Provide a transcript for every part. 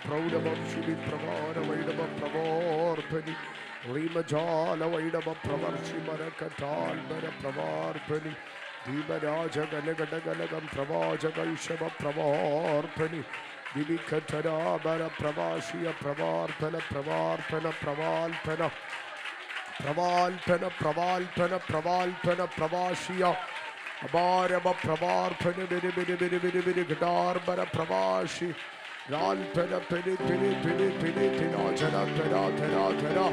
Praudamamshili Pravana Vaidava Pravarthani Rimajala Vaidava Pravarshi Marakatal Bara Pravarthani Dimaraja Galagadagam Pravajaga Ishava Pravarthani Divikatara Bara Pravashia Pravarthana Pravarthana Pravalthana Pravalthana Pravalthana Pravalthana Pravashia Abaraba Pravarthana Bidi Gadar Bara Pravashi Ral Pena Penny Penny Penny Penny Tina Jana Pena Tera Tera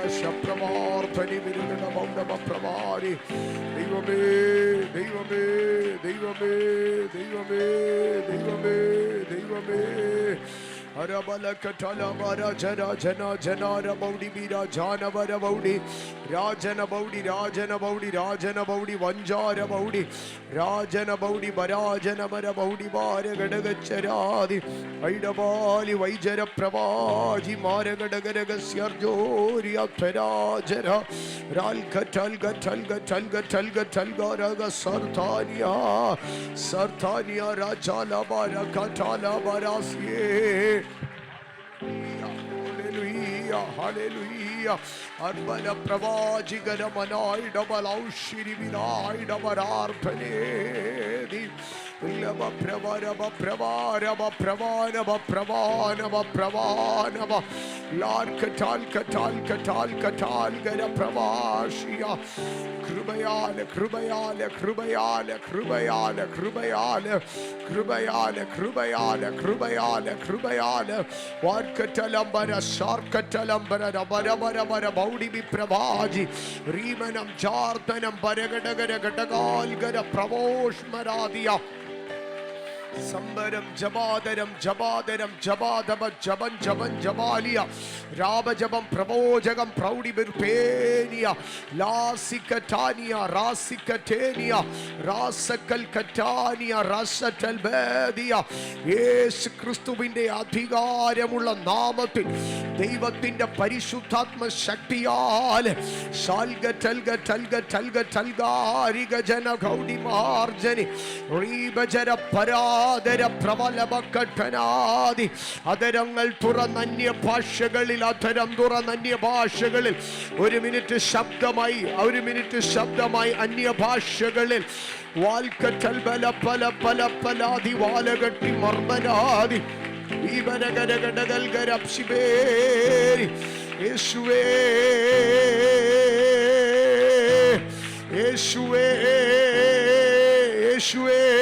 Shapramar Penny Vinna Bondama Pravari Devame Devame Devame Devame Devame Devame Arabala Katala Mara Jana Jana Jana Rabaudi Bira Jana Varabaudi Rajana Baudi Rajana Baudi Rajana Baudi Vanjara Baudi Rajana Baudi Barajana Marabaudi Bara Gadagacharadi Aidabali Vaijara Pravaji Mara Gadagaragasyarjori Aptarajara Ral Katalga Talga Talga Talga Talga Raga Sartania Sartania Rajala Bara Katala Barasye Hallelujah, hallelujah. Arbala Pravaji Garamanai Dabalau Shirivinai Dabararpane Lava Pravaraba Pravaraba Pravanaba Pravanaba Pravanaba Lord Katal Katal Katal Katal Gara Pravashia Krubayale Krubayale Krubayale Krubayale Krubayale Krubayale Krubayale Krubayale Krubayale What Katalambara Shark Katalambara Bara Baudi Bi Pravaji Rimanam Jartanam Baragadagara Gatagal Gara Pravosh Maradia Sambaram Jabadaram Jabadaram Jabadaba Jaban Jaban Jabalia Rabajabam Pravojagam Praudi Birpenia Lasikatania Rasikatania Rasakal Katania Rasatalbedia Yes Christuvinde Adhigaramula Namatil Devatinde Parishutatma Shaktiyal Salga Talga Talga Talga Talga Riga Jana Gaudi Marjani Ribajara Para Adara Pravalaba Katanadi Adarangal Turananya Pashagalil Ataram Durananya Pashagalil 1 minute Shabdamai 1 minute Shabdamai Anya Pashagalil Walkatal Bala Pala Pala Paladi Walagati Marbanadi Ibanagadagal Garapshiberi Yeshua Yeshua Yeshua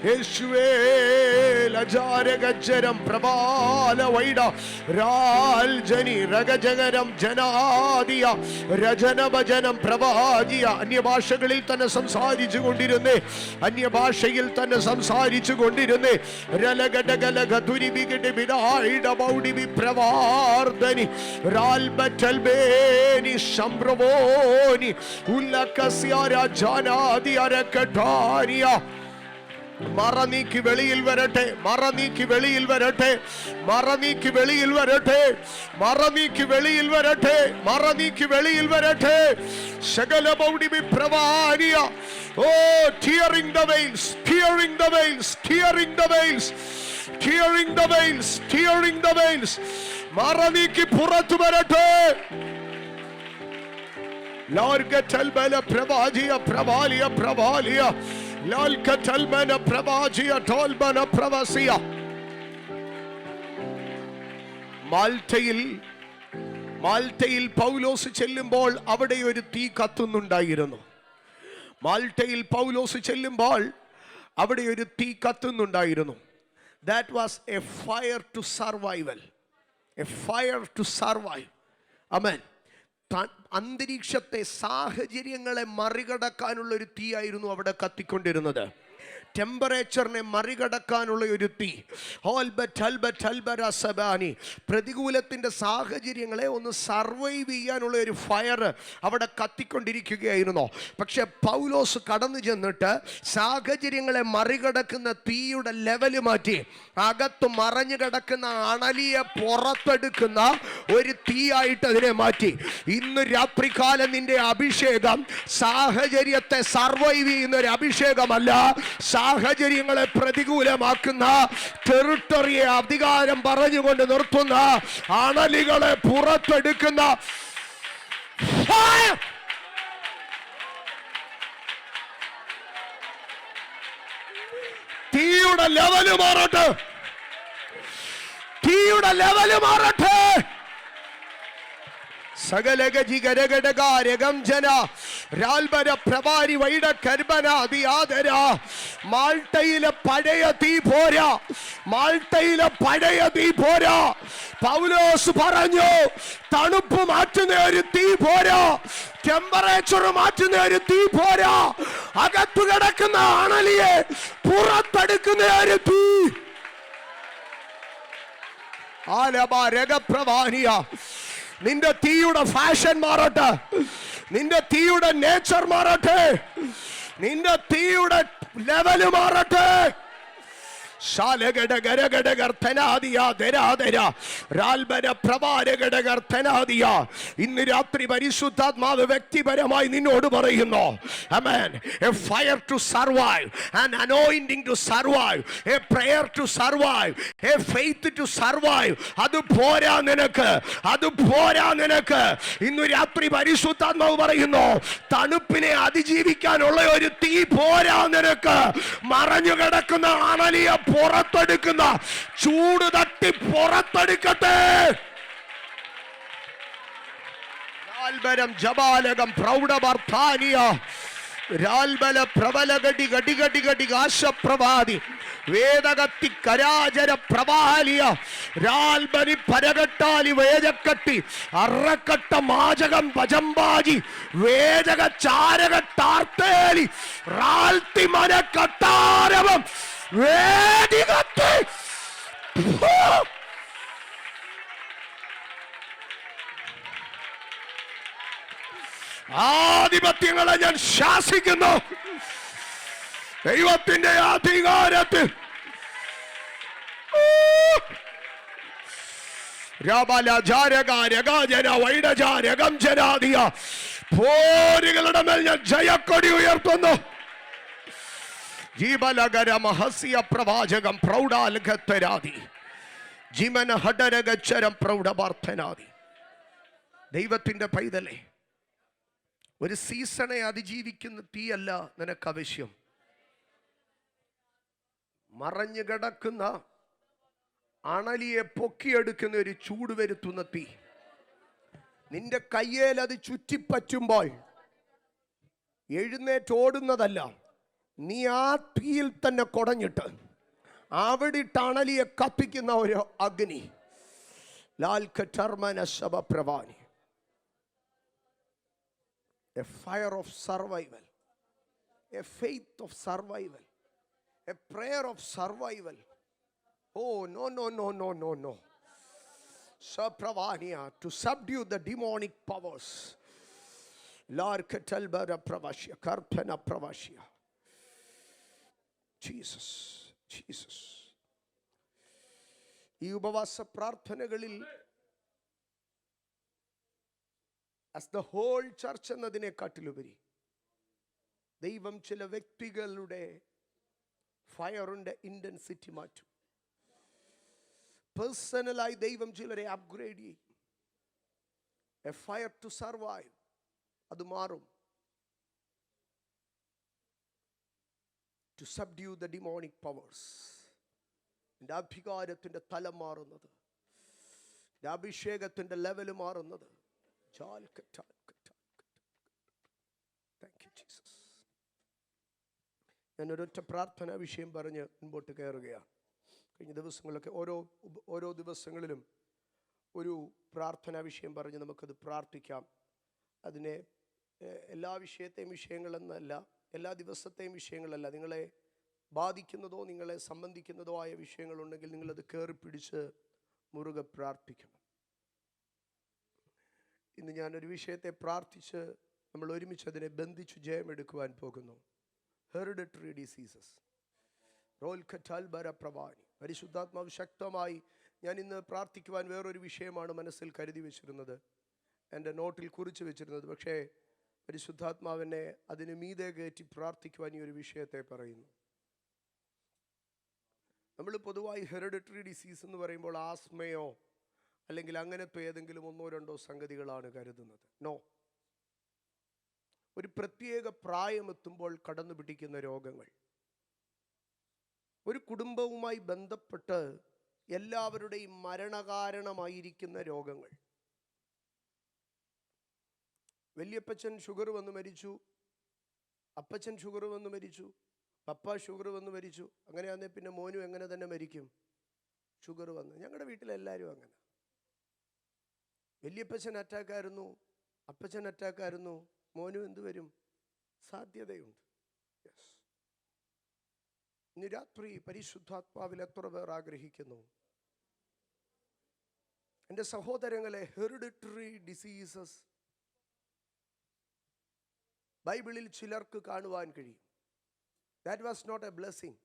Yeshua Lajara Gajaram Prabhala Vaida Ral Jani Ragajagaram Janadia Rajana Bajanam Prabhajiya Anya Bhashagalil Tana Samsarichu Kondirunne Anya Bhashayil Tana Samsarichu Kondirunne Ralagadagalaga Duri Bigade Bidaida Baudi Bi Pravardani Ral Batalbeni Shambravoni Ullakasiara Janadi Arakatania Maraniki Velil Verate, Maraniki Velil Verate, Maraniki Velil Verate, Maraniki Velil Verate, Maraniki Velil Verate, Shagalabaudi Bi Pravania, oh, tearing the veils, tearing the veils, tearing the veils, tearing the veils, tearing the veils, Maraniki Puratu Verate. Lord Gatalbala Pravagia Pravalia Pravalia Lal Katalmana Pravagia Tolbana Pravasia Maltayil Paulos ചെല്ലുമ്പോൾ അവിടെ ഒരു തീ കത്തുന്നുണ്ടായിരുന്നു മാൾട്ടയിൽ പൗലോസ് ചെല്ലുമ്പോൾ അവിടെ ഒരു തീ കത്തുന്നുണ്ടായിരുന്നു That was a fire to survival, a fire to survive. Amen. അന്തരീക്ഷത്തെ സാഹചര്യങ്ങളെ മറികടക്കാനുള്ള ഒരു തീയായിരുന്നു അവിടെ കത്തിക്കൊണ്ടിരുന്നത്. ടെമ്പറേച്ചറിനെ മറികടക്കാനുള്ള ഒരു തീ. പ്രതികൂലത്തിൻ്റെ സാഹചര്യങ്ങളെ ഒന്ന് സർവൈവ് ചെയ്യാനുള്ള ഒരു ഫയർ അവിടെ കത്തിക്കൊണ്ടിരിക്കുകയായിരുന്നു. പക്ഷെ പൗലോസ് കടന്നു ചെന്നിട്ട് സാഹചര്യങ്ങളെ മറികടക്കുന്ന തീയുടെ ലെവല് മാറ്റി അകത്ത് മറഞ്ഞു കിടക്കുന്ന അണലിയെ പുറത്തെടുക്കുന്ന ഒരു തീയായിട്ട് അതിനെ മാറ്റി. ഇന്ന് രാത്രികാലം നിന്റെ അഭിഷേകം സാഹചര്യത്തെ സർവൈവ് ചെയ്യുന്ന ഒരു അഭിഷേകമല്ല, സാഹചര്യങ്ങളെ പ്രതികൂലമാക്കുന്ന, ടെറിട്ടറിയെ അധികാരം പറഞ്ഞുകൊണ്ട് നിർത്തുന്ന, അണലികളെ പുറത്തെടുക്കുന്ന തീയുടെ ലെവല് മാറട്ടെ, തീയുടെ ലെവല് മാറട്ടെ. സകലഗജി ഗരഗടകാരകം ജന രാൽബര പ്രഭാരി വൈഡ കർബനാദി ആദര. മാൾട്ടയിലെ പഴയ തീ പോരാ, മാൾട്ടയിലെ പഴയ തീ പോരാ. പൗലോസ് പറഞ്ഞു, തണുപ്പ് മാറ്റുന്ന ഒരു തീ പോരാ, ടെമ്പറേച്ചർ മാറ്റുന്ന ഒരു തീ പോരാ, അകത്തു കിടക്കുന്ന അണലിയെ പുറത്തെടുക്കുന്ന ഒരു തീ. ആലബാരകപ്രവാനിയ. നിന്റെ തീയുടെ ഫാഷൻ മാറട്ടെ, നിന്റെ തീയുടെ നേച്ചർ മാറട്ടെ, നിന്റെ തീയുടെ ലെവല് മാറട്ടെ. ഇന്ന് രാത്രി പരിശുദ്ധാത്മാവ് വ്യക്തിപരമായി നിന്നോട് പറയുന്നു, ആമേൻ, a fire to survive, an anointing to survive, a prayer to survive, a faith to survive. അത് പോരാ നിനക്ക്, അത് പോരാ നിനക്ക്. ഇന്ന് രാത്രി പരിശുദ്ധാത്മാവ് പറയുന്നു, തണുപ്പിനെ അതിജീവിക്കാനുള്ള ഒരു തീ പോരാ നിനക്ക്. മറഞ്ഞു കിടക്കുന്ന അണലിയെ പുറത്തെടുക്കുന്ന ചൂട് തട്ടി പുറത്തെടുക്കട്ടെ. ജപാലകം പ്രൗഢവർത്താനിയ രാൽബല പ്രബലഗടി ഗടിഗടി ഗടി ആശപ്രഭാതി വേദകത്തി കരാചര പ്രവാലിയ രാൽബലി പരകട്ടാലി വേദക്കട്ടി അറക്കട്ട മാചകം വജംബാജി വേദക ചാരകട്ടാർത്തേലി റാൽത്തി മന കട്ടാരവം വേദികത്തി. ആധിപത്യങ്ങളെ ഞാൻ ശാസിക്കുന്നു ദൈവത്തിന്റെ അധികാരത്തിൽ. പോരുകളുടെ മേൽ ഞാൻ ജയക്കൊടി ഉയർത്തുന്നു. ജീവലകര മഹസ്യ പ്രവാചകം പ്രൗഢാൽഘത്തരാതി ജീവന ഹടരഗച്ചരം പ്രൗഢപാർത്ഥനാതി. ദൈവത്തിന്റെ പൈതലേ, ഒരു സീസണെ അതിജീവിക്കുന്ന തീയല്ല നിനക്ക് ആവശ്യം. മറഞ്ഞു കിടക്കുന്ന അണലിയെ പൊക്കിയെടുക്കുന്ന ഒരു ചൂട് വരുത്തുന്ന തീ. നിന്റെ കയ്യേൽ അത് ചുറ്റിപ്പറ്റുമ്പോൾ എഴുന്നേറ്റോടുന്നതല്ല, നീ ആ തീയിൽ തന്നെ കുടഞ്ഞിട്ട് അവിടിട്ട് അണലിയെ കത്തിക്കുന്ന ഒരു അഗ്നി. ലാൽക്കർമന ശബപ്രവാനി. A fire of survival, a faith of survival, a prayer of survival. Oh, no, no, no, no, no, no. Sapravania, to subdue the demonic powers. Lord Katalbara Pravashya, Karpana Pravashya. Jesus, Jesus. ഈ ഉപവാസ പ്രാർത്ഥനകളിൽ as the whole church എന്നതിനെക്കാട്ടിലുപരി ദൈവം ചില വ്യക്തികളുടെ ഫയറിന്റെ intensity മാറ്റും. പേഴ്സണലായി ദൈവം ചിലരെ upgrade ചെയ്യും. എ ഫയർ ടു സർവൈവ് അത് മാറും. To subdue the demonic powers. എൻ്റെ അധികാരത്തിന്റെ തലം മാറുന്നത്, എൻ്റെ അഭിഷേകത്തിന്റെ ലെവല് മാറുന്നത്. Thank you, Jesus. ഞാൻ ഒരൊറ്റ പ്രാർത്ഥന വിഷയം പറഞ്ഞ് മുൻപോട്ട് കയറുകയാണ്. കഴിഞ്ഞ ദിവസങ്ങളിലൊക്കെ ഓരോ ദിവസങ്ങളിലും ഒരു പ്രാർത്ഥനാ വിഷയം പറഞ്ഞ് നമുക്കത് പ്രാർത്ഥിക്കാം. അതിനെ എല്ലാ വിഷയത്തെയും വിഷയങ്ങളെന്നല്ല, എല്ലാ ദിവസത്തെയും വിഷയങ്ങളല്ല, നിങ്ങളെ ബാധിക്കുന്നതോ നിങ്ങളെ സംബന്ധിക്കുന്നതോ ആയ വിഷയങ്ങളുണ്ടെങ്കിൽ നിങ്ങളത് കയറി പിടിച്ച് മുറുകെ പ്രാർത്ഥിക്കണം. ഇന്ന് ഞാനൊരു വിഷയത്തെ പ്രാർത്ഥിച്ച് നമ്മൾ ഒരുമിച്ച് അതിനെ ബന്ധിച്ച് ജയമെടുക്കുവാൻ പോകുന്നു. Hereditary diseases. റോൽ കറ്റാൽ ബര പ്രവാനി. പരിശുദ്ധാത്മാവ് ശക്തമായി ഞാൻ ഇന്ന് പ്രാർത്ഥിക്കുവാൻ വേറൊരു വിഷയമാണ് മനസ്സിൽ കരുതി വെച്ചിരുന്നത്, എൻ്റെ നോട്ടിൽ കുറിച്ച് വെച്ചിരുന്നത്. പക്ഷേ പരിശുദ്ധാത്മാവിനെ അതിന് മീതെ കയറ്റി പ്രാർത്ഥിക്കുവാൻ ഈ ഒരു വിഷയത്തെ പറയുന്നു. നമ്മൾ പൊതുവായി ഹെറിഡിറ്ററി ഡിസീസ് എന്ന് പറയുമ്പോൾ ആസ്മയോ അല്ലെങ്കിൽ അങ്ങനത്തെ ഏതെങ്കിലും ഒന്നോ രണ്ടോ സംഗതികളാണ് കരുതുന്നത്. നോ. ഒരു പ്രത്യേക പ്രായമെത്തുമ്പോൾ കടന്നു പിടിക്കുന്ന രോഗങ്ങൾ, ഒരു കുടുംബവുമായി ബന്ധപ്പെട്ട് എല്ലാവരുടെയും മരണകാരണമായിരിക്കുന്ന രോഗങ്ങൾ. വല്യപ്പച്ചൻ ഷുഗർ വന്ന് മരിച്ചു, അപ്പച്ചൻ ഷുഗർ വന്ന് മരിച്ചു, പപ്പ ഷുഗർ വന്ന് മരിച്ചു. അങ്ങനെയാണെങ്കിൽ പിന്നെ മോനും എങ്ങനെ തന്നെ മരിക്കും? ഷുഗർ വന്ന്. ഞങ്ങളുടെ വീട്ടിലെല്ലാവരും അങ്ങനെ. വല്യപ്പച്ചൻ അറ്റാക്കായിരുന്നു, അപ്പച്ചൻ അറ്റാക്കായിരുന്നു, മോനും എന്ത് വരും? സാധ്യതയുണ്ട്. യെസ്. ഇന്ന് രാത്രി പരിശുദ്ധാത്മാവിൽ എത്ര പേർ ആഗ്രഹിക്കുന്നു? എൻ്റെ സഹോദരങ്ങളെ, ഹെറിഡിറ്ററി ഡിസീസസ് ബൈബിളിൽ ചിലർക്ക് കാണുവാൻ കഴിയും. That was not a blessing.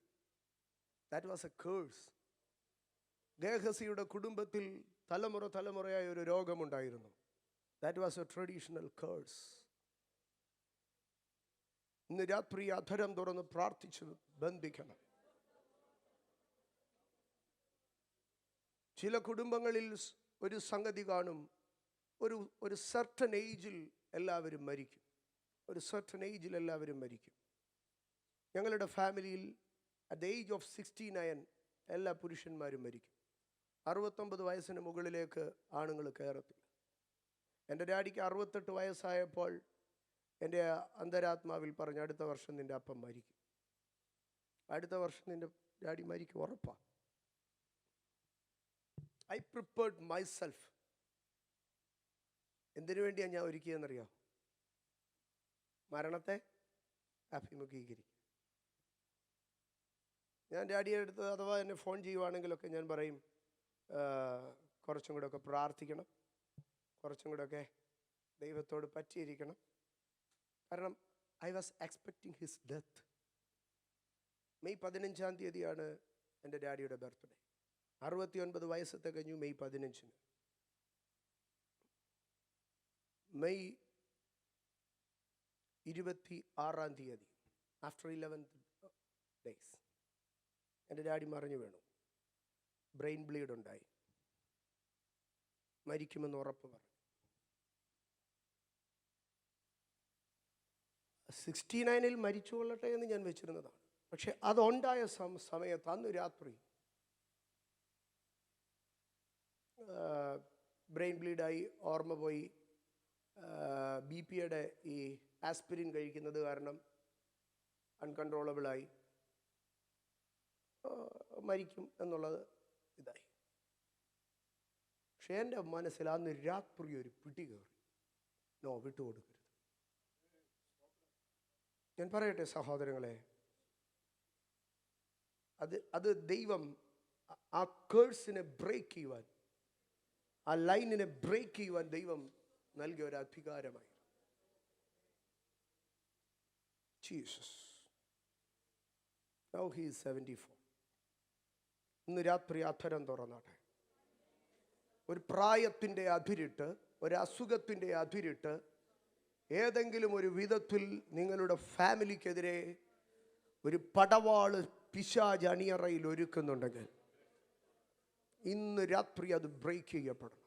That was a curse. ഗേഹസിയുടെ കുടുംബത്തിൽ തലമുറയായ ഒരു രോഗമുണ്ടായിരുന്നു. That was a traditional curse. ഇന്ന് രാത്രി അധരം തുറന്ന് പ്രാർത്ഥിച്ച് ബന്ധിക്കണം. ചില കുടുംബങ്ങളിൽ ഒരു സംഗതി കാണും, ഒരു സർട്ടൻ ഏജിൽ എല്ലാവരും മരിക്കും. ഒരു സർട്ടൻ ഏജിൽ എല്ലാവരും മരിക്കും. ഞങ്ങളുടെ ഫാമിലിയിൽ അറ്റ് ദ ഏജ് ഓഫ് 69 എല്ലാ പുരുഷന്മാരും മരിക്കും. 69 വയസ്സിന് മുകളിലേക്ക് ആണുങ്ങൾ കയറത്തില്ല. എൻ്റെ ഡാഡിക്ക് 68 വയസ്സായപ്പോൾ എൻ്റെ അന്തരാത്മാവിൽ പറഞ്ഞു, അടുത്ത വർഷം നിൻ്റെ അപ്പം മരിക്കും, അടുത്ത വർഷം നിൻ്റെ ഡാഡി മരിക്കും, ഉറപ്പാ. I prepared myself. എന്തിനു വേണ്ടിയാണ് ഞാൻ ഒരുക്കിയെന്നറിയോ? മരണത്തെ അഭിമുഖീകരിക്കും. ഞാൻ ഡാഡിയെ അടുത്ത് അഥവാ എന്നെ ഫോൺ ചെയ്യുവാണെങ്കിലൊക്കെ ഞാൻ പറയും, കുറച്ചും കൂടെ ഒക്കെ പ്രാർത്ഥിക്കണം, കുറച്ചും കൂടെ ഒക്കെ ദൈവത്തോട് പറ്റിയിരിക്കണം. കാരണം I was expecting his death. May 15-ാം തീയതിയാണ് എൻ്റെ ഡാഡിയുടെ ബർത്ത്ഡേ. 69 വയസ്സത്തെ കഴിഞ്ഞു മെയ് 15-ന്. മെയ് 26-ാം തീയതി ആഫ്റ്റർ 11 days എൻ്റെ ഡാഡി മറിഞ്ഞു വീണു. ബ്രെയിൻ ബ്ലീഡ് ഉണ്ടായി. മരിക്കുമെന്ന് ഉറപ്പ് പറഞ്ഞു. 69-ൽ മരിച്ചു കൊള്ളട്ടെ എന്ന് ഞാൻ വെച്ചിരുന്നതാണ്. പക്ഷെ അതുണ്ടായ സമയത്ത് അന്ന് രാത്രി ബ്രെയിൻ ബ്ലീഡായി, ഓർമ്മ പോയി. BP-യുടെ ഈ ആസ്പിരിൻ കഴിക്കുന്നത് കാരണം അൺകൺട്രോളബിളായി, മരിക്കും എന്നുള്ളത് ഇതായി. പക്ഷെ എൻ്റെ മനസ്സിൽ അന്ന് രാത്രി ഒരു പിടി കയറി, നോ, വിട്ടുകൊടുക്കരുത്. ഞാൻ പറയട്ടെ സഹോദരങ്ങളെ, അത് ദൈവം ആ കേഴ്സിനെ ബ്രേക്ക് ചെയ്യുവാൻ, ആ ലൈനിനെ ബ്രേക്ക് ചെയ്യുവാൻ ദൈവം നൽകിയ ഒരു അധികാരമായി. ജീസസ്. Now he is 74. ഇന്ന് രാത്രി അധരം തുറന്നാട്ടെ. ഒരു പ്രായത്തിൻ്റെ അതിരിട്ട്, ഒരു അസുഖത്തിൻ്റെ അതിരിട്ട് ഏതെങ്കിലും ഒരു വിധത്തിൽ നിങ്ങളുടെ ഫാമിലിക്കെതിരെ ഒരു പടവാള് പിശാച് അണിയറയിൽ ഒരുക്കുന്നുണ്ടെങ്കിൽ ഇന്ന് രാത്രി അത് ബ്രേക്ക് ചെയ്യപ്പെടണം.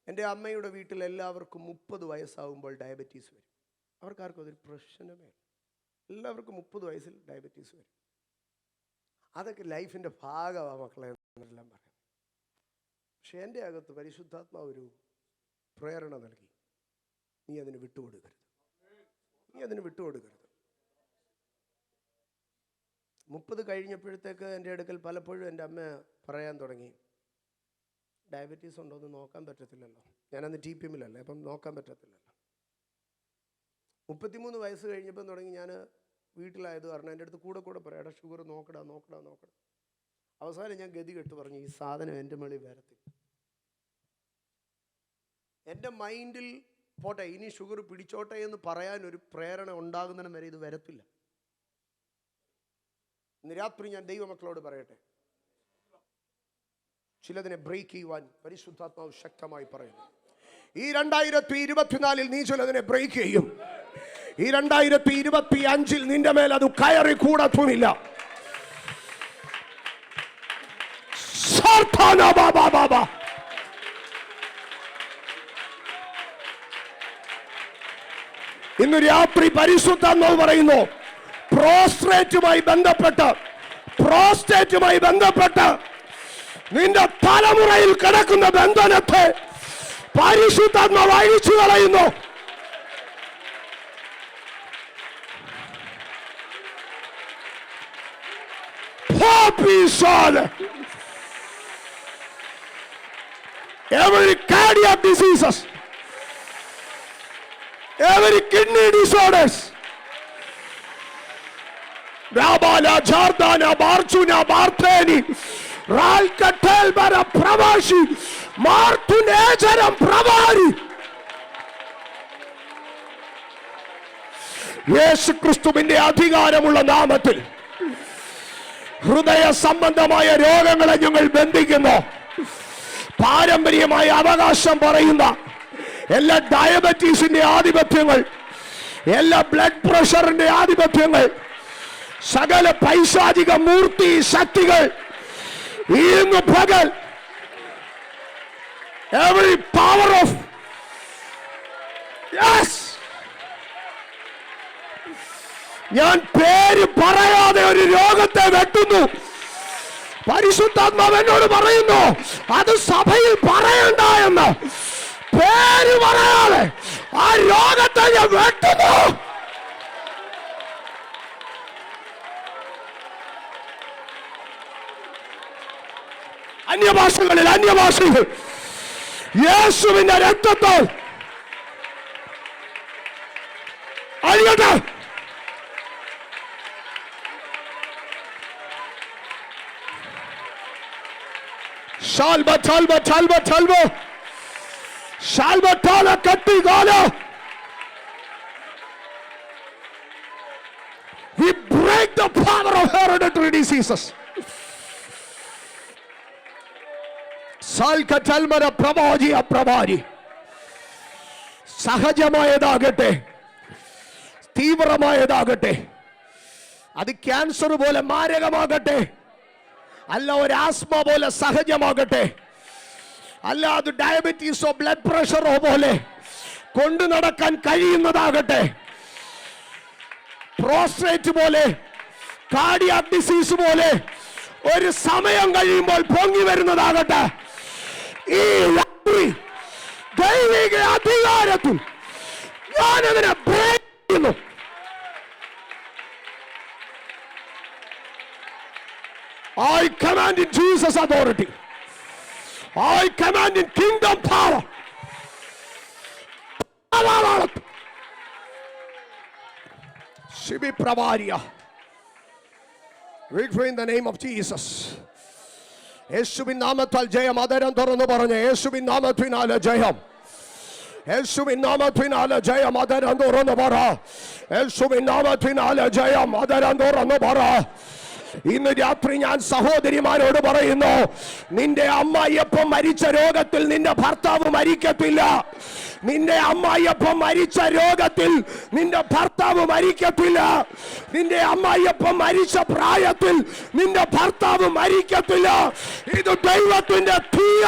എൻ്റെ അമ്മയുടെ വീട്ടിൽ എല്ലാവർക്കും 30 വയസ്സാകുമ്പോൾ ഡയബറ്റീസ് വരും. അവർക്കാർക്കും അതൊരു പ്രശ്നമേ. എല്ലാവർക്കും 30 വയസ്സിൽ ഡയബറ്റീസ് വരും. അതൊക്കെ ലൈഫിൻ്റെ ഭാഗമാണ് മക്കളെ എന്നെല്ലാം പറയാം. പക്ഷെ എൻ്റെ അകത്ത് പരിശുദ്ധാത്മാവ് ഒരു പ്രേരണ നൽകി, നീ അതിന് വിട്ടുകൊടുക്കരുത്, നീ അതിന് വിട്ടുകൊടുക്കരുത്. 30 കഴിഞ്ഞപ്പോഴത്തേക്ക് എൻ്റെ അടുക്കൽ പലപ്പോഴും എൻ്റെ അമ്മ പറയാൻ തുടങ്ങി, ഡയബറ്റീസ് ഉണ്ടോ എന്ന് നോക്കാൻ പറ്റത്തില്ലല്ലോ. ഞാനന്ന് TPM-ലല്ലേ, അപ്പം നോക്കാൻ പറ്റത്തില്ലല്ലോ. 33 വയസ്സ് കഴിഞ്ഞപ്പം തുടങ്ങി ഞാൻ വീട്ടിലായത് കാരണം എൻ്റെ അടുത്ത് കൂടെ പറയാം, എടാ ഷുഗർ നോക്കടാ. അവസാനം ഞാൻ ഗതി കെട്ട് പറഞ്ഞു, ഈ സാധനം എൻ്റെ മേളിൽ വരത്തില്ല. എൻ്റെ മൈൻഡിൽ പോട്ടെ, ഇനി ഷുഗർ പിടിച്ചോട്ടെ എന്ന് പറയാൻ ഒരു പ്രേരണ ഉണ്ടാകുന്നതിന് വരെ ഇത് വരത്തില്ല. ഇന്ന് രാത്രി ഞാൻ ദൈവമക്കളോട് പറയട്ടെ, ചിലതിനെ ബ്രേക്ക് ചെയ്യുവാൻ പരിശുദ്ധാത്മാവ് ശക്തമായി പറയുന്നു. ഈ 2024 നീ ചിലതിനെ ബ്രേക്ക് ചെയ്യും. ഈ 2025 നിന്റെ മേൽ അത് കയറി കൂടത്തുമില്ല. ഇന്ന് രാത്രി പരിശുദ്ധാത്മാവ് പറയുന്നു, പ്രോസ്റ്റേറ്റുമായി ബന്ധപ്പെട്ട് നിന്റെ തലമുറയിൽ കിടക്കുന്ന ബന്ധനത്തെ പരിശുദ്ധാത്മാവ് അഴിച്ചു കളയുന്നു. Every cardiac diseases, every kidney disorders, Rabala, Jardana, Barchuna, Bartheni, Ralkatel, Bara, Pravashi, Martunejaram, Pravari. യേശു ക്രിസ്തുവിന്റെ അധികാരമുള്ള നാമത്തിൽ ഹൃദയ സംബന്ധമായ രോഗങ്ങളെ ഞങ്ങൾ ബന്ധിക്കുന്നു. പാരമ്പര്യമായ അവകാശം പറയുന്ന എല്ലാ ഡയബറ്റീസിന്റെ ആധിപത്യങ്ങൾ, എല്ലാ ബ്ലഡ് പ്രഷറിന്റെ ആധിപത്യങ്ങൾ, സകല പൈശാചിക മൂർത്തി ശക്തികൾ ഇന്ന് പകൽ, every power of yes, ഞാൻ പേര് പറയാതെ ഒരു രോഗത്തെ വെട്ടുന്നു. പരിശുദ്ധാത്മാവ് എന്നോട് പറയുന്നു, അത് സഭയിൽ പറയണ്ട എന്ന്. പേര് പറയാതെ ആ രോഗത്തെ ഞാൻ വെട്ടുന്നു. അന്യഭാഷകളിൽ യേശുവിന്റെ രക്തത്താൽ അഴിയട്ടെ. Shalba tala katti gala. We break the power of hereditary diseases. Salka talmara pravaji apravari. സഹജമായതാകട്ടെ, തീവ്രമായതാകട്ടെ, അത് ക്യാൻസർ പോലെ മാരകമാകട്ടെ, അല്ല ഒരു ആസ്മ പോലെ സഹജമാകട്ടെ, അല്ല അത് ഡയബറ്റീസോ ബ്ലഡ് പ്രഷറോ പോലെ കൊണ്ടു നടക്കാൻ കഴിയുന്നതാകട്ടെ, പ്രോസ്റ്റേറ്റ് പോലെ, കാർഡിയാക് ഡിസീസ് പോലെ ഒരു സമയം കഴിയുമ്പോൾ പൊങ്ങി വരുന്നതാകട്ടെ, ഈ രാത്രി ദൈവിക അധികാരത്തിൽ ഞാനതിനെ ബ്രേക്ക് ചെയ്യുന്നു. I command in Jesus' authority. I command in kingdom power. Shibi Pravaria. We pray in the name of Jesus. യേശുവിൻ നാമത്താൽ ജയം. അതരം തുറന്നു പറഞ്ഞു, യേശുവിൻ നാമത്തിനാല് ജയം. യേശുവിൻ നാമത്തിനാല് ജയം. അതരം തുറന്നു പറ, യേശുവിൻ നാമത്തിനാല് ജയം. അതരം തുറന്നു പറ. ഇന്ന് രാത്രി ഞാൻ സഹോദരിമാരോട് പറയുന്നു, നിന്റെ അമ്മായിയപ്പം മരിച്ച രോഗത്തിൽ നിന്റെ ഭർത്താവ് മരിക്കത്തില്ല. നിന്റെ അമ്മായിയപ്പം മരിച്ച രോഗത്തിൽ നിന്റെ ഭർത്താവ് മരിക്കത്തില്ല. നിന്റെ അമ്മായിയപ്പം മരിച്ച പ്രായത്തിൽ നിന്റെ ഭർത്താവ് മരിക്കത്തില്ല. ഇത് ദൈവത്തിന്റെ തീയ.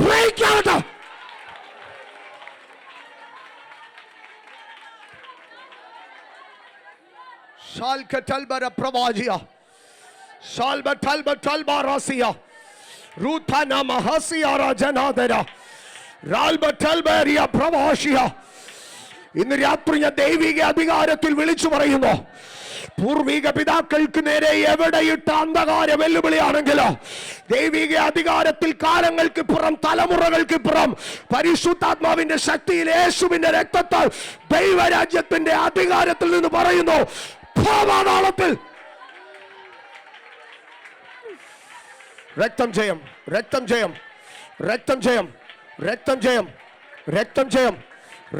Break out. Shalka talbara pravajia. Shalba talba rasia. Ruthana mahasia rajanadera. Ralba talbaria pravashia. ഇന്ന് രാത്രി ഞാൻ ദൈവിക അധികാരത്തിൽ വിളിച്ചു പറയുന്നു, പൂർവിക പിതാക്കൾക്ക് നേരെ എവിടെയിട്ട അന്ധകാര വെല്ലുവിളിയാണെങ്കിലോ ദൈവിക അധികാരത്തിൽ കാലങ്ങൾക്ക് പുറം തലമുറകൾക്ക് പുറം പരിശുദ്ധാത്മാവിന്റെ ശക്തിയിൽ യേശുവിന്റെ രക്തത്താൽ ദൈവരാജ്യത്തിന്റെ അധികാരത്തിൽ നിന്ന് പറയുന്നു, പാതാളത്തിൽ രക്തം ജയം, രക്തം ജയം, രക്തം ജയം, രക്തം ജയം, രക്തം ജയം,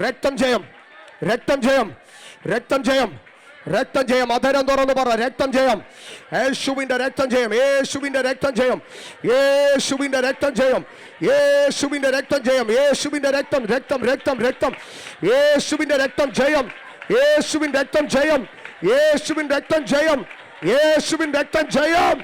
രക്തം ജയം, രക്തം ജയം, രക്തം ജയം, രക്തം ജയം. അധരം തുറന്ന് പറ, രക്തം ജയം, യേശുവിന്റെ രക്തം ജയം, യേശുവിന്റെ രക്തം ജയം, യേശുവിന്റെ രക്തം ജയം, യേശുവിന്റെ രക്തം ജയം, യേശുവിന്റെ രക്തം, രക്തം, രക്തം, രക്തം, യേശുവിന്റെ രക്തം ജയം, യേശുവിന്റെ രക്തം ജയം, യേശുവിന്റെ രക്തം ജയം, യേശുവിന്റെ രക്തം ജയം.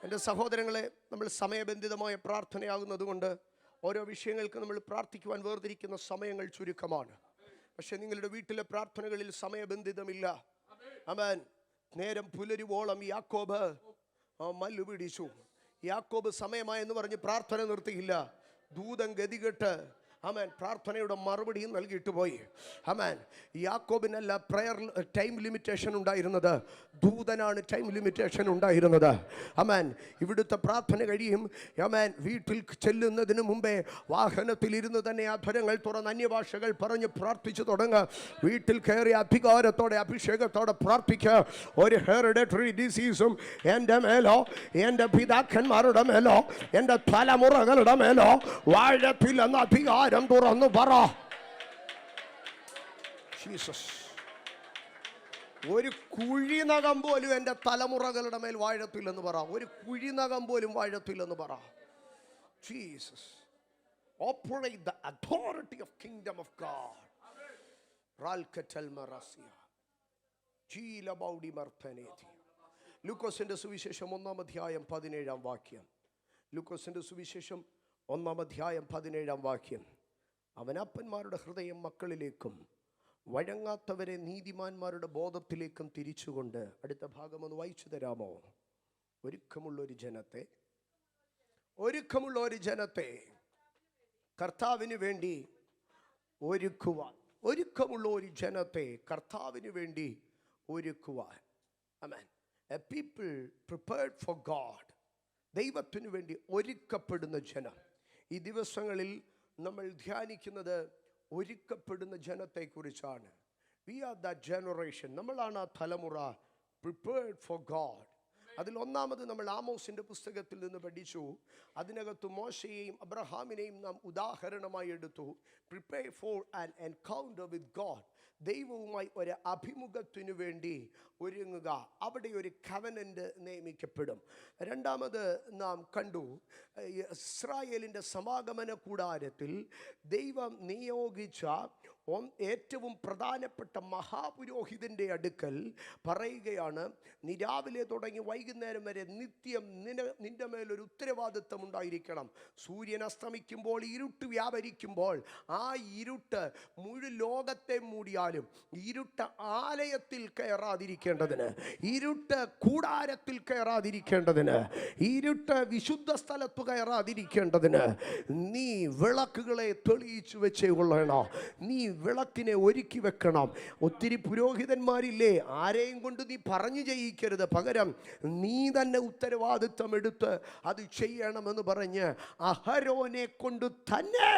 എൻ്റെ സഹോദരങ്ങളെ, നമ്മൾ സമയബന്ധിതമായ പ്രാർത്ഥനയാകുന്നത് കൊണ്ട് ഓരോ വിഷയങ്ങൾക്ക് നമ്മൾ പ്രാർത്ഥിക്കുവാൻ വേർതിരിക്കുന്ന സമയങ്ങൾ ചുരുക്കമാണ്. പക്ഷെ നിങ്ങളുടെ വീട്ടിലെ പ്രാർത്ഥനകളിൽ സമയബന്ധിതമില്ല. ആമേൻ. നേരം പുലരുവോളം യാക്കോബ് മല്ലു പിടിച്ചു. യാക്കോബ് സമയമായെന്ന് പറഞ്ഞ് പ്രാർത്ഥന നിർത്തിയില്ല. ദൂതൻ ഗതികെട്ട് ആമേൻ പ്രാർത്ഥനയുടെ മറുപടിയും നൽകിയിട്ട് പോയി. ആമേൻ. യാക്കോബിനല്ല പ്രയർ ടൈം ലിമിറ്റേഷൻ ഉണ്ടായിരുന്നത്, ദൂതനാണ് ടൈം ലിമിറ്റേഷൻ ഉണ്ടായിരുന്നത്. ആമേൻ. ഇവിടുത്തെ പ്രാർത്ഥന കഴിയും. ആമേൻ. വീട്ടിൽ ചെല്ലുന്നതിന് മുമ്പേ വാഹനത്തിലിരുന്ന് തന്നെ അധരങ്ങൾ തുറന്ന് അന്യഭാഷകൾ പറഞ്ഞ് പ്രാർത്ഥിച്ചു തുടങ്ങുക. വീട്ടിൽ കയറി അധികാരത്തോടെ അഭിഷേകത്തോടെ പ്രാർത്ഥിക്കുക. ഒരു ഹെറിഡിറ്ററി ഡിസീസും എൻ്റെ മേലോ എൻ്റെ പിതാക്കന്മാരുടെ മേലോ എൻ്റെ തലമുറകളുടെ മേലോ വാഴത്തില്ലെന്ന അധികാരം തുറന്നു പറ. ജീസസ്. ഒരു കുഴിനകം പോലും എൻ്റെ തലമുറകളുടെ മേൽ വാഴത്തില്ലെന്ന് പറ. ഒരു കുഴിനകം പോലും വാഴത്തില്ലെന്ന് പറ. Jesus. Operate the authority of kingdom of God. Ralkatel Marasia. Jila Baudi Marpeneti. ലൂക്കോസിന്റെ സുവിശേഷം 1-ാം അധ്യായം 17-ാം വാക്യം. ലൂക്കോസിന്റെ സുവിശേഷം 1-ാം അധ്യായം 17-ാം വാക്യം. അവനപ്പന്മാരുടെ ഹൃദയം മക്കളിലേക്കും വഴങ്ങാത്തവരെ നീതിമാന്മാരുടെ ബോധത്തിലേക്കും തിരിച്ചുകൊണ്ട്. അടുത്ത ഭാഗം ഒന്ന് വായിച്ചു തരാമോ? ഒരുക്കമുള്ള ഒരു ജനത്തെ കർത്താവിന് വേണ്ടി ഒരുക്കുവാൻ. ഒരുക്കമുള്ള ഒരു ജനത്തെ കർത്താവിന് വേണ്ടി ഒരുക്കുവാൻ. ആമേൻ. A people prepared for God. ദൈവത്തിനു വേണ്ടി ഒരുക്കപ്പെടുന്ന ജനം. ഈ ദിവസങ്ങളിൽ നമ്മൾ ധ്യാനിക്കുന്നത് ഒരുക്കപ്പെടുന്ന ജനത്തെക്കുറിച്ചാണ്. We are that generation. നമ്മളാണ് ആ തലമുറ. Prepared for God. അതിൽ ഒന്നാമത് നമ്മൾ ആമോസിന്റെ പുസ്തകത്തിൽ നിന്ന് പഠിച്ചു. അതിനകത്ത് മോശയെയും അബ്രഹാമിനെയും നാം ഉദാഹരണമായി എടുത്തു. Prepare for an encounter with God. ദൈവവുമായി ഒരു അഭിമുഖത്തിനു വേണ്ടി ഒരുങ്ങുക. അവിടെ ഒരു കവനന്റ് നിയമിക്കപ്പെടും. രണ്ടാമത് നാം കണ്ടു, ഇസ്രായേലിൻ്റെ സമാഗമന കൂടാരത്തിൽ ദൈവം നിയോഗിച്ച ഏറ്റവും പ്രധാനപ്പെട്ട മഹാപുരോഹിതൻ്റെ അടുക്കൽ പറയുകയാണ്, നീ രാവിലെ തുടങ്ങി വൈകുന്നേരം വരെ നിത്യം നിന്റെ മേലൊരു ഉത്തരവാദിത്വം ഉണ്ടായിരിക്കണം. സൂര്യൻ അസ്തമിക്കുമ്പോൾ ഇരുട്ട് വ്യാപരിക്കുമ്പോൾ ആ ഇരുട്ട് മുഴു ലോകത്തെ മൂടിയാലും ഇരുട്ട് ആലയത്തിൽ കയറാതിരിക്കേണ്ടതിന്, ഇരുട്ട് കൂടാരത്തിൽ കയറാതിരിക്കേണ്ടതിന്, ഇരുട്ട് വിശുദ്ധ സ്ഥലത്ത് കയറാതിരിക്കേണ്ടതിന് നീ വിളക്കുകളെ തെളിയിച്ചു വെച്ചേ കൊള്ളണം. നീ വിളക്കിനെ ഒരുക്കി വെക്കണം. ഒത്തിരി പുരോഹിതന്മാരില്ലേ, ആരെയും കൊണ്ട് നീ പറഞ്ഞു ചെയ്യിക്കരുത്, പകരം നീ തന്നെ ഉത്തരവാദിത്വം എടുത്ത് അത് ചെയ്യണമെന്ന് പറഞ്ഞ് അഹരോനെ കൊണ്ട് തന്നെ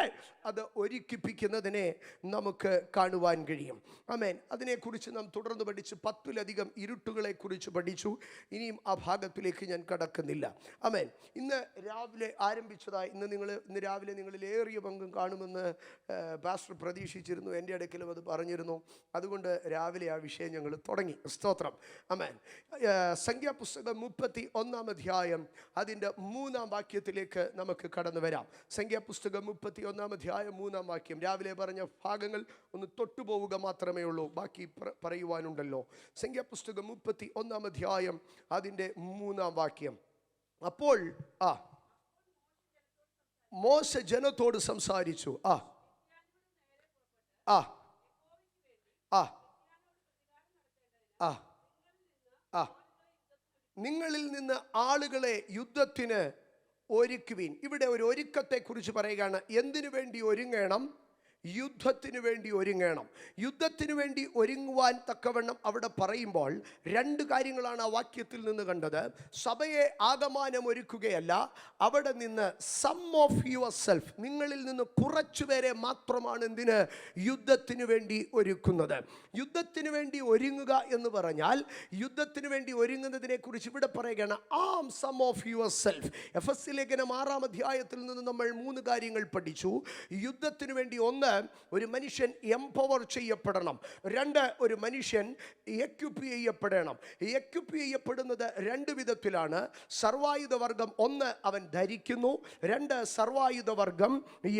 അത് ഒരുക്കിപ്പിക്കുന്നതിനെ നമുക്ക് കാണുവാൻ കഴിയും. ആമേൻ. അതിനെക്കുറിച്ച് നാം തുടർന്ന് പഠിച്ചു. 10-ലധികം ഇരുട്ടുകളെ കുറിച്ച് പഠിച്ചു. ഇനിയും ആ ഭാഗത്തിലേക്ക് ഞാൻ കടക്കുന്നില്ല. ആമേൻ. ഇന്ന് രാവിലെ ആരംഭിച്ചതായി ഇന്ന് രാവിലെ നിങ്ങളിൽ ഏറിയ പങ്കും കാണുമെന്ന് പാസ്റ്റർ പ്രതീക്ഷിച്ചിരുന്നു. എൻ്റെ ഇടയ്ക്കലും അത് പറഞ്ഞിരുന്നു. അതുകൊണ്ട് രാവിലെ ആ വിഷയം ഞങ്ങൾ തുടങ്ങി. സ്തോത്രം. ആമേൻ. സംഖ്യാപുസ്തകം 31-ാം അധ്യായം അതിൻ്റെ 3-ാം വാക്യത്തിലേക്ക് നമുക്ക് കടന്നു വരാം. സംഖ്യാപുസ്തകം 31-ാം അധ്യായം 3-ാം വാക്യം. രാവിലെ പറഞ്ഞ ഭാഗങ്ങൾ ഒന്ന് തൊട്ടുപോവുക മാത്രമേ ഉള്ളൂ, ബാക്കി പറയുവാനുണ്ടല്ലോ. സംഖ്യാപുസ്തകം 31-ാം അധ്യായം അതിൻ്റെ 3-ാം വാക്യം. അപ്പോൾ മോശ ജനത്തോട് സംസാരിച്ചു. നിങ്ങളിൽ നിന്ന് ആളുകളെ യുദ്ധത്തിന് ഒരുക്കുവിൻ. ഇവിടെ ഒരു ഒരുക്കത്തെക്കുറിച്ച് പറയുകയാണ്. എന്തിനു വേണ്ടി ഒരുങ്ങണം? യുദ്ധത്തിന് വേണ്ടി ഒരുങ്ങണം. യുദ്ധത്തിന് വേണ്ടി ഒരുങ്ങുവാൻ തക്കവണ്ണം അവിടെ പറയുമ്പോൾ രണ്ട് കാര്യങ്ങളാണ് ആ വാക്യത്തിൽ നിന്ന് കണ്ടത്. സഭയെ ആകമാനം ഒരുക്കുകയല്ല, അവിടെ നിന്ന് സം ഓഫ് യുവർ സെൽഫ്, നിങ്ങളിൽ നിന്ന് കുറച്ചുപേരെ മാത്രമാണ് എന്തിന്? യുദ്ധത്തിന് വേണ്ടി ഒരുക്കുന്നത്. യുദ്ധത്തിന് വേണ്ടി ഒരുങ്ങുക എന്ന് പറഞ്ഞാൽ യുദ്ധത്തിന് വേണ്ടി ഒരുങ്ങുന്നതിനെ കുറിച്ച് ഇവിടെ പറയുകയാണ്. ആം സം ഓഫ് യുവർ സെൽഫ്. എഫെസ്യ ലേഖനം 6-ാം അധ്യായത്തിൽ നിന്ന് നമ്മൾ 3 കാര്യങ്ങൾ പഠിച്ചു. യുദ്ധത്തിന് വേണ്ടി ഒന്ന്, ഒരു മനുഷ്യൻ എംപവർ ചെയ്യപ്പെടണം. 2, ഒരു മനുഷ്യൻ എക്യുപ്പ് ചെയ്യപ്പെടണം. എക്യുപ്പ് ചെയ്യപ്പെടുന്നത് 2 വിധത്തിലാണ്. സർവായുധ വർഗം 1 അവൻ ധരിക്കുന്നു, 2 സർവായുധ വർഗം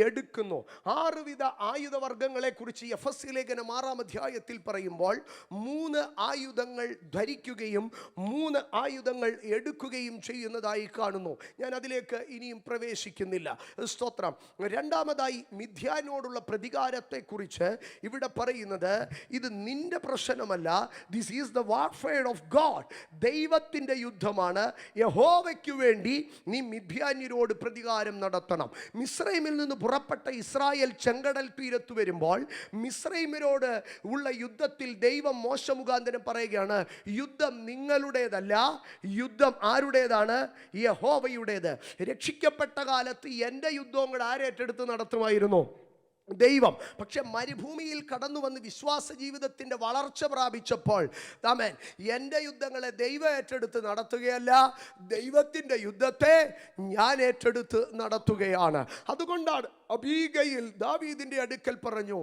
എടുക്കുന്നു. 6 വിധ ആയുധവർഗങ്ങളെ കുറിച്ച് എഫെസ്യ ലേഖനം 6-ാം അധ്യായത്തിൽ പറയുമ്പോൾ 3 ആയുധങ്ങൾ ധരിക്കുകയും 3 ആയുധങ്ങൾ എടുക്കുകയും ചെയ്യുന്നതായി കാണുന്നു. ഞാൻ അതിലേക്ക് ഇനിയും പ്രവേശിക്കുന്നില്ല. സ്തോത്രം. രണ്ടാമതായി മിഥ്യാനോടുള്ള പ്രതികാരത്തെക്കുറിച്ച് ഇവിടെ പറയുന്നത്, ഇത് നിന്റെ പ്രശ്നമല്ല, this is the warfare of God. ദൈവത്തിൻ്റെ യുദ്ധമാണ്. യഹോവയ്ക്ക് വേണ്ടി നീ മിഥ്യാന്യരോട് പ്രതികാരം നടത്തണം. മിസ്രൈമിൽ നിന്ന് പുറപ്പെട്ട ഇസ്രായേൽ ചെങ്കടൽ തീരത്ത് വരുമ്പോൾ മിസ്രൈമിനോട് ഉള്ള യുദ്ധത്തിൽ ദൈവം മോശ മുഖാന്തരം പറയുകയാണ്, യുദ്ധം നിങ്ങളുടേതല്ല, യുദ്ധം ആരുടേതാണ്? യഹോവയുടേത്. രക്ഷിക്കപ്പെട്ട കാലത്ത് എൻ്റെ യുദ്ധവും കൂടെ ആരേറ്റെടുത്ത് നടത്തുമായിരുന്നു? ദൈവം. പക്ഷെ മരുഭൂമിയിൽ കടന്നു വന്ന് വിശ്വാസ ജീവിതത്തിൻ്റെ വളർച്ച പ്രാപിച്ചപ്പോൾ ആമേൻ, എൻ്റെ യുദ്ധങ്ങളെ ദൈവം ഏറ്റെടുത്ത് നടത്തുകയല്ല, ദൈവത്തിൻ്റെ യുദ്ധത്തെ ഞാൻ ഏറ്റെടുത്ത് നടത്തുകയാണ്. അതുകൊണ്ടാണ് അബീഗയിൽ ദാവീദിൻ്റെ അടുക്കൽ പറഞ്ഞു,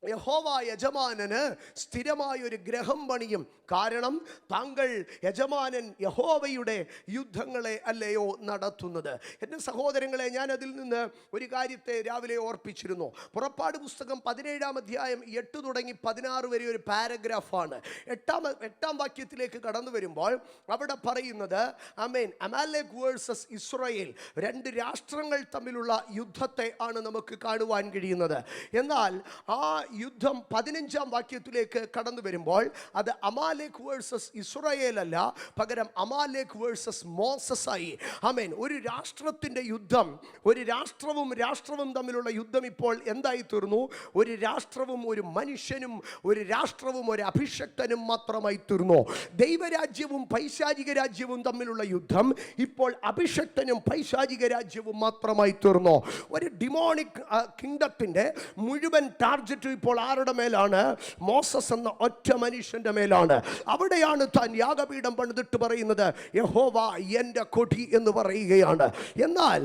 യഹോവ യജമാനന് സ്ഥിരമായൊരു ഗ്രഹം പണിയും. കാരണം താങ്കൾ യജമാനൻ യഹോവയുടെ യുദ്ധങ്ങളെ അല്ലയോ നടത്തുന്നത്. എൻ്റെ സഹോദരങ്ങളെ, ഞാൻ അതിൽ നിന്ന് ഒരു കാര്യത്തെ രാവിലെ ഓർപ്പിച്ചിരുന്നു. പുറപ്പാട് പുസ്തകം 17-ാം അധ്യായം 8 തുടങ്ങി 16 വരെ ഒരു പാരഗ്രാഫാണ്. 8-ാം വാക്യത്തിലേക്ക് കടന്നു വരുമ്പോൾ അവിടെ പറയുന്നത്, ആമേൻ, അമാലേക് വേഴ്സസ് ഇസ്രായേൽ, 2 രാഷ്ട്രങ്ങൾ തമ്മിലുള്ള യുദ്ധത്തെ ആണ് നമുക്ക് കാണുവാൻ കഴിയുന്നത്. എന്നാൽ ആ യുദ്ധം 15-ാം വാക്യത്തിലേക്ക് കടന്നു വരുമ്പോൾ അത് അമാലേക് വേഴ്സസ് ഇസ്രായേൽ അല്ല, പകരം അമാലേക് വേഴ്സസ് മോസസ് ആയി. ആമേൻ. ഒരു രാഷ്ട്രത്തിൻ്റെ യുദ്ധം, ഒരു രാഷ്ട്രവും തമ്മിലുള്ള യുദ്ധം ഇപ്പോൾ എന്തായി തീർന്നു? ഒരു രാഷ്ട്രവും ഒരു മനുഷ്യനും, ഒരു രാഷ്ട്രവും ഒരു അഭിഷക്തനും മാത്രമായി തീർന്നു. ദൈവരാജ്യവും പൈശാചിക രാജ്യവും തമ്മിലുള്ള യുദ്ധം ഇപ്പോൾ അഭിഷക്തനും പൈശാചിക രാജ്യവും മാത്രമായി തീർന്നു. ഒരു ഡിമോണിക് കിങ്ഡത്തിൻ്റെ മുഴുവൻ ടാർജറ്റ് ഇപ്പോൾ ആരുടെ മേലാണ്? മോസസ് എന്ന ഒറ്റ മനുഷ്യന്റെ മേലാണ്. അവിടെയാണ് താൻ യാഗപീഠം പണിതിട്ട് പറയുന്നത്, യഹോവ എൻ്റെ കൊടി എന്ന് പറയുകയാണ്. എന്നാൽ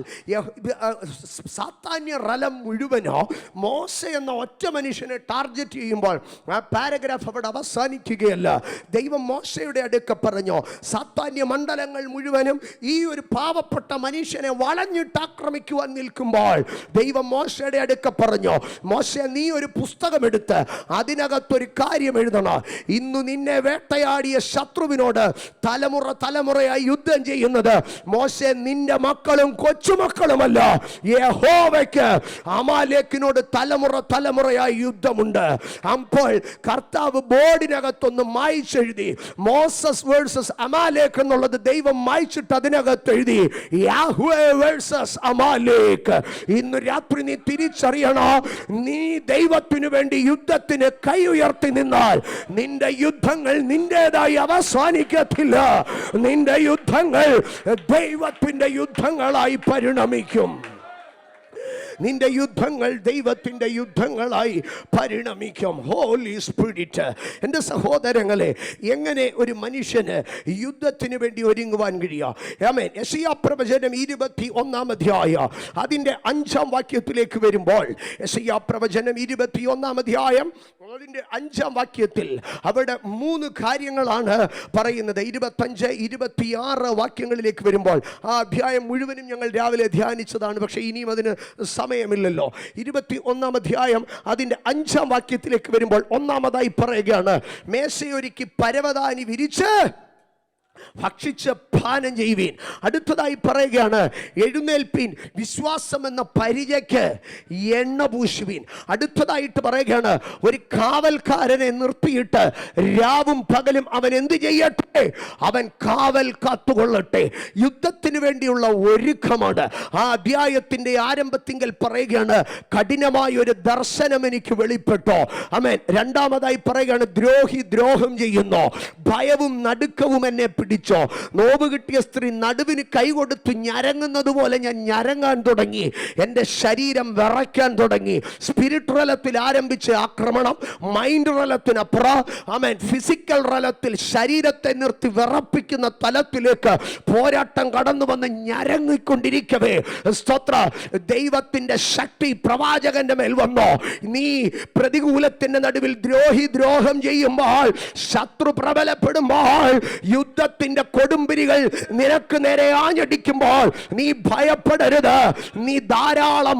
സാത്താന്യ റലം മുഴുവനോ മോശ എന്ന ഒറ്റ മനുഷ്യനെ ടാർഗറ്റ് ചെയ്യുമ്പോൾ ആ പാരഗ്രാഫ് അവിടെ അവസാനിക്കുകയല്ല. ദൈവം മോശയുടെ അടുക്ക പറഞ്ഞു, സാത്താന്യ മണ്ഡലങ്ങൾ മുഴുവനും ഈ ഒരു പാവപ്പെട്ട മനുഷ്യനെ വളഞ്ഞിട്ട് ആക്രമിക്കുവാൻ നിൽക്കുമ്പോൾ ദൈവം മോശയുടെ അടുക്ക പറഞ്ഞു, മോശ, നീ ഒരു പുസ്തകം എടുത്ത് അതിനകത്തൊരു കാര്യം എഴുതണം. ഇന്ന് നിന്നെ വേട്ടയാടിയ ശത്രുവിനോട് തലമുറയായി യുദ്ധം ചെയ്യുന്നത് മോശെ നിന്റെ മക്കളും കൊച്ചുമക്കളുമല്ല, യഹോവയ്ക്ക് അമാലേക്കിനോട് തലമുറയായി യുദ്ധമുണ്ട്. അപ്പോൾ കർത്താവ് ബോർഡിനകത്തൊന്ന് മായ്ച്ചെഴുതി, മോസസ് വേഴ്സസ് അമാലേക്ക് എന്നുള്ളത് ദൈവം മായ്ച്ചിട്ട് അതിനകത്ത് എഴുതി യാഹ്വേ വേഴ്സസ് അമാലേക്ക്. ഇന്ന് രാത്രി നീ തിരിച്ചറിയണോ, നീ ദൈവത്തിനു വേണ്ടി യുദ്ധത്തിന് കൈ ഉയർത്തി നിന്നാൽ നിന്റെ യുദ്ധങ്ങൾ നിന്റേതായി അവസാനിക്കത്തില്ല. നിന്റെ യുദ്ധങ്ങൾ ദൈവത്തിന്റെ യുദ്ധങ്ങളായി പരിണമിക്കും. നിന്റെ യുദ്ധങ്ങൾ ദൈവത്തിൻ്റെ യുദ്ധങ്ങളായി പരിണമിക്കും. Holy spirit. എൻ്റെ സഹോദരങ്ങളെ, എങ്ങനെ ഒരു മനുഷ്യന് യുദ്ധത്തിന് വേണ്ടി ഒരുങ്ങുവാൻ കഴിയുക? ആമേൻ. യെശയ്യാ പ്രവചനം 21-ാം അധ്യായം അതിൻ്റെ 5-ാം വാക്യത്തിലേക്ക് വരുമ്പോൾ, യെശയ്യാ പ്രവചനം 21-ാം അധ്യായം അതിൻ്റെ 5-ാം വാക്യത്തിൽ അവിടെ 3 കാര്യങ്ങളാണ് പറയുന്നത്. 25, 26 വാക്യങ്ങളിലേക്ക് വരുമ്പോൾ, ആ അധ്യായം മുഴുവനും ഞങ്ങൾ രാവിലെ ധ്യാനിച്ചതാണ്, പക്ഷേ ഇനിയും അതിന് സമയമില്ലല്ലോ. 21-ാം അധ്യായം അതിൻ്റെ 5-ാം വാക്യത്തിലേക്ക് വരുമ്പോൾ ഒന്നാമതായി പറയുകയാണ്, മേശയൊരുക്കി പരവതാനി വിരിച്ച് ഭക്ഷിച്ച് പാനം ചെയ്യുവീൻ. അടുത്തതായി പറയുകയാണ്, എഴുന്നേൽപ്പീൻ, വിശ്വാസം എന്ന പരിചയ്ക്ക് എണ്ണ പൂശുവീൻ. അടുത്തതായിട്ട് പറയുകയാണ്, ഒരു കാവൽക്കാരനെ നിർത്തിയിട്ട് രാവും പകലും അവൻ എന്ത് ചെയ്യട്ടെ? അവൻ കാവൽ കാത്തുകൊള്ളട്ടെ. യുദ്ധത്തിന് വേണ്ടിയുള്ള ഒരുക്കമാണ്. ആ അധ്യായത്തിന്റെ ആരംഭത്തിങ്കൽ പറയുകയാണ്, കഠിനമായ ഒരു ദർശനം എനിക്ക് വെളിപ്പെട്ടോ. ആമേൻ. രണ്ടാമതായി പറയുകയാണ്, ദ്രോഹി ദ്രോഹം ചെയ്യുന്നു, ഭയവും നടുക്കവും എന്നെ പിടിച്ചോ. നോവ് കിട്ടിയ സ്ത്രീ നടുവിന് കൈ കൊടുത്തു ഞരങ്ങുന്നത് പോലെ ഞാൻ ഞരങ്ങാൻ തുടങ്ങി. എൻ്റെ ശരീരം വിറയ്ക്കാൻ തുടങ്ങി. സ്പിരിറ്റ് റലത്തിൽ ആരംഭിച്ച ആക്രമണം മൈൻഡ് റലത്തിനപ്പുറം, ആമേൻ, ഫിസിക്കൽ റലത്തിൽ ശരീരത്തെ നിർത്തി വിറപ്പിക്കുന്ന തലത്തിലേക്ക് പോരാട്ടം കടന്നു വന്ന് ഞരങ്ങിക്കൊണ്ടിരിക്കവേ, സ്തോത്ര, ദൈവത്തിന്റെ ശക്തി പ്രവാചകന്റെ മേൽ വന്നോ. നീ പ്രതികൂലത്തിന്റെ നടുവിൽ ദ്രോഹം ചെയ്യുമ്പോൾ, ശത്രു പ്രബലപ്പെടുമ്പോൾ, യുദ്ധത്തിന്റെ കൊടുമ്പിരികൾ നിനക്ക് നേരെ ആഞ്ഞടിക്കുമ്പോൾ നീ ഭയപ്പെടരുത്. നീ ധാരാളം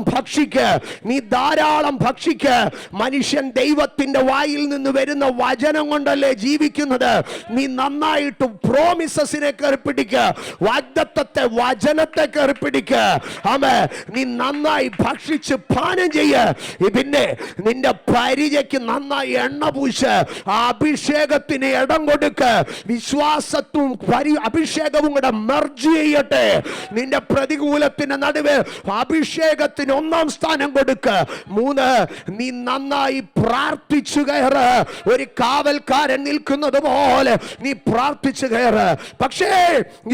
ഭക്ഷിക്ക്. മനുഷ്യൻ ദൈവത്തിന്റെ വായിൽ നിന്ന് വരുന്ന വചനം കൊണ്ടല്ലേ ജീവിക്കുന്നത്. നീ നന്നായിട്ട് പ്രോമിസസിനെ കയറിപ്പിടിക്ക്, വാഗ്ദത്തത്തെ വചനത്തെ കയറിപ്പിടിക്ക്. ആമേൻ. നീ നന്നായി ഭക്ഷിച്ച് പാനം ചെയ്യ്. പിന്നെ നിന്റെ പരിചയ്ക്ക് നന്നായി എണ്ണ പൂശ്. ആ അഭിഷേകത്തിന് ഇടം കൊടുക്ക്. വിശ്വാസത്തും അഭിഷേകവും കൂടെ മെർജ് ചെയ്യട്ടെ. നിന്റെ പ്രതികൂലത്തിന്റെ നടുവ് അഭിഷേകത്തിന് ഒന്നാം സ്ഥാനം കൊടുക്ക്. 3, നീ നന്നായി പ്രാർത്ഥിച്ചു കയറ്. ഒരു കാവൽക്കാരൻ നിൽക്കുന്നത് പോലെ നീ പ്രാർത്ഥിച്ചു കയറ്. പക്ഷേ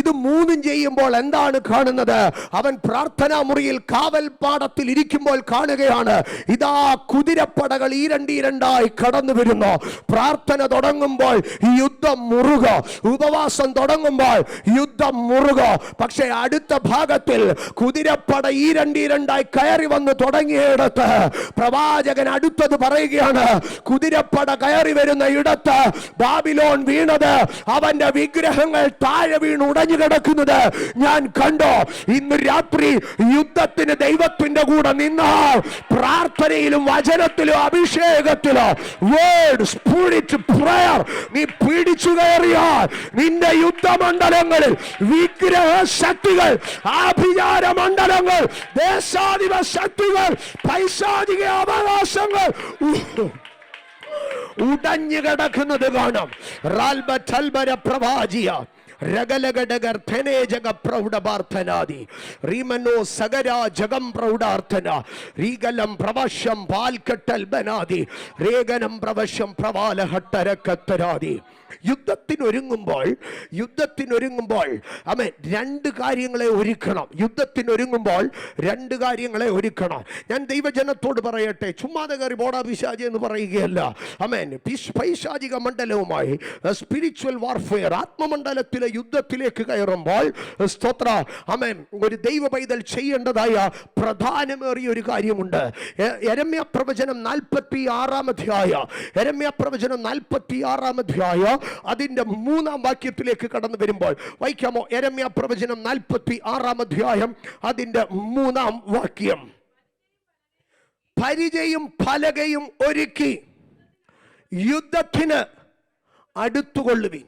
ഇത് 3 ചെയ്യുമ്പോൾ എന്താണ് കാണുന്നത്? അവൻ പ്രാർത്ഥനാ മുറിയിൽ കാവൽ പാടത്തിൽ ഇരിക്കുമ്പോൾ കാണുകയാണ്, ഇതാ കുതിരപ്പടകൾ ഈരണ്ടീരണ്ടായി കടന്നു വരുന്നു. പ്രാർത്ഥന തുടങ്ങുമ്പോൾ യുദ്ധം മുറുക, ഉപവാസം തുടങ്ങുമ്പോൾ യുദ്ധം മുറുക. പക്ഷേ അടുത്ത ഭാഗത്തിൽ കുതിരപ്പട ഈരണ്ടീരണ്ടായി കയറി വന്ന് തുടങ്ങിയിടത്ത് പ്രവാചകൻ അടുത്തത് പറയുകയാണ്, കുതിരപ്പട കയറി വരുന്ന ഇടത്ത് ബാബിലോൺ വീണത്, അവന്റെ വിഗ്രഹങ്ങൾ താഴെ വീണ് ഉടഞ്ഞു കിടക്കുന്നത് ഞാൻ കണ്ടോ. ഇന്ന് രാത്രി യുദ്ധത്തിന് ദൈവത്തിന്റെ കൂടെ നിന്നാൽ, പ്രാർത്ഥനയിലും വചനത്തിലും അഭിഷേകത്തിലും വേർഡ് സ്പിരിറ്റ് പ്രയർ നീ പിടിച്ചു കയറിയാൽ, നിന്റെ യുദ്ധമണ്ഡലങ്ങളിൽ വിഗ്രഹ ശക്തികൾ, ആഭിചാര മണ്ഡലങ്ങൾ, ദേശാധിപ ശക്തികൾ, പൈശാചിക അവകാശങ്ങൾ ഉടഞ്ഞു കിടക്കുന്നത് കാണാം. പ്രവാചിയ രഗലഗഡഗർ ധനേജക പ്രൗഢപാർത്ഥനാദി റീമനോ സഗരാ ജഗം പ്രൗഢാർത്ഥന രീഗലം പ്രവശ്യം പാൽക്കട്ടൽ ബനാദി രേഗനം പ്രവശ്യം പ്രവാലഹട്ടരക്കത്തരാദി. യുദ്ധത്തിനൊരുങ്ങുമ്പോൾ ആമേൻ, 2 കാര്യങ്ങളെ ഒരുക്കണം. യുദ്ധത്തിനൊരുങ്ങുമ്പോൾ 2 കാര്യങ്ങളെ ഒരുക്കണം. ഞാൻ ദൈവജനത്തോട് പറയട്ടെ, ചുമ്മാതെ കയറി ബോഡാ പിശാചി എന്ന് പറയുകയല്ല. ആമേൻ. പൈശാചിക മണ്ഡലവുമായി സ്പിരിച്വൽ വാർഫെയർ, ആത്മമണ്ഡലത്തിലെ യുദ്ധത്തിലേക്ക് കയറുമ്പോൾ, സ്തോത്ര, ആമേൻ, ഒരു ദൈവ പൈതൽ ചെയ്യേണ്ടതായ പ്രധാനമേറിയ ഒരു കാര്യമുണ്ട്. യെരമ്യാ പ്രവചനം 46-ാം അധ്യായം അതിന്റെ 3-ാം വാക്യത്തിലേക്ക് കടന്നു വരുമ്പോൾ വായിക്കാമോ? യെരമ്യാ പ്രവചനം 46-ാം അധ്യായം അതിന്റെ 3-ാം വാക്യം. പരിചയും പലകയും ഒരുക്കി യുദ്ധത്തിന് അടുത്തുകൊള്ളുവിൻ.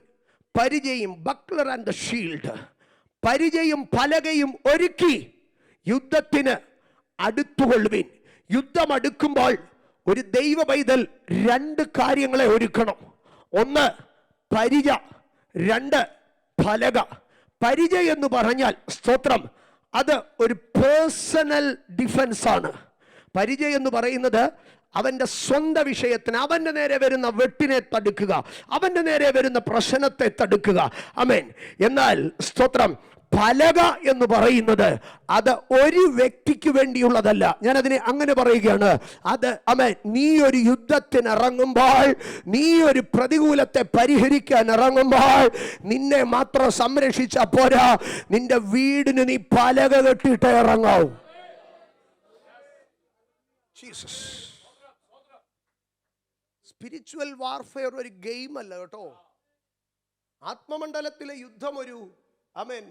പരിചയും, ബക്ലർ ആൻഡ് ദ ഷീൽഡ്, പരിചയും പലകയും ഒരുക്കി യുദ്ധത്തിന് അടുത്തുകൊള്ളുവിൻ. യുദ്ധം അടുക്കുമ്പോൾ ഒരു ദൈവ പൈതൽ 2 കാര്യങ്ങളെ ഒരുക്കണം. 1 പരിച, 2 ഫലക. പരിച എന്ന് പറഞ്ഞാൽ, സ്തോത്രം, അത് ഒരു പേഴ്സണൽ ഡിഫൻസ് ആണ്. പരിച എന്ന് പറയുന്നത് അവന്റെ സ്വന്തം വിഷയത്തിന്, അവന്റെ നേരെ വരുന്ന വെട്ടിനെ തടുക്കുക, അവന്റെ നേരെ വരുന്ന പ്രശ്നത്തെ തടുക്കുക. ആമേൻ. എന്നാൽ സ്തോത്രം, ഫലക എന്ന് പറയുന്നത് അത് ഒരു വ്യക്തിക്ക് വേണ്ടിയുള്ളതല്ല. ഞാൻ അതിനെ അങ്ങനെ പറയുകയാണ്. അത് ആമേൻ, നീ ഒരു യുദ്ധത്തിന് ഇറങ്ങുമ്പോൾ, നീ ഒരു പ്രതികൂലത്തെ പരിഹരിക്കാൻ ഇറങ്ങുമ്പോൾ, നിന്നെ മാത്രം സംരക്ഷിച്ച പോരാ, നിന്റെ വീടിന് നീ പലക കെട്ടിയിട്ട് ഇറങ്ങാവും. ജീസസ്. സ്പിരിച്വൽ വാർഫെയർ ഒരു ഗെയിം അല്ല കേട്ടോ. ആത്മമണ്ഡലത്തിലെ യുദ്ധം ഒരു ആമേൻ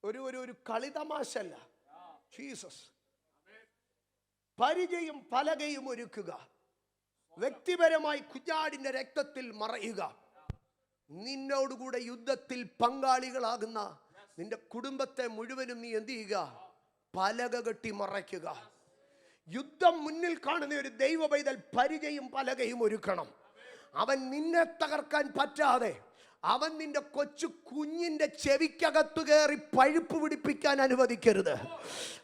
ഒരു കളിതമാശല്ല. ജീസസ്. പരിചയും പലകയും ഒരുക്കുക, വ്യക്തിപരമായി കുഞ്ഞാടിന്റെ രക്തത്തിൽ മറയുക. നിന്നോടുകൂടെ യുദ്ധത്തിൽ പങ്കാളികളാകുന്ന നിന്റെ കുടുംബത്തെ മുഴുവനും നീ എന്ത് ചെയ്യുക? പലക കെട്ടി മറയ്ക്കുക. യുദ്ധം മുന്നിൽ കാണുന്ന ഒരു ദൈവ പൈതൽ പരിചയും പലകയും ഒരുക്കണം. അവൻ നിന്നെ തകർക്കാൻ പറ്റാതെ അവൻ നിന്റെ കൊച്ചു കുഞ്ഞിന്റെ ചെവിക്കകത്തു കയറി പഴുപ്പ് പിടിപ്പിക്കാൻ അനുവദിക്കരുത്.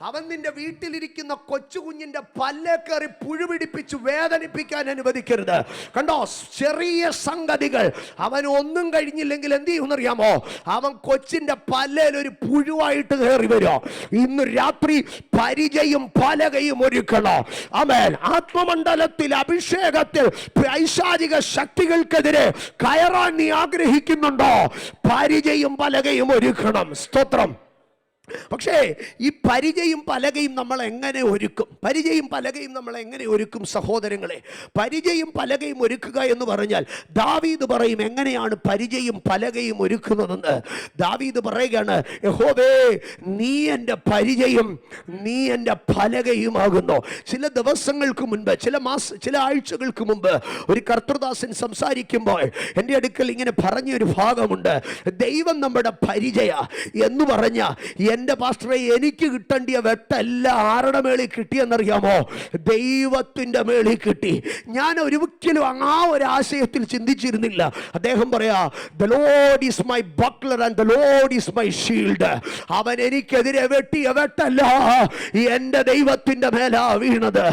അവൻ നിന്റെ വീട്ടിലിരിക്കുന്ന കൊച്ചു കുഞ്ഞിന്റെ പല്ലേ കയറി പുഴു പിടിപ്പിച്ച് വേദനിപ്പിക്കാൻ അനുവദിക്കരുത്. കണ്ടോ, ചെറിയ സംഗതികൾ അവൻ ഒന്നും കഴിഞ്ഞില്ലെങ്കിൽ എന്ത് ചെയ്യുമെന്നറിയാമോ? അവൻ കൊച്ചിന്റെ പല്ലേൽ ഒരു പുഴുവായിട്ട് കയറി വരും. ഇന്ന് രാത്രി പരിചയും പലകയും ഒരുക്കണോ. ആമേൻ. ആത്മമണ്ഡലത്തിൽ അഭിഷേകത്തിൽ പൈശാചിക ശക്തികൾക്കെതിരെ കയറാൻ നീ ആഗ്രഹിക്കുന്നുണ്ടോ? പരിചയും പലകയും ഒരുക്കണം. സ്തോത്രം. പക്ഷേ ഈ പരിചയും പലകയും നമ്മൾ എങ്ങനെ ഒരുക്കും? പരിചയും പലകയും നമ്മൾ എങ്ങനെ ഒരുക്കും സഹോദരങ്ങളെ? പരിചയും പലകയും ഒരുക്കുക എന്ന് പറഞ്ഞാൽ ദാവീദ് പറയും എങ്ങനെയാണ് പരിചയും പലകയും ഒരുക്കുന്നതെന്ന്. ദാവീദ് പറയുകയാണ്, യഹോവേ നീ എൻ്റെ പരിചയും നീ എൻ്റെ പലകയുമാകുന്നു. ചില ദിവസങ്ങൾക്ക് മുൻപ്, ചില ആഴ്ചകൾക്ക് മുമ്പ് ഒരു കർത്തൃദാസൻ സംസാരിക്കുമ്പോൾ എൻ്റെ അടുക്കൽ ഇങ്ങനെ പറഞ്ഞൊരു ഭാഗമുണ്ട്. ദൈവം നമ്മുടെ പരിചയ എന്ന് പറഞ്ഞ എൻ്റെ പാസ്റ്ററെ എനിക്ക് കിട്ടേണ്ടിയ വെട്ടെല്ലാം ആരുടെ മേളിൽ കിട്ടിയെന്നറിയാമോ? ദൈവത്തിൻ്റെ മേളിൽ കിട്ടി. ഞാൻ ഒരിക്കലും ആ ഒരു ആശയത്തിൽ ചിന്തിച്ചിരുന്നില്ല. അദ്ദേഹം പറയാ, the Lord is my buckler and the Lord is my shield. അവൻ എനിക്കെതിരെ വെട്ടിയ വെട്ടല്ല എൻ്റെ ദൈവത്തിൻ്റെ മേലാ വീണത്.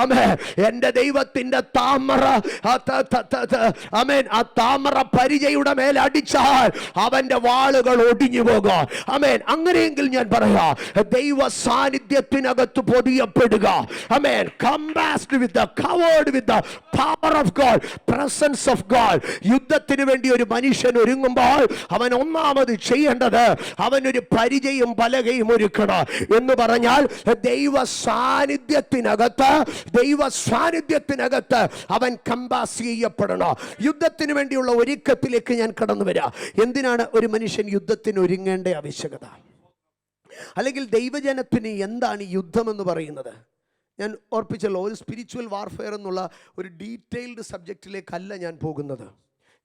ആമേൻ. എൻ്റെ ദൈവത്തിൻ്റെ താമര, ആമേൻ, ആ താമര പരിചയുടെ മേൽ അടിച്ചാൽ അവൻ്റെ വാളുകൾ ഒടിഞ്ഞു പോകും. ആമേൻ. അങ്ങനെയെങ്കിൽ ഞാൻ പറയാ, ദൈവ സാന്നിധ്യത്തിനകത്ത് പൊതിയപ്പെടുക. Amen. Compassed with the covered with the power of God, presence of God. യുദ്ധത്തിന് വേണ്ടി ഒരു മനുഷ്യൻ ഒരുങ്ങുമ്പോൾ അവൻ ഒന്നാമത് ചെയ്യേണ്ടത് അവനൊരു പരിചയും പലകയും ഒരുക്കണം. എന്ന് പറഞ്ഞാൽ ദൈവ സാന്നിധ്യത്തിനകത്ത് അവൻ കമ്പാസ് ചെയ്യപ്പെടണം. യുദ്ധത്തിന് വേണ്ടിയുള്ള ഒരുക്കത്തിലേക്ക് ഞാൻ കടന്നു വരാം. എന്തിനാണ് ഒരു മനുഷ്യൻ യുദ്ധത്തിന് ഒരുങ്ങേണ്ട ആവശ്യകത? അല്ലെങ്കിൽ ദൈവജനത്തിന് എന്താണ് യുദ്ധം എന്ന് പറയുന്നത്? ഞാൻ ഓർപ്പിച്ചല്ലോ, ഒരു സ്പിരിച്വൽ വാർഫെയർ എന്നുള്ള ഒരു ഡീറ്റെയിൽഡ് സബ്ജക്റ്റിലേക്കല്ല ഞാൻ പോകുന്നത്.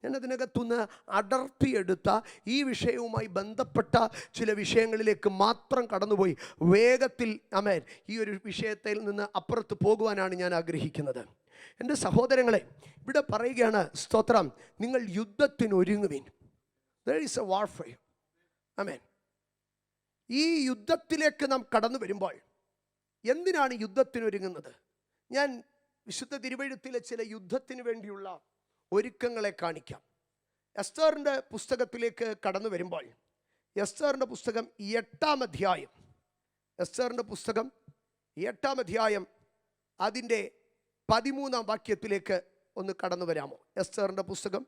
ഞാൻ അതിനകത്തുനിന്ന് അടർത്തിയെടുത്ത ഈ വിഷയവുമായി ബന്ധപ്പെട്ട ചില വിഷയങ്ങളിലേക്ക് മാത്രം കടന്നുപോയി വേഗത്തിൽ ആമേൻ ഈ ഒരു വിഷയത്തിൽ നിന്ന് അപ്പുറത്ത് പോകുവാനാണ് ഞാൻ ആഗ്രഹിക്കുന്നത്. എൻ്റെ സഹോദരങ്ങളെ, ഇവിടെ പറയുകയാണ്, സ്തോത്രം, നിങ്ങൾ യുദ്ധത്തിന് ഒരുങ്ങുവിൻ. There is a warfare. ആമേൻ. ഈ യുദ്ധത്തിലേക്ക് നാം കടന്നു വരുമ്പോൾ എന്തിനാണ് യുദ്ധത്തിനൊരുങ്ങുന്നത്? ഞാൻ വിശുദ്ധ തിരുവെഴുത്തിലെ ചില യുദ്ധത്തിന് വേണ്ടിയുള്ള ഒരുക്കങ്ങളെ കാണിക്കാം. എസ്തറിൻ്റെ പുസ്തകത്തിലേക്ക് കടന്നു വരുമ്പോൾ എസ്തറിൻ്റെ പുസ്തകം 8-ാം അധ്യായം, എസ്തറിൻ്റെ പുസ്തകം 8-ാം അധ്യായം അതിൻ്റെ 13-ാം വാക്യത്തിലേക്ക് ഒന്ന് കടന്നു വരാമോ? എസ്തറിൻ്റെ പുസ്തകം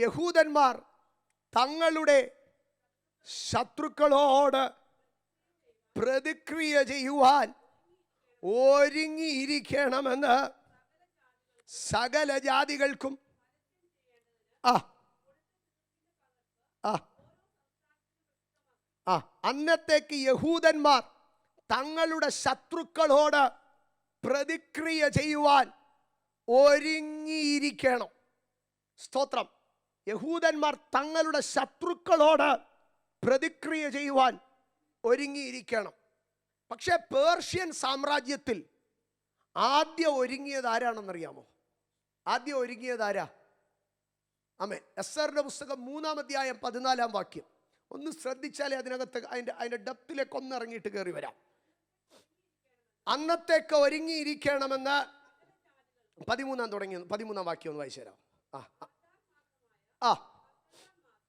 യഹൂദന്മാർ തങ്ങളുടെ ശത്രുക്കളോട് പ്രതിക്രിയ ചെയ്യുവാൻ ഒരുങ്ങിയിരിക്കണമെന്ന് സകല ജാതികൾക്കും അന്നത്തേക്ക് യഹൂദന്മാർ തങ്ങളുടെ ശത്രുക്കളോട് പ്രതിക്രിയ ചെയ്യുവാൻ ഒരുങ്ങിയിരിക്കണം. സ്തോത്രം. യഹൂദന്മാർ തങ്ങളുടെ ശത്രുക്കളോട് പ്രതിക്രിയ ചെയ്യുവാൻ ഒരുങ്ങിയിരിക്കണം. പക്ഷേ പേർഷ്യൻ സാമ്രാജ്യത്തിൽ ആദ്യം ഒരുങ്ങിയത് ആരാണെന്നറിയാമോ? ആദ്യം ഒരുങ്ങിയത് ആരാ? ആമേൻ. എസ്തറിന്റെ പുസ്തകം 3-ാം അധ്യായം 14-ാം വാക്യം ഒന്ന് ശ്രദ്ധിച്ചാലേ അതിനകത്ത് അതിൻ്റെ ഡെപ്തിലേക്ക് ഒന്ന് ഇറങ്ങിയിട്ട് കയറി വരാം. അന്നത്തേക്ക് ഒരുങ്ങിയിരിക്കണമെന്ന് 13-ാം വാക്യം ഒന്ന് വായിച്ചു തരാം.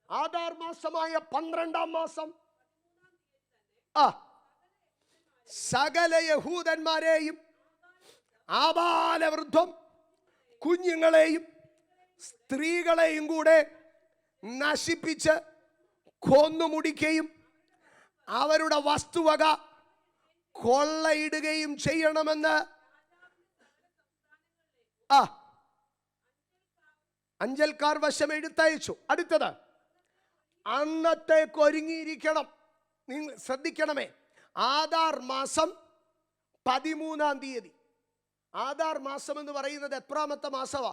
ആദാർ മാസമായ 12-ാം മാസം സകല യഹൂദന്മാരെയും ആബാലവൃദ്ധം കുഞ്ഞുങ്ങളെയും സ്ത്രീകളെയും കൂടെ നശിപ്പിച്ച് കൊന്നുമുടിക്കുകയും അവരുടെ വസ്തുവക കൊള്ളയിടുകയും ചെയ്യണമെന്ന് അഞ്ചൽക്കാർ വശം എഴുത്തയച്ചു. അടുത്തത്, അന്നത്തേക്ക് ഒരുങ്ങിയിരിക്കണം. നിങ്ങൾ ശ്രദ്ധിക്കണമേ, ആദാർ മാസം 13-ാം തീയതി ആദാർ മാസം എന്ന് പറയുന്നത് എത്രാമത്തെ മാസമാ?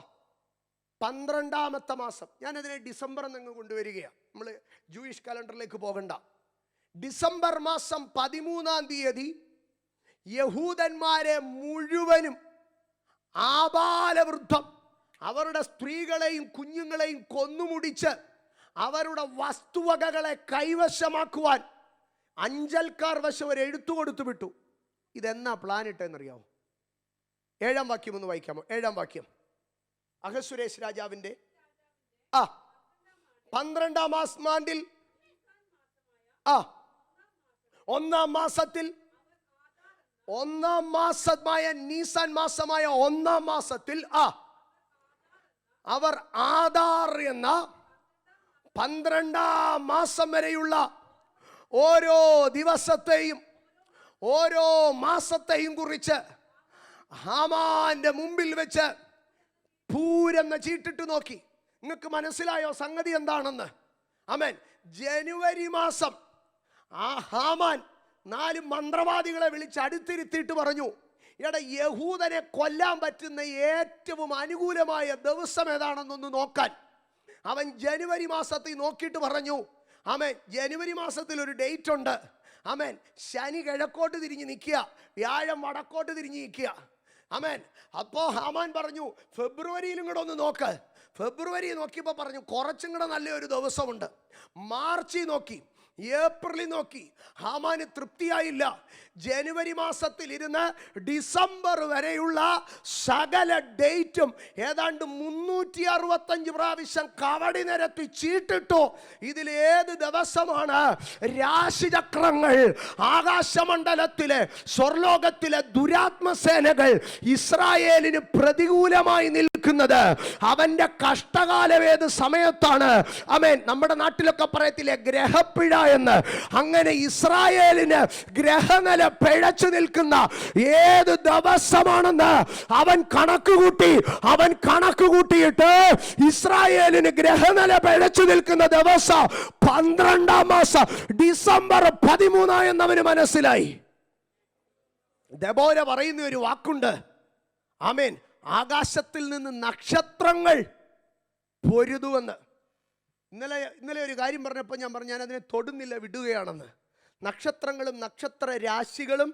12ാമത്തെ മാസം. ഞാനതിനെ ഡിസംബർ എന്നങ്ങ് കൊണ്ടുവരികയാണ്. നമ്മൾ ജൂയിഷ് കലണ്ടറിലേക്ക് പോകണ്ട. ഡിസംബർ മാസം 13-ാം തീയതി യഹൂദന്മാരെ മുഴുവനും ആബാലവൃദ്ധം അവരുടെ സ്ത്രീകളെയും കുഞ്ഞുങ്ങളെയും കൊന്നുമുടിച്ച് അവരുടെ വസ്തുവകകളെ കൈവശമാക്കുവാൻ അഞ്ചൽക്കാർ വശം ഒരു എഴുത്തു കൊടുത്തു വിട്ടു. ഇതെന്നാ പ്ലാൻ ഇട്ടെന്നറിയാമോ? 7-ാം വാക്യം ഒന്ന് വായിക്കാമോ? 7-ാം വാക്യം. അഹസ്വേരോസ് രാജാവിന്റെ 12-ാം മാസമാണ്ടിൽ 1-ാം മാസത്തിൽ 1-ാം മാസമായ നീസാൻ മാസമായ 1-ാം മാസത്തിൽ അവർ ആദാർ എന്ന 12-ാം മാസം വരെയുള്ള ഓരോ ദിവസത്തെയും ഓരോ മാസത്തെയും കുറിച്ച് ഹാമാന്റെ മുമ്പിൽ വെച്ച് പൂരെന്ന ചീട്ടിട്ട് നോക്കി. നിങ്ങൾക്ക് മനസ്സിലായോ സംഗതി എന്താണെന്ന്? ആമേൻ. ജനുവരി മാസം ആ ഹാമാൻ 4 മന്ത്രവാദികളെ വിളിച്ച് അടുത്തിരുത്തിയിട്ട് പറഞ്ഞു, എടാ, യഹൂദനെ കൊല്ലാൻ പറ്റുന്ന ഏറ്റവും അനുകൂലമായ ദിവസം ഏതാണെന്നൊന്ന് നോക്കാൻ. അവൻ ജനുവരി മാസത്തിൽ നോക്കിയിട്ട് പറഞ്ഞു, ആമേൻ, ജനുവരി മാസത്തിൽ ഒരു ഡേറ്റ് ഉണ്ട്. ആമേൻ. ശനി കിഴക്കോട്ട് തിരിഞ്ഞ് നിൽക്കുക, വ്യാഴം വടക്കോട്ട് തിരിഞ്ഞ് നിൽക്കുക. ആമേൻ. അപ്പോൾ ഹാമാൻ പറഞ്ഞു, ഫെബ്രുവരിയിലും കൂടെ ഒന്ന് നോക്ക്. ഫെബ്രുവരി നോക്കിയപ്പോൾ പറഞ്ഞു, കുറച്ചും കൂടെ നല്ലൊരു ദിവസമുണ്ട്. മാർച്ചിൽ നോക്കി, ഏപ്രിലിൽ നോക്കി. ഹാമാന് തൃപ്തിയായില്ല. ജനുവരി മാസത്തിൽ ഇരുന്ന് ഡിസംബർ വരെയുള്ള സകല ഡേറ്റും ഏതാണ്ട് 365 പ്രാവശ്യം കവടി നിരത്തി ചീട്ടിട്ടു. ഇതിലേത് ദിവസമാണ് രാശിചക്രങ്ങൾ, ആകാശമണ്ഡലത്തിലെ സ്വർലോകത്തിലെ ദുരാത്മസേനകൾ ഇസ്രായേലിന് പ്രതികൂലമായി നിൽക്കുന്നത്? അവന്റെ കഷ്ടകാലം ഏത് സമയത്താണ്? ആമേൻ. നമ്മുടെ നാട്ടിലൊക്കെ പറയത്തില്ലേ ഗ്രഹപ്പിഴ എന്ന്. അങ്ങനെ ഇസ്രായേലിന് ഗ്രഹനില പിഴച്ചു നിൽക്കുന്ന ഏത് ദിവസമാണെന്ന് അവൻ കണക്കുകൂട്ടി. അവൻ കണക്കുകൂട്ടിയിട്ട് ഇസ്രായേലിന് ഗ്രഹനില പിഴച്ചു നിൽക്കുന്ന ദിവസം 12-ാം മാസം ഡിസംബർ 13 എന്നവന് മനസ്സിലായി. ദെബോര പറയുന്ന ഒരു വാക്കുണ്ട്. ആമേൻ. ആകാശത്തിൽ നിന്ന് നക്ഷത്രങ്ങൾ പൊരുതുവെന്ന്. ഇന്നലെ ഒരു കാര്യം പറഞ്ഞപ്പോൾ ഞാൻ പറഞ്ഞു, ഞാൻ അതിനെ തൊടുന്നില്ല, വിടുകയാണെന്ന്. നക്ഷത്രങ്ങളും നക്ഷത്ര രാശികളും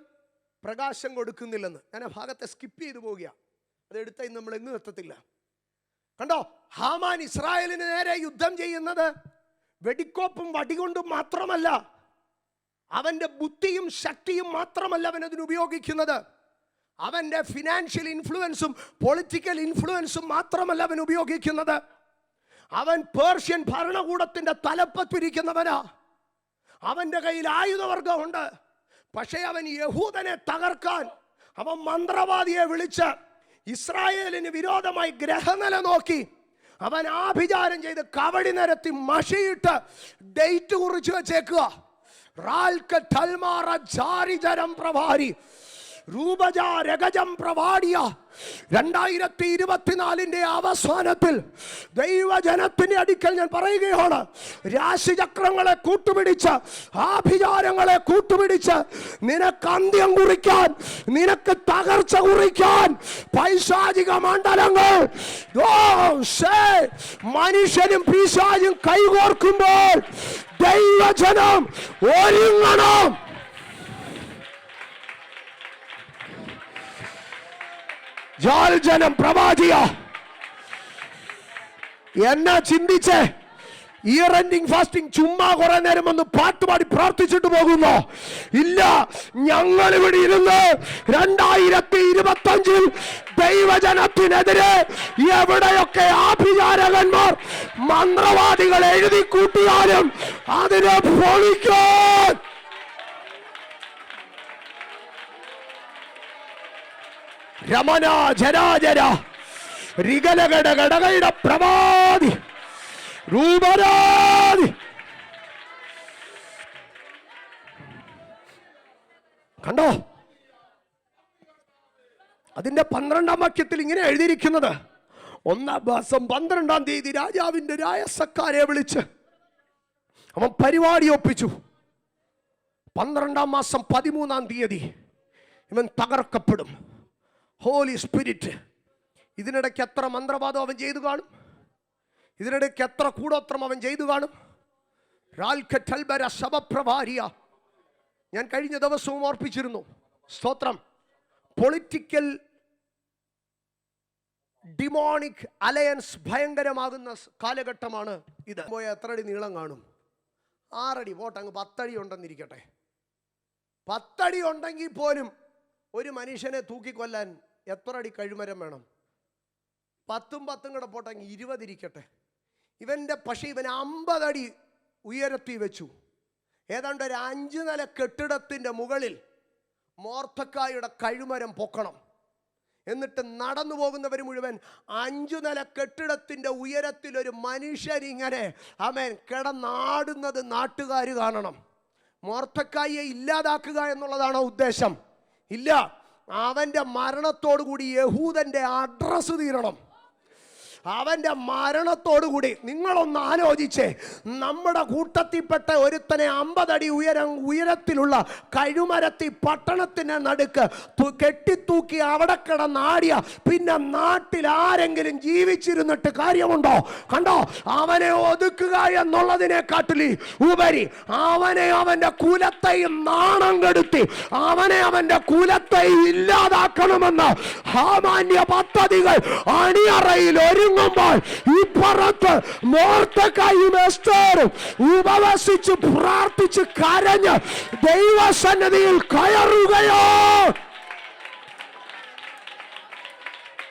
പ്രകാശം കൊടുക്കുന്നില്ലെന്ന്. ഞാൻ ആ ഭാഗത്തെ സ്കിപ്പ് ചെയ്തു പോവുകയാണ്. അതെടുത്ത ഇന്ന് നമ്മൾ എങ്ങും എത്തത്തില്ല. കണ്ടോ, ഹാമാൻ ഇസ്രായേലിന് നേരെ യുദ്ധം ചെയ്യുന്നത് വെടിക്കോപ്പും വടികൊണ്ടും മാത്രമല്ല, അവന്റെ ബുദ്ധിയും ശക്തിയും മാത്രമല്ല അവൻ അതിന് ഉപയോഗിക്കുന്നത്. അവന്റെ ഫിനാൻഷ്യൽ ഇൻഫ്ലുവൻസും പൊളിറ്റിക്കൽ ഇൻഫ്ലുവൻസും മാത്രമല്ല അവൻ ഉപയോഗിക്കുന്നത്. അവൻ പേർഷ്യൻ ഭരണകൂടത്തിന്റെ തലപ്പത്തിരിക്കുന്നവനാ. അവന്റെ കയ്യിൽ ആയുധവർഗമുണ്ട്. പക്ഷേ അവൻ യഹൂദനെ തകർക്കാൻ അവൻ മന്ത്രവാദിയെ വിളിച്ച് ഇസ്രായേലിന് വിരോധമായി ഗ്രഹനില നോക്കി അവൻ ആഭിചാരം ചെയ്ത് കവടി നിരത്തി മഷിയിട്ട് ഡേറ്റ് കുറിച്ച് വെച്ചേക്കുക. രൂപജാരഗജം പ്രവാടിയ 2024 അവസാനത്തിൽ ദൈവജനത്തിന്റെ അടുക്കൽ ഞാൻ പറയുകയാണ്, രാശിചക്രങ്ങളെ കൂട്ടുപിടിച്ച് ആഭിചാരങ്ങളെ കൂട്ടുപിടിച്ച് നിനക്ക് അന്ത്യം കുറിക്കാൻ, നിനക്ക് തകർച്ച കുറിക്കാൻ പൈശാചിക മണ്ഡലങ്ങൾ മനുഷ്യനും പിശാചും കൈകോർക്കുമ്പോൾ ദൈവജനം ഒരുങ്ങണം. ജനം പ്രവാചിയ എന്നാ ചിന്തിച്ച് ഇയർ എൻഡിങ് ഫാസ്റ്റിംഗ് ചുമ്മാ കുറെ നേരം ഒന്ന് പാട്ടുപാടി പ്രാർത്ഥിച്ചിട്ട് പോകുന്നു? ഇല്ല, ഞങ്ങൾ ഇവിടെ ഇരുന്ന് 2025 ദൈവജനത്തിനെതിരെ എവിടെയൊക്കെ ആഭിചാരകന്മാർ മന്ത്രവാദികൾ എഴുതി കൂട്ടിയാലും അതിനെ പൊളിക്കാൻ രമന ജരാജര രിഗലഘടകടകയുടെ പ്രവാദി രൂപരാതി. കണ്ടോ, അതിന്റെ 12-ാം വാക്യത്തിൽ ഇങ്ങനെ എഴുതിയിരിക്കുന്നത്, 1-ാം മാസം 12-ാം തീയതി രാജാവിന്റെ രായസക്കാരെ വിളിച്ച് അവൻ പരിപാടി ഒപ്പിച്ചു. 12-ാം മാസം 13-ാം തീയതി ഇവൻ തകർക്കപ്പെടും. Holy spirit. ഇതിനിടയ്ക്ക് എത്ര മന്ത്രവാദം അവൻ ചെയ്തു കാണും, ഇതിനിടയ്ക്ക് എത്ര കൂടോത്രം അവൻ ചെയ്തു കാണും. ഞാൻ കഴിഞ്ഞ ദിവസവും ഓർപ്പിച്ചിരുന്നു, സ്തോത്രം, പൊളിറ്റിക്കൽ ഡിമോണിക് അലയൻസ് ഭയങ്കരമാകുന്ന കാലഘട്ടമാണ് ഇത്. പോയ എത്ര അടി നീളം കാണും? 6 അടി പോട്ടെ, അങ്ങ് 10 അടി ഉണ്ടെന്നിരിക്കട്ടെ. 10 അടി ഉണ്ടെങ്കിൽ പോലും ഒരു മനുഷ്യനെ തൂക്കിക്കൊല്ലാൻ എത്ര അടി കഴുമരം വേണം? 10 കൂടെ പോട്ടെ, അങ്ങ് 20 ഇരിക്കട്ടെ. പക്ഷേ ഇവൻ 50 അടി ഉയരത്തി വെച്ചു. ഏതാണ്ട് ഒരു 5 നില കെട്ടിടത്തിൻ്റെ മുകളിൽ മോർദെഖായിയുടെ കഴുമരം പൊക്കണം. എന്നിട്ട് നടന്നു പോകുന്നവർ മുഴുവൻ 5 നില കെട്ടിടത്തിൻ്റെ ഉയരത്തിൽ ഒരു മനുഷ്യനിങ്ങനെ ആമേൻ കിടന്നാടുന്നത് നാട്ടുകാർ കാണണം. മോർദെഖായിയെ ഇല്ലാതാക്കുക എന്നുള്ളതാണോ ഉദ്ദേശം? ഇല്ല, അവൻ്റെ മരണത്തോടു കൂടി യഹൂദൻ്റെ അഡ്രസ്സ് തീരണം. അവൻ്റെ മരണത്തോടുകൂടി നിങ്ങളൊന്ന് ആലോചിച്ചേ, നമ്മുടെ കൂട്ടത്തിൽപ്പെട്ട ഒരുത്തനെ 50 അടി ഉയരത്തിലുള്ള കഴുമരത്തി പട്ടണത്തിന് നടുക്ക് കെട്ടിത്തൂക്കി അവിടെ കിടന്നാടിയ പിന്നെ നാട്ടിൽ ആരെങ്കിലും ജീവിച്ചിരുന്നിട്ട് കാര്യമുണ്ടോ? കണ്ടോ, അവനെ ഒതുക്കുക എന്നുള്ളതിനെക്കാട്ടിൽ ഉപരി അവനെ അവൻ്റെ കുലത്തെയും നാണം കെടുത്തി അവനെ അവൻ്റെ കുലത്തെയും ഇല്ലാതാക്കണമെന്ന് ഹാമാന്യ പദ്ധതികൾ അണിയറയിൽ ഇപ്പുറത്ത് മോർദെഖായിയും എസ്തേറും ഉപവസിച്ച് പ്രാർത്ഥിച്ച് കരഞ്ഞ് ദൈവസന്നിധിയിൽ കയറുകയോ.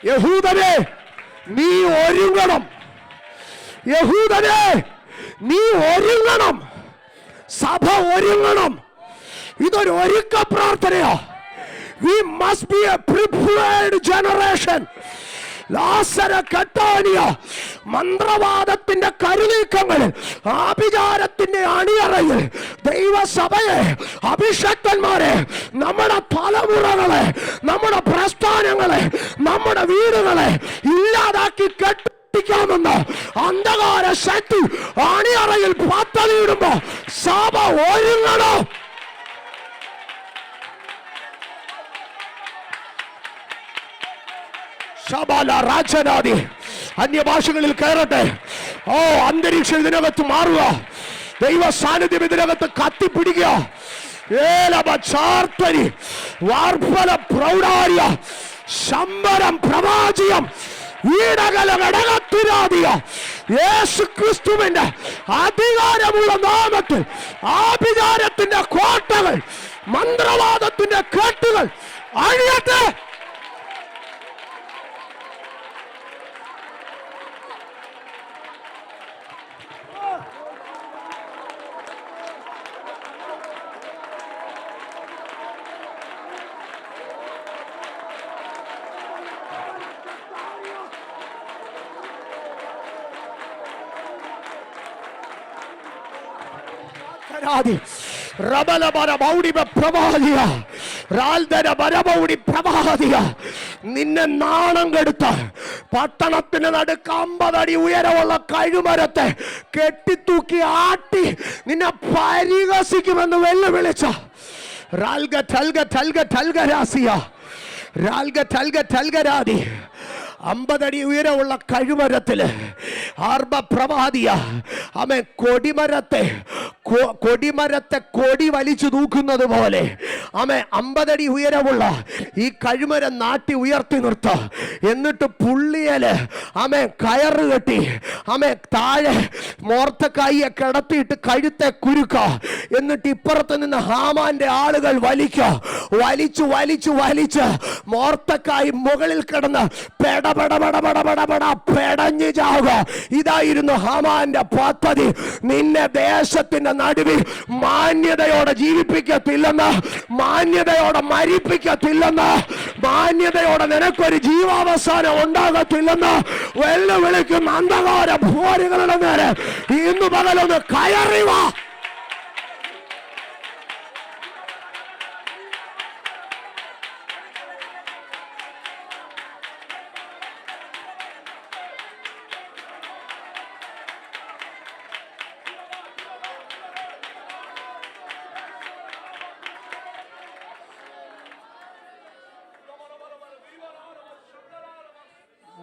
യഹൂദനെ നീ ഒരുങ്ങണം, യഹൂദനെ നീ ഒരുങ്ങണം, സഭ ഒരുങ്ങണം. ഇതൊരു ഒരുക്ക പ്രാർത്ഥനയാ. We must be a prepared generation. മന്ത്രവാദത്തിന്റെ കരുനീക്കങ്ങളിൽ ആഭിചാരത്തിന്റെ അണിയറയിൽ ദൈവസഭയെ, അഭിഷക്തന്മാരെ, നമ്മുടെ തലമുറകളെ, നമ്മുടെ പ്രസ്ഥാനങ്ങളെ, നമ്മുടെ വീടുകളെ ഇല്ലാതാക്കി കെട്ടിക്കാമെന്ന് അന്ധകാര ശക്തി അണിയറയിൽ പദ്ധതിയിടുമ്പോ സഭ ഒരുങ്ങണം. രാജനാദി അന്യഭാഷകളിൽ കയറട്ടെ. ഓ, അന്തരീക്ഷം ഇതിനകത്ത് മാറുക, ദൈവ സാന്നിധ്യം ഇതിനകത്ത് കത്തിപ്പിടിക്കുക. ശമ്പരം പ്രവാചിയം യേശു ക്രിസ്തുവിന്റെ അധികാരമുള്ള നാമത്തിൽ ആഭിചാരത്തിന്റെ കോട്ടകൾ, മന്ത്രവാദത്തിന്റെ കെട്ടുകൾ അഴിയട്ടെ. നിന്നെ നാണം കെടുത്ത പട്ടണത്തിന് നടുക്ക് 50 അടി ഉയരമുള്ള കഴുമരത്തെ കെട്ടിത്തൂക്കി ആട്ടി നിന്നെ പരിഹസിക്കുമെന്ന് വെല്ലുവിളിച്ച 50 അടി ഉയരമുള്ള കഴുമരത്തില് ആർഭപ്രവാദിയ അവൻ കൊടിമരത്തെ കൊടി വലിച്ചു തൂക്കുന്നത് പോലെ അവൻ 50 അടി ഉയരമുള്ള ഈ കഴുമരം നാട്ടി ഉയർത്തി നിർത്ത. എന്നിട്ട് പുള്ളിയല് അവൻ കയറ് കെട്ടി അവൻ താഴെ മോർദെഖായിയെ കിടത്തിയിട്ട് കഴുത്തെ കുരുക്ക. എന്നിട്ട് ഇപ്പുറത്ത് നിന്ന് ഹാമാന്റെ ആളുകൾ വലിച്ചു മോർദെഖായി മുകളിൽ കിടന്ന് പെടഞ്ഞു ചാവുക. ഇതായിരുന്നു ഹാമാന്റെ പദ്ധതി. നിന്നെ ദേശത്തിന്റെ നടുവിൽ മാന്യതയോടെ ജീവിപ്പിക്കത്തില്ലെന്ന്, മാന്യതയോടെ മരിപ്പിക്കത്തില്ലെന്ന്, മാന്യതയോടെ നിനക്കൊരു ജീവാവസാനം ഉണ്ടാകത്തില്ലെന്ന് വെല്ലുവിളിക്കുന്ന അന്ധകാര പോരുകളുടെ നേരെ ഇന്ന് പകലൊന്ന് കയറിവാ.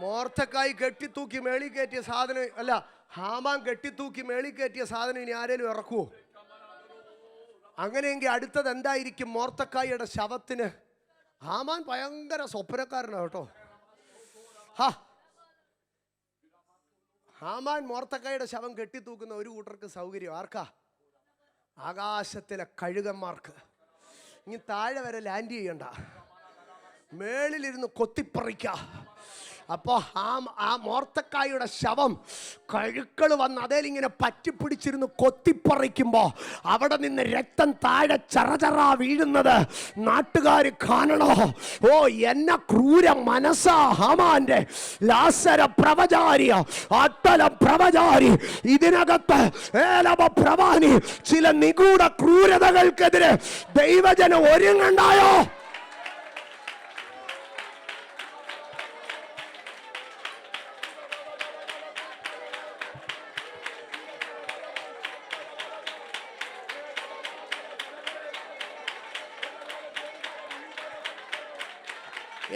മോർദെഖായി കെട്ടിത്തൂക്കി മേളി കയറ്റിയ സാധനം അല്ല, ഹാമാൻ കെട്ടിത്തൂക്കി മേളി കയറ്റിയ സാധനം ഇനി ആരേലും ഇറക്കുവോ? അങ്ങനെയെങ്കിൽ അടുത്തത് എന്തായിരിക്കും? മോർദെഖായിയുടെ ശവത്തിന്. ഹാമാൻ ഭയങ്കര സ്വപ്നക്കാരനാണ് കേട്ടോ. ഹാമാൻ മോർദെഖായിയുടെ ശവം കെട്ടിത്തൂക്കുന്ന ഒരു കൂട്ടർക്ക് സൗകര്യം. ആർക്കാ? ആകാശത്തിലെ കഴുകന്മാർക്ക്. ഇനി താഴെ വരെ ലാൻഡ് ചെയ്യണ്ട, മേളിലിരുന്ന് കൊത്തിപ്പറിക്ക. അപ്പോൾ ആ മോർദെഖായിയുടെ ശവം കഴുക്കൾ വന്ന് അതേലിങ്ങനെ പറ്റിപ്പിടിച്ചിരുന്ന് കൊത്തിപ്പറിക്കുമ്പോൾ അവിടെ നിന്ന് രക്തം താഴെ ചറചറ വീഴുന്നത് നാട്ടുകാർ കാണണോ? ഓ, എന്ന ക്രൂര മനസ്സാ ഹാമാന്റെ! ലാസര പ്രവചാരി, അട്ടല പ്രവചാരി, ഇതിനകത്ത് ഏലവ പ്രവാനി ചില നിഗൂഢ ക്രൂരതകൾക്കെതിരെ ദൈവജനം ഒരുങ്ങണ്ടായോ?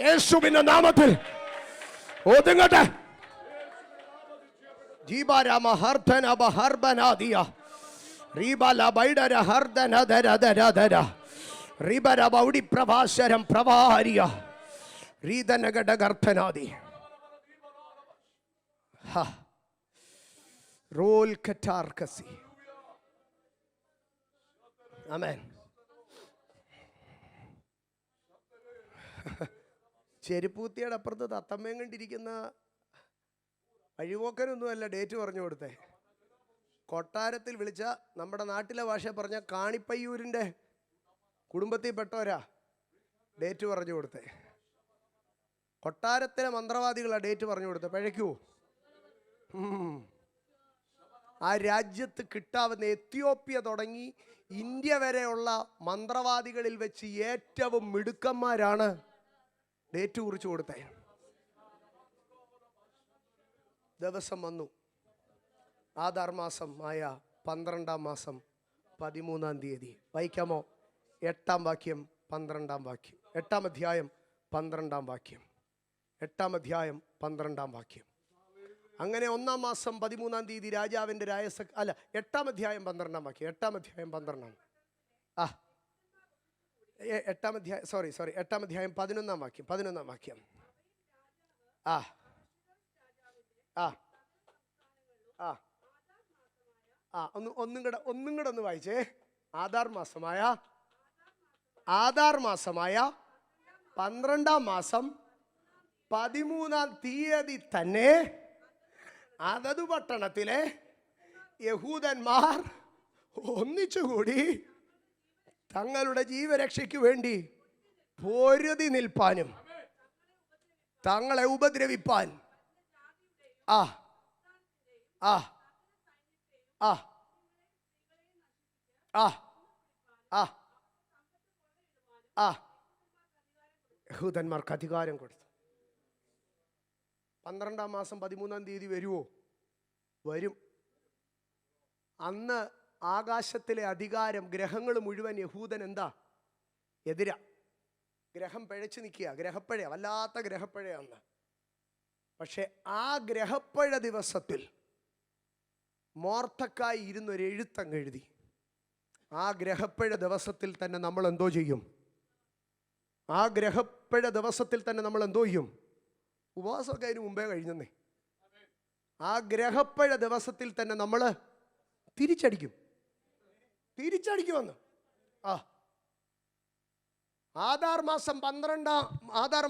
യേശുവിന്റെ നാമത്തിൽ ഒതുങ്ങട്ടെ. ജീബാരാമ ഹർധന ബഹർബനാദിയ റീബല ബൈഡര ഹർധന ദരദരദര റീബര ബൗഡി പ്രഭാശരം പ്രവാരിയ റീദനഗട ഗർഭനാദി റോൽ കറ്റാർക്കസി. ആമേൻ. ചെരുപ്പൂത്തിയുടെ അപ്പുറത്ത് തത്തമ്മയും കണ്ടിരിക്കുന്ന വഴിപോക്കനൊന്നുമല്ല ഡേറ്റ് പറഞ്ഞു കൊടുത്തേ. കൊട്ടാരത്തിൽ വിളിച്ച, നമ്മുടെ നാട്ടിലെ ഭാഷ പറഞ്ഞ കാണിപ്പയ്യൂരിൻ്റെ കുടുംബത്തിൽപ്പെട്ടവരാ ഡേറ്റ് പറഞ്ഞു കൊടുത്തേ. കൊട്ടാരത്തിലെ മന്ത്രവാദികളാണ് ഡേറ്റ് പറഞ്ഞു കൊടുത്തത്. പിഴയ്ക്കൂ. ആ രാജ്യത്ത് കിട്ടാവുന്ന എത്യോപ്യ തുടങ്ങി ഇന്ത്യ വരെയുള്ള മന്ത്രവാദികളിൽ വെച്ച് ഏറ്റവും മിടുക്കന്മാരാണ് ഡേറ്റ് കുറിച്ച് കൊടുത്തേ. ദിവസം വന്നു. ആധാർ മാസം ആയ 12-ാം മാസം 13-ാം തീയതി. വായിക്കാമോ? 8-ാം വാക്യം 12-ാം വാക്യം. 8-ാം അധ്യായം 12-ാം വാക്യം. 8-ാം അധ്യായം 12-ാം വാക്യം. അങ്ങനെ 1-ാം മാസം 13-ാം തീയതി രാജാവിൻ്റെ അല്ല, 8-ാം അധ്യായം 12-ാം വാക്യം. 8-ാം അധ്യായം 12-ാം 8-ാം അധ്യായം 8-ാം അധ്യായം 11-ാം വാക്യം. 11-ാം വാക്യം. ഒന്നും കൂടെ ഒന്ന് വായിച്ചേ. ആധാർ മാസമായ 12-ാം മാസം 13-ാം തീയതി തന്നെ അതതു പട്ടണത്തിലെ യഹൂദന്മാർ ഒന്നിച്ചുകൂടി തങ്ങളുടെ ജീവരക്ഷയ്ക്ക് വേണ്ടി പൊരുതി നിൽപ്പാനും തങ്ങളെ ഉപദ്രവിപ്പാൻ യഹൂദന്മാർക്ക് അധികാരം കൊടുത്തു. 12-ാം മാസം 13-ാം തീയതി വരുമോ? വരും. അന്ന് ആകാശത്തിലെ അധികാരം, ഗ്രഹങ്ങൾ മുഴുവൻ യഹൂദൻ എന്താ? എതിരാ. ഗ്രഹം പിഴച്ചു നിൽക്കുക. ഗ്രഹപ്പഴ, വല്ലാത്ത ഗ്രഹപ്പഴയാണ്. പക്ഷെ ആ ഗ്രഹപ്പഴ ദിവസത്തിൽ മോർദെഖായി ഇരുന്നൊരു എഴുത്തങ്ങ് എഴുതി. ആ ഗ്രഹപ്പഴ ദിവസത്തിൽ തന്നെ നമ്മൾ എന്തോ ചെയ്യും? ആ ഗ്രഹപ്പഴ ദിവസത്തിൽ തന്നെ നമ്മൾ എന്തോ ചെയ്യും? ഉപവാസമൊക്കെ അതിന് മുമ്പേ കഴിഞ്ഞെന്നേ. ആ ഗ്രഹപ്പഴ ദിവസത്തിൽ തന്നെ നമ്മൾ തിരിച്ചടിക്കുമെന്ന്. ആധാർ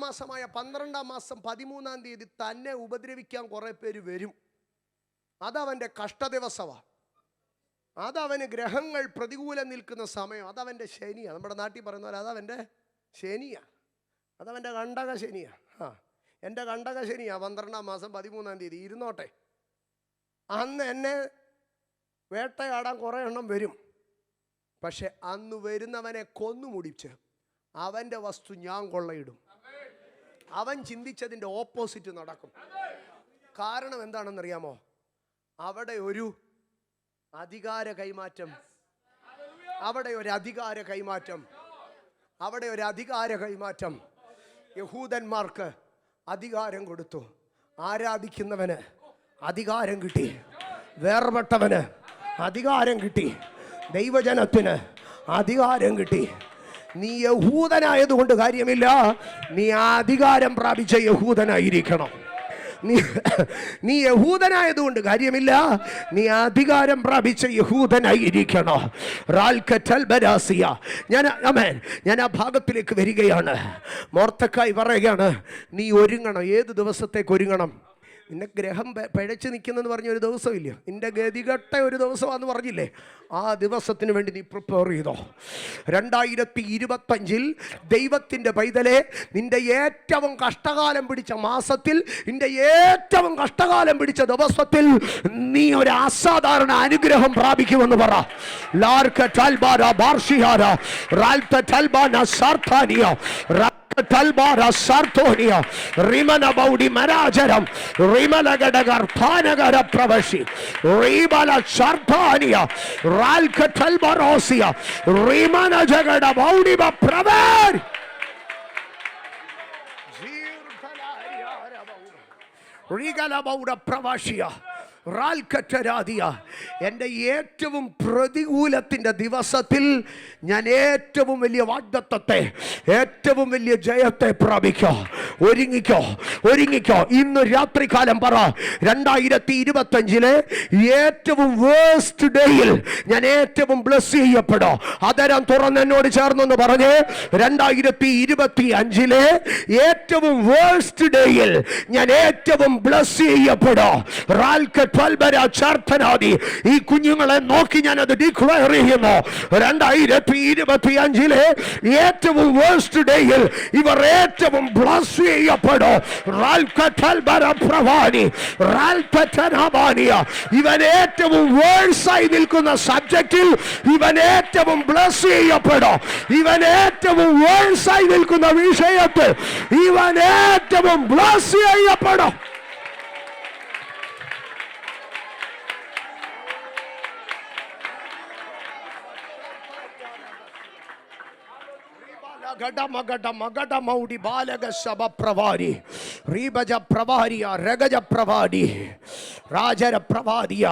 മാസമായ 12-ാം മാസം 13-ാം തീയതി തന്നെ ഉപദ്രവിക്കാൻ കുറെ പേര് വരും. അതവൻ്റെ കഷ്ടദിവസമാണ്. അതവന് ഗ്രഹങ്ങൾ പ്രതികൂലം നിൽക്കുന്ന സമയം. അതവൻ്റെ ശനിയാണ്. നമ്മുടെ നാട്ടിൽ പറയുന്ന പോലെ അതവൻ്റെ ശനിയാണ്. അതവൻ്റെ കണ്ടക ശനിയാണ്. എൻ്റെ കണ്ടക ശനിയാണ് 12-ാം മാസം 13-ാം തീയതി. ഇരുന്നോട്ടെ. അന്ന് എന്നെ വേട്ടയാടാൻ കുറേ എണ്ണം വരും. പക്ഷെ അന്ന് വരുന്നവനെ കൊന്നു മുടിച്ച് അവൻ്റെ വസ്തു ഞാൻ കൊള്ളയിടും. അവൻ ചിന്തിച്ചതിൻ്റെ ഓപ്പോസിറ്റ് നടക്കും. കാരണം എന്താണെന്നറിയാമോ? അവിടെ ഒരു അധികാര കൈമാറ്റം യഹൂദന്മാർക്ക് അധികാരം കൊടുത്തു. ആരാധിക്കുന്നവന് അധികാരം കിട്ടി, വേർപെട്ടവന് അധികാരം കിട്ടി, ദൈവജനത്തിന് അധികാരം കിട്ടി. നീ യഹൂദനായതുകൊണ്ട് കാര്യമില്ല, നീ അധികാരം പ്രാപിച്ച യഹൂദനായിരിക്കണം. നീ യഹൂദനായതുകൊണ്ട് കാര്യമില്ല, നീ അധികാരം പ്രാപിച്ച യഹൂദനായിരിക്കണം. ഞാൻ ആ ഭാഗത്തിലേക്ക് വരികയാണ്. മൊർദെഖായി പറയുകയാണ്, നീ ഒരുങ്ങണം. ഏത് ദിവസത്തേക്ക് ഒരുങ്ങണം? നിന്റെ ഗ്രഹം പിഴച്ച് നിൽക്കുന്നെന്ന് പറഞ്ഞ ഒരു ദിവസമില്ല, നിന്റെ ഗതികെട്ട ഒരു ദിവസമാണെന്ന് പറഞ്ഞില്ലേ, ആ ദിവസത്തിന് വേണ്ടി നീ പ്രിപ്പയർ ചെയ്തോ. 2025 ദൈവത്തിൻ്റെ പൈതലെ, നിന്റെ ഏറ്റവും കഷ്ടകാലം പിടിച്ച മാസത്തിൽ, നിന്റെ ഏറ്റവും കഷ്ടകാലം പിടിച്ച ദിവസത്തിൽ നീ ഒരു അസാധാരണ അനുഗ്രഹം പ്രാപിക്കുമെന്ന് പറ. Talbara Sartonia Rimana Baudi Marajaram Rimala Gadagar Panagara Pravashi Ribala Sartania Ralka Talbarosia Rimana Jagada Baudi Pravar Rigala Bauda Pravashia റാൽക്കറ്റരാദിയ. എൻ്റെ ഏറ്റവും പ്രതികൂലത്തിൻ്റെ ദിവസത്തിൽ ഞാൻ ഏറ്റവും വലിയ വാഗ്ദത്തത്തെ, ഏറ്റവും വലിയ ജയത്തെ പ്രാപിക്കോ. ഒരുങ്ങിക്കോ, ഒരുങ്ങിക്കോ. ഇന്ന് രാത്രികാലം പറ, 2025 ഏറ്റവും വേസ്റ്റ് ഡേയിൽ ഞാൻ ഏറ്റവും ബ്ലസ് ചെയ്യപ്പെടോ. അതരം തുറന്ന് എന്നോട് ചേർന്നെന്ന് പറഞ്ഞ്, 2025 ഏറ്റവും വേസ്റ്റ് ഡേയിൽ ഞാൻ ഏറ്റവും ബ്ലസ് ചെയ്യപ്പെടോ. ഈ കുഞ്ഞുങ്ങളെ നോക്കി ഞാൻ അത് ഡിക്ലെയർ ചെയ്യുന്നു. 2025 ഏറ്റവും വേസ്റ്റ് ഡേയിൽ ഇവർ ഏറ്റവും ബ്ലസ് ചെയ്യപ്പെടും. ഇവൻ ഏറ്റവും വേഴ്സായി നിൽക്കുന്ന സബ്ജക്റ്റിൽ ഇവൻ ഏറ്റവും ബ്ലസ് ചെയ്യപ്പെടും. ഇവൻ ഏറ്റവും വേഴ്സായി നിൽക്കുന്ന വിഷയത്തിൽ ഇവൻ ഏറ്റവും ബ്ലസ് ചെയ്യപ്പെടും. മൗടി ബാലക സഭ പ്രവാരി റീബജ പ്രവാരിയ രഗജ പ്രവാടി രാജര പ്രവാദിയ.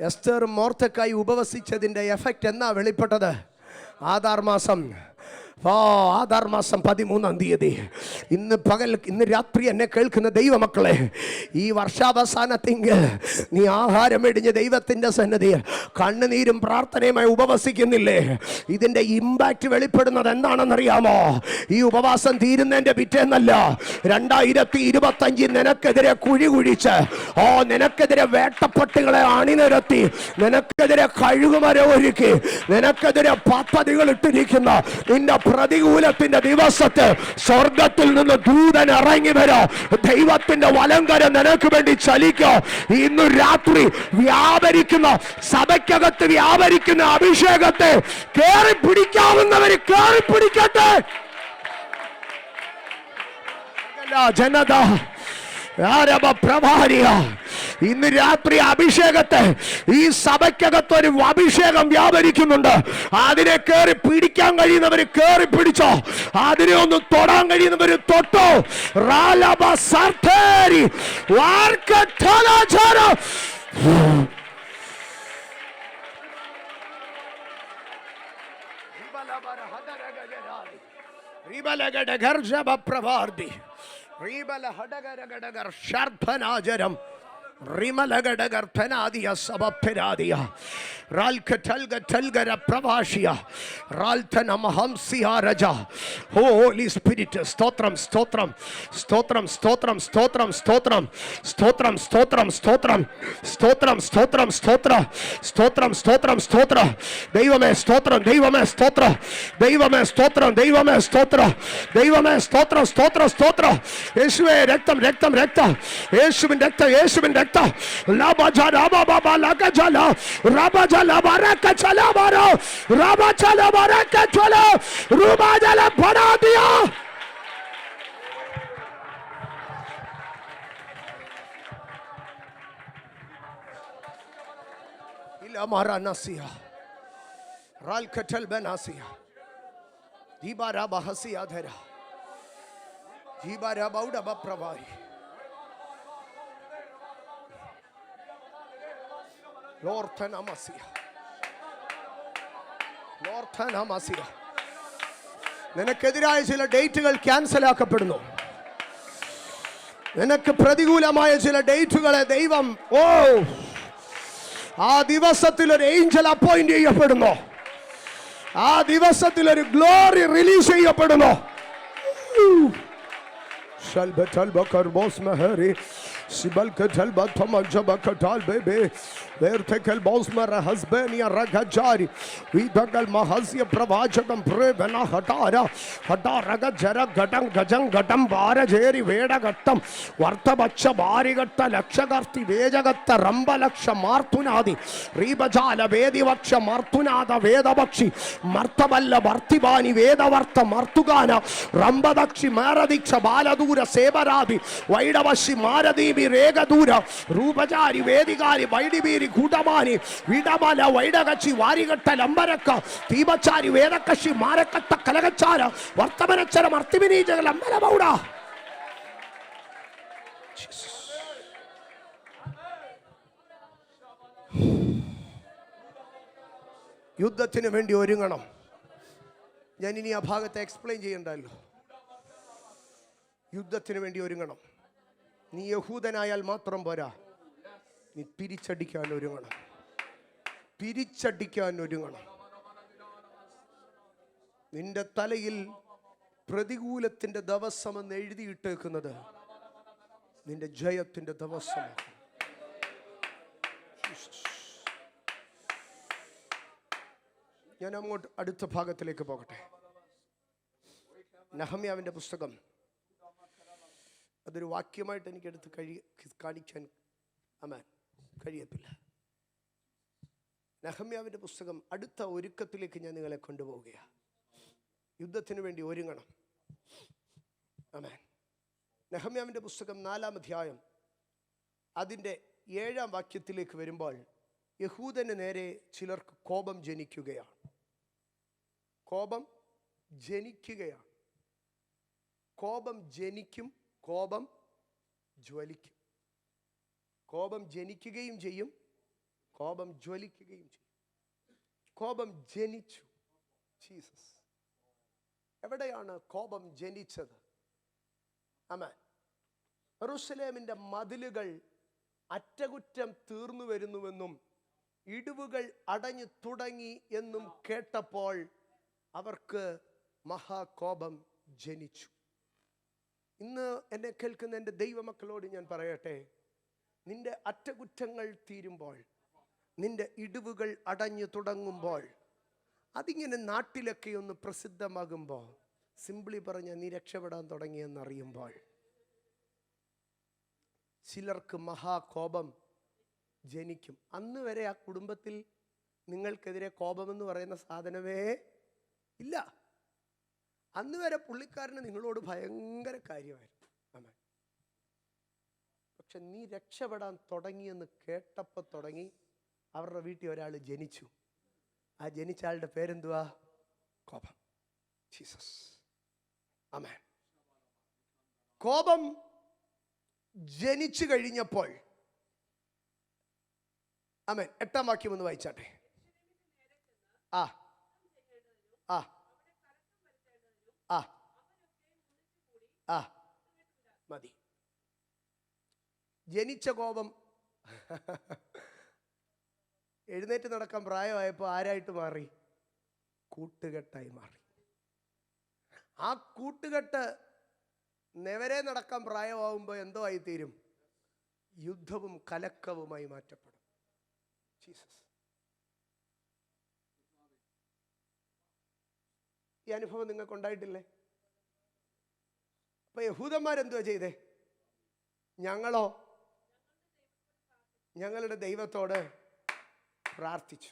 എസ്തർ മൊർദെഖായി ഉപവസിച്ചതിൻ്റെ എഫക്റ്റ് എന്നാ വെളിപ്പെട്ടത്? ആധാർ മാസം 13-ാം തീയതി. ഇന്ന് രാത്രി എന്നെ കേൾക്കുന്ന ദൈവമക്കളെ, ഈ വർഷാവസാനത്തെങ്കിൽ നീ ആഹാരം വെടിഞ്ഞ് ദൈവത്തിൻ്റെ സന്നിധിയിൽ കണ്ണുനീരും പ്രാർത്ഥനയുമായി ഉപവസിക്കുന്നില്ലേ? ഇതിൻ്റെ ഇമ്പാക്റ്റ് വെളിപ്പെടുന്നത് എന്താണെന്നറിയാമോ? ഈ ഉപവാസം തീരുന്നതിൻ്റെ പിറ്റേന്നല്ല, 2025 നിനക്കെതിരെ കുഴി കുഴിച്ച്, നിനക്കെതിരെ വേട്ടപ്പട്ടികളെ അണിനിരത്തി, നിനക്കെതിരെ കഴുകുമരം ഒരുക്കി, നിനക്കെതിരെ പദ്ധതികൾ ഇട്ടിരിക്കുന്ന നിന്റെ പ്രതികൂലത്തിന്റെ ദിവസത്ത് സ്വർഗത്തിൽ നിന്ന് ദൂതൻ ഇറങ്ങി വരോ. ദൈവത്തിന്റെ വലങ്കരം നിനക്ക് വേണ്ടി ചലിക്കോ. ഇന്നു രാത്രി വ്യാപരിക്കുന്ന, സഭയ്ക്കകത്ത് വ്യാപരിക്കുന്ന അഭിഷേകത്തെ കേറി പിടിക്കാവുന്നവര് കേറി പിടിക്കട്ടെ. ജനത ഇന്ന് രാത്രി അഭിഷേകത്തെ, ഈ സഭയ്ക്കകത്ത് ഒരു അഭിഷേകം വ്യാപരിക്കുന്നുണ്ട്. അതിനെ കേറി പിടിക്കാൻ കഴിയുന്നവര് കേറി പിടിച്ചോ, അതിനെ ഒന്ന് തൊടാൻ കഴിയുന്നവര് തൊട്ടോ. ശർഭനാജരം റിമലഗടഗർഭനാദിയ സഭപരാദിയ റാൽകടൽഗടൽഗര പ്രവാശിയ റാൽതനമഹംസിയാരജ. ഹോളി സ്പിരിറ്റ്, സ്തോത്രം സ്തോത്രം സ്തോത്രം സ്തോത്രം സ്തോത്രം സ്തോത്രം സ്തോത്രം സ്തോത്രം സ്തോത്രം സ്തോത്രം സ്തോത്രം സ്തോത്ര സ്തോത്രം സ്തോത്രം സ്തോത്ര. ദൈവമേ സ്തോത്രം, ദൈവമേ സ്തോത്രം, ദൈവമേ സ്തോത്രം, ദൈവമേ സ്തോത്രം, ദൈവമേ സ്തോത്രം സ്തോത്ര സ്തോത്ര. യേശുവേ രക്തം രക്തം രക്തം, യേശുവിൻ രക്തം, യേശുവിൻ രക്തം. ലാബജ രാബബബ ലഗജല രാബജല ബരകചല ബര രാബജല ബരകചല റുബജല ബനാദിയ. ഇലാ മാരാനസിയ റാൽകറ്റൽ ബനാസിയ ദീബാരാ ബഹസിയ ധര ദീബാരാ ബൗഡ ബപ്രവാരി ലോർത്തനമസിയ, ലോർത്തനമസിയ. നിനക്കെതിരായ ചില ഡേറ്റുകൾ ക്യാൻസൽ ആക്കപ്പെടുന്നു. നിനക്ക് പ്രതികൂലമായ ചില ഡേറ്റുകളെ ദൈവം ആ ദിവസത്തിൽ ഒരു ഏഞ്ചൽ അപ്പോയിന്റ് ചെയ്യപ്പെടുന്നു. ആ ദിവസത്തിൽ ഒരു ഗ്ലോറി റിലീസ് ചെയ്യപ്പെടുന്നു. Sibal Batama Jabakatal baby, Vertical Bosmara Hasbania Ragajari, Vidagal Mahazia Pravachakam Prevana Hatara, Hataraga Jara Gatam Gajang Gatam Bara Jeri Veda Gatam, Varta Bacha Bari Gata Lakshagarti Veja Gata Ramba Laksha Martunadi, Ribajala Vedi Vaksha Martunada Veda Bakshi, Martaballa Bartibani Veda Varta Martugana, Ramba Dakshi Maradiksha Baladura Sebaradi, Vaidavashi Maradi. Regadura, Rupajari, Vedigari, Vaidibiri, Kutamani, Vidamala, Vaidagachi, Varigata, Lambaraka, Tibachari, Vedakashi, Marakata, Kalagachara, Vartamanachara, Martimini, Lambarabauda. യുദ്ധത്തിന് വേണ്ടി ഒരുങ്ങണം. ഞാൻ ഇനി ആ ഭാഗത്തെ explain ചെയ്യണ്ടല്ലോ. യുദ്ധത്തിന് വേണ്ടി ഒരുങ്ങണം. നീ യഹൂദനായാൽ മാത്രം പോരാ, നീ പിരിച്ചടിക്കാൻ ഒരുങ്ങണം. പിരിച്ചടിക്കാൻ ഒരുങ്ങണം. നിന്റെ തലയിൽ പ്രതികൂലത്തിന്റെ ദിവസമെന്ന് എഴുതിയിട്ടേക്കുന്നത് നിന്റെ ജയത്തിന്റെ ദിവസമാണ്. ഞാൻ അങ്ങോട്ട് അടുത്ത ഭാഗത്തിലേക്ക് പോകട്ടെ. നെഹമ്യാവിന്റെ പുസ്തകം, അതൊരു വാക്യമായിട്ട് എനിക്കെടുത്ത് കാണിക്കാൻ കഴിയത്തില്ല. നെഹമ്യാവിന്റെ പുസ്തകം അടുത്ത ഒരുക്കത്തിലേക്ക് ഞാൻ നിങ്ങളെ കൊണ്ടുപോവുകയാണ്. യുദ്ധത്തിന് വേണ്ടി ഒരുങ്ങണം. ആമേൻ. നെഹമ്യാവിന്റെ പുസ്തകം 4-ാം അധ്യായം അതിൻ്റെ 7-ാം വാക്യത്തിലേക്ക് വരുമ്പോൾ യഹൂദന് നേരെ ചിലർക്ക് കോപം ജനിക്കുകയാണ്. കോപം ജനിക്കുകയാണ്. കോപം ജനിക്കും, കോപം ജ്വലിക്കും. കോപം ജനിക്കുകയും ചെയ്യും, കോപം ജ്വലിക്കുകയും ചെയ്യും. കോപം ജനിച്ചു. ജീസസ്. എവിടെയാണ് കോപം ജനിച്ചത്? ആമേൻ. യെരൂശലേമിന്റെ മതിലുകൾ അറ്റകുറ്റം തീർന്നു വരുന്നുവെന്നും ഇടിവുകൾ അടഞ്ഞു തുടങ്ങി എന്നും കേട്ടപ്പോൾ അവർക്ക് മഹാകോപം ജനിച്ചു. ഇന്ന് എന്നെ കേൾക്കുന്ന എൻ്റെ ദൈവമക്കളോട് ഞാൻ പറയട്ടെ, നിന്റെ അറ്റകുറ്റങ്ങൾ തീരുമ്പോൾ, നിന്റെ ഇടിവുകൾ അടഞ്ഞു തുടങ്ങുമ്പോൾ, അതിങ്ങനെ നാട്ടിലൊക്കെ ഒന്ന് പ്രസിദ്ധമാകുമ്പോൾ, സിംപിളി പറഞ്ഞ നീ രക്ഷപ്പെടാൻ തുടങ്ങിയെന്നറിയുമ്പോൾ, ചിലർക്ക് മഹാകോപം ജനിക്കും. അന്ന് വരെ ആ കുടുംബത്തിൽ നിങ്ങൾക്കെതിരെ കോപമെന്ന് പറയുന്ന സാധനമേ ഇല്ല. അന്ന് വരെ പുള്ളിക്കാരന് നിങ്ങളോട് ഭയങ്കര കാര്യമായിരുന്നു. ആമേൻ. പക്ഷെ നീ രക്ഷപ്പെടാൻ തുടങ്ങിയെന്ന് കേട്ടപ്പോൾ തുടങ്ങി അവരുടെ വീട്ടിൽ ഒരാൾ ജനിച്ചു. ആ ജനിച്ച ആളുടെ പേരെന്തുവാ? കോപം. ജീസസ്. ആമേൻ. കോപം ജനിച്ചു കഴിഞ്ഞപ്പോൾ, ആമേൻ, 8-ാം വാക്യം ഒന്ന് വായിച്ചാട്ടെ. ആ ആ ആ ആ മതി. ജനിച്ച കോപം എഴുന്നേറ്റ് നടക്കാൻ പ്രായമായപ്പോൾ ആരായിട്ട് മാറി? കൂട്ടുകെട്ടായി മാറി. ആ കൂട്ടുകെട്ട് നെവരെ നടക്കാൻ പ്രായമാകുമ്പോൾ എന്തോ ആയിത്തീരും? യുദ്ധവും കലക്കവുമായി മാറ്റപ്പെടും. ജീസസ്. ഈ അനുഭവം നിങ്ങൾക്ക് ഉണ്ടായിട്ടില്ലേ? അപ്പൊ യഹൂദന്മാരെന്തുവാ ചെയ്തേ? ഞങ്ങളോ ഞങ്ങളുടെ ദൈവത്തോട് പ്രാർത്ഥിച്ചു.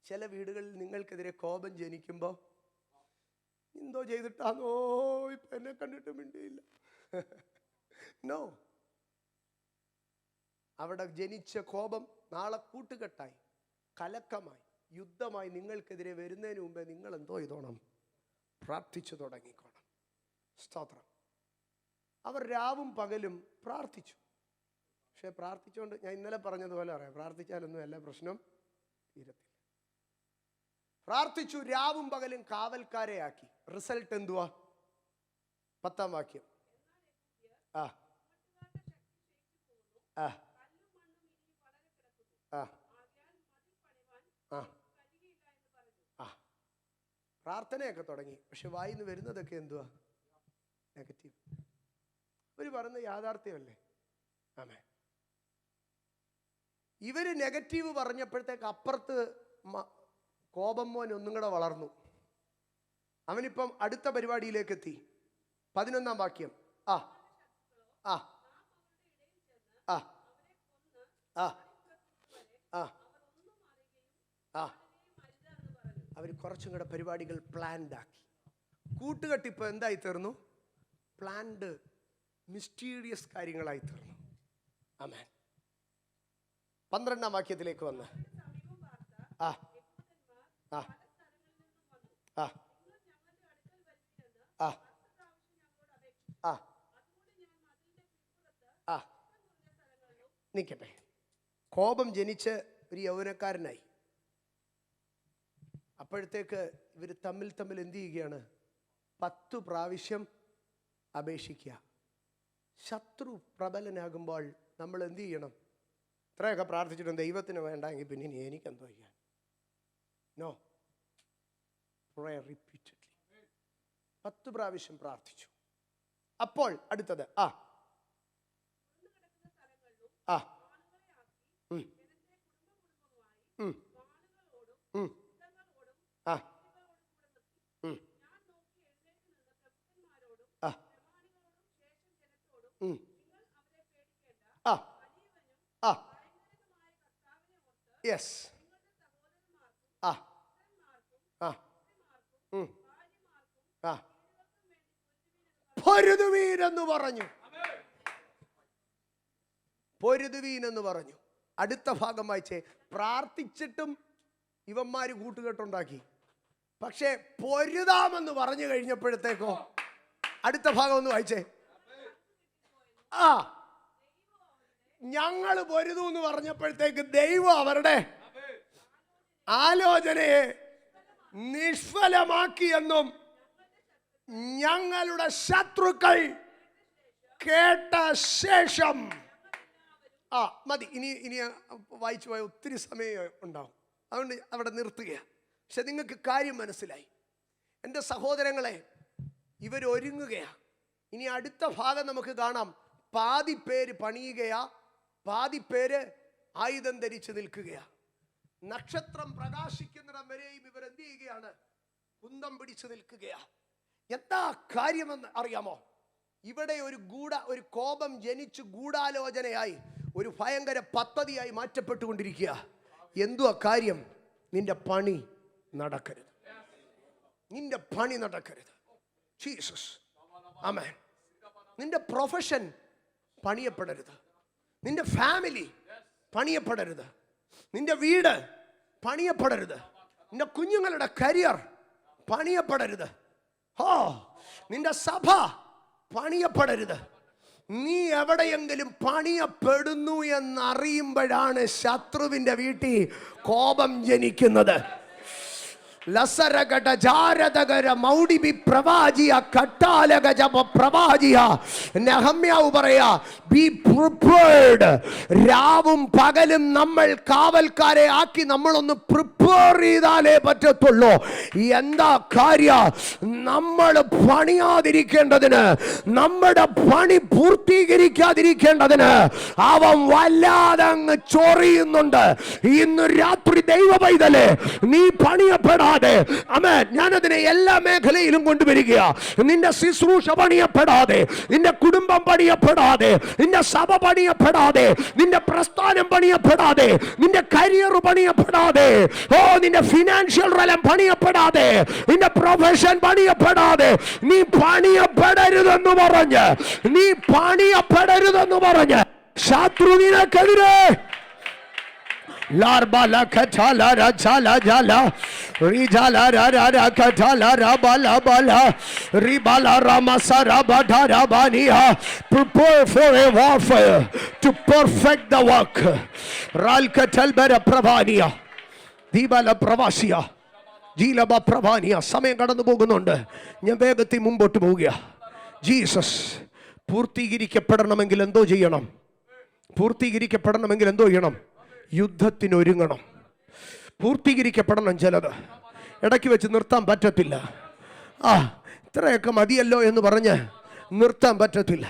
ചില വീടുകളിൽ നിങ്ങൾക്കെതിരെ കോപം ജനിക്കുമ്പോൾ എന്തോ ചെയ്തിട്ടാന്നോ ഇപ്പൊ എന്നെ കണ്ടിട്ട് മിണ്ടിയില്ല. നോ. അവിടെ ജനിച്ച കോപം നാളെ കൂട്ടുകെട്ടായി, കലക്കമായി, യുദ്ധമായി നിങ്ങൾക്കെതിരെ വരുന്നതിന് മുമ്പേ നിങ്ങൾ എന്തോ ചെയ്തോണം? പ്രാർത്ഥിച്ചു തുടങ്ങിക്കോണം. സ്തോത്രം. അവർ രാവും പകലും പ്രാർത്ഥിച്ചു. പക്ഷെ പ്രാർത്ഥിച്ചുകൊണ്ട് ഞാൻ ഇന്നലെ പറഞ്ഞതുപോലെ പറയാം, പ്രാർത്ഥിച്ചാലൊന്നും എല്ലാ പ്രശ്നം തീരത്തില്ല. പ്രാർത്ഥിച്ചു, രാവും പകലും കാവൽക്കാരെ ആക്കി. റിസൾട്ട് എന്തുവാ? 10-ാം വാക്യം. ആ ആ ആ ആ പ്രാർത്ഥനയൊക്കെ തുടങ്ങി, പക്ഷെ വായിന്ന് വരുന്നതൊക്കെ എന്തുവാ? നെഗറ്റീവ്. ഇവർ പറയുന്നത് യാഥാർത്ഥ്യമല്ലേ? ആമേൻ. ഇവര് നെഗറ്റീവ് പറഞ്ഞപ്പോഴത്തേക്ക് അപ്പുറത്ത് കോപം മോൻ ഒന്നും കൂടെ വളർന്നു. അവനിപ്പം അടുത്ത പരിപാടിയിലേക്ക് എത്തി. 11-ാം വാക്യം. ആ ആ ആ ആ ആ ആ അവർ കുറച്ചും കൂടെ പരിപാടികൾ പ്ലാൻഡ് ആക്കി. കൂട്ടുകെട്ടിപ്പ് എന്തായി തീർന്നു? പ്ലാൻഡ് മിസ്റ്റീരിയസ് കാര്യങ്ങളായി തീർന്നു. ആമേൻ. 12-ാം വാക്യത്തിലേക്ക് വന്ന് ആ ആ ആ ആ ആ ആ നിൽക്കട്ടെ. കോപം ജനിച്ച് ഒരു യൗവനക്കാരനായി. അപ്പോഴത്തേക്ക് ഇവർ തമ്മിൽ എന്ത് ചെയ്യുകയാണ്? 10 പ്രാവശ്യം അപേക്ഷിക്കുക. ശത്രു പ്രബലനാകുമ്പോൾ നമ്മൾ എന്ത് ചെയ്യണം? ഇത്രയൊക്കെ പ്രാർത്ഥിച്ചിട്ടുണ്ട്, ദൈവത്തിന് വേണ്ടെങ്കിൽ പിന്നെ ഇനി എനിക്കെന്തോ ചെയ്യാൻ? നോ, പ്രേ റിപ്പീറ്റഡ്ലി. 10 പ്രാവശ്യം പ്രാർത്ഥിച്ചു. അപ്പോൾ അടുത്തത് ആ ആ യെസ് ആ ആ ആ പൊരുതുവീനെന്ന് പറഞ്ഞു. പൊരുതുവീനെന്ന് പറഞ്ഞു. അടുത്ത ഭാഗം വായിച്ചേ. പ്രാർത്ഥിച്ചിട്ടും ഇവന്മാര് കൂട്ടുകെട്ടുണ്ടാക്കി. പക്ഷേ പൊരുതാമെന്ന് പറഞ്ഞു കഴിഞ്ഞപ്പോഴത്തേക്കോ അടുത്ത ഭാഗം ഒന്ന് വായിച്ചേ. ആ ഞങ്ങൾ പൊരുതു എന്ന് പറഞ്ഞപ്പോഴത്തേക്ക് ദൈവം അവരുടെ ആലോചനയെ നിഷ്ഫലമാക്കിയെന്നും ഞങ്ങളുടെ ശത്രുക്കൾ കേട്ട ശേഷം. ആ മതി, ഇനി വായിച്ചു പോയ ഒത്തിരി സമയം ഉണ്ടാവും, അതുകൊണ്ട് അവിടെ നിർത്തുക. പക്ഷെ നിങ്ങൾക്ക് കാര്യം മനസ്സിലായി എൻ്റെ സഹോദരങ്ങളെ. ഇവരൊരുങ്ങുകയാ. ഇനി അടുത്ത ഭാഗം നമുക്ക് കാണാം. പാതി പേര് പണിയുകയാ, പാതി പേര് ആയുധം ധരിച്ച് നിൽക്കുകയാ. നക്ഷത്രം പ്രകാശിക്കുന്നിടം വരെയും ഇവർ എന്ത് ചെയ്യുകയാണ്? കുന്തം പിടിച്ചു നിൽക്കുകയാ. എന്താ കാര്യമെന്ന് അറിയാമോ? ഇവിടെ ഒരു കോപം ജനിച്ച് ഗൂഢാലോചനയായി ഒരു ഭയങ്കര പദ്ധതിയായി മാറ്റപ്പെട്ടുകൊണ്ടിരിക്കുക. എന്തുവാ കാര്യം? നിന്റെ പണി നടക്കരുത്. നിന്റെ പണി നടക്കരുത്. ജീസസ് ആമേൻ. നിന്റെ പ്രൊഫഷൻ പണിയപ്പെടരുത്. നിന്റെ ഫാമിലി പണിയപ്പെടരുത്. നിന്റെ വീട് പണിയപ്പെടരുത്. നിന്റെ കുഞ്ഞുങ്ങളുടെ കരിയർ പണിയപ്പെടരുത്. നിന്റെ സഭ പണിയപ്പെടരുത്. നീ എവിടെയെങ്കിലും പണിയപ്പെടുന്നു എന്നറിയുമ്പോഴാണ് ശത്രുവിന്റെ വീട്ടിൽ കോപം ജനിക്കുന്നത്. ലസരകട ജാരദകര മൗഡിബി പ്രവാചിയ കട്ടാലക ജപ പ്രവാചിയ. നെഹമ്യാവ് പറയാ, ബി പ്രിപ്പേർഡ്. രാവും പകലും നമ്മൾ കാവൽക്കാരെ ആക്കി നമ്മളൊന്ന് പ്രിപ്പയർ ചെയ്താലേ പറ്റത്തുള്ളൂ. എന്താ കാര്യ? നമ്മൾ പണിയാതിരിക്കേണ്ടതിന്, നമ്മുടെ പണി പൂർത്തീകരിക്കാതിരിക്കേണ്ടതിന് അവൻ വല്ലാതെ അങ്ങ് ചൊറിയുന്നുണ്ട്. ഇന്ന് രാത്രി ദൈവ പൈതലേ, നീ പണിയപ്പെടാ. ആമേൻ. ഞാനതിനെ എല്ലാ മേഖലയിലും കൊണ്ടുവരിക. നിന്റെ ശുശ്രൂഷ പണിയപ്പെടാതെ, നിന്റെ കുടുംബം പണിയപ്പെടാതെ, നിന്റെ സഭ പണിയപ്പെടാതെ, നിന്റെ പ്രസ്ഥാനം പണിയപ്പെടാതെ, നിന്റെ കരിയർ പണിയപ്പെടാതെ, നിന്റെ ഫിനാൻഷ്യൽ റലം പണിയപ്പെടാതെ, നിന്റെ പ്രൊഫഷൻ പണിയപ്പെടാതെ, നീ പണിയപ്പെടരുതെന്ന് പറഞ്ഞ് ശത്രു നിനക്കെതിരെ Larbala katala rachala jala rijala rara katala rabala bala ribala ramasara badara bania. Prepare for a warfare to perfect the work. Ralkatal bera pravania dibala pravasya ജീലബ പ്രഭാനിയ. സമയം കടന്നു പോകുന്നുണ്ട്, ഞാൻ വേഗത്തിൽ മുമ്പോട്ട് പോവുക. ജീസസ് പൂർത്തീകരിക്കപ്പെടണമെങ്കിൽ എന്തോ ചെയ്യണം? പൂർത്തീകരിക്കപ്പെടണമെങ്കിൽ എന്തോ ചെയ്യണം? യുദ്ധത്തിനൊരുങ്ങണം. പൂർത്തീകരിക്കപ്പെടണം. ചിലത് ഇടയ്ക്ക് വെച്ച് നിർത്താൻ പറ്റത്തില്ല. ഇത്രയൊക്കെ മതിയല്ലോ എന്ന് പറഞ്ഞ് നിർത്താൻ പറ്റത്തില്ല.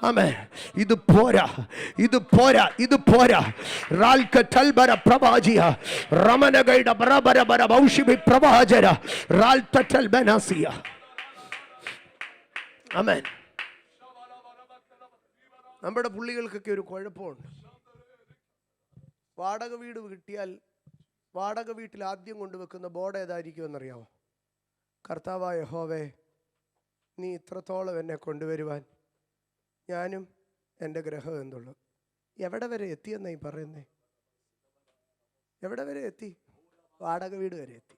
ആമേൻ. ഇത് പോരാ, ഇത് പോരാ, ഇത് പോരാ. റാൽക്കൽബര പ്രവാചിയ റമനഗൈഡ ബറബര ബൗഷിബി പ്രവാചര റാൽത്തൽ ബനാസിയ. ആമേൻ. നമ്മുടെ പുള്ളികൾക്കൊക്കെ ഒരു കുഴപ്പമുണ്ട്. വാടക വീട് കിട്ടിയാൽ വാടക വീട്ടിൽ ആദ്യം കൊണ്ടുവെക്കുന്ന ബോർഡ് ഏതായിരിക്കും എന്നറിയാമോ? കർത്താവായ യഹോവേ, നീ ഇത്രത്തോളം എന്നെ കൊണ്ടുവരുവാൻ ഞാനും എൻ്റെ ഗ്രഹം എന്തുള്ളൂ. എവിടെ വരെ എത്തിയെന്നായി പറയുന്നേ? എവിടെ വരെ എത്തി? വാടക വീട് വരെ എത്തി.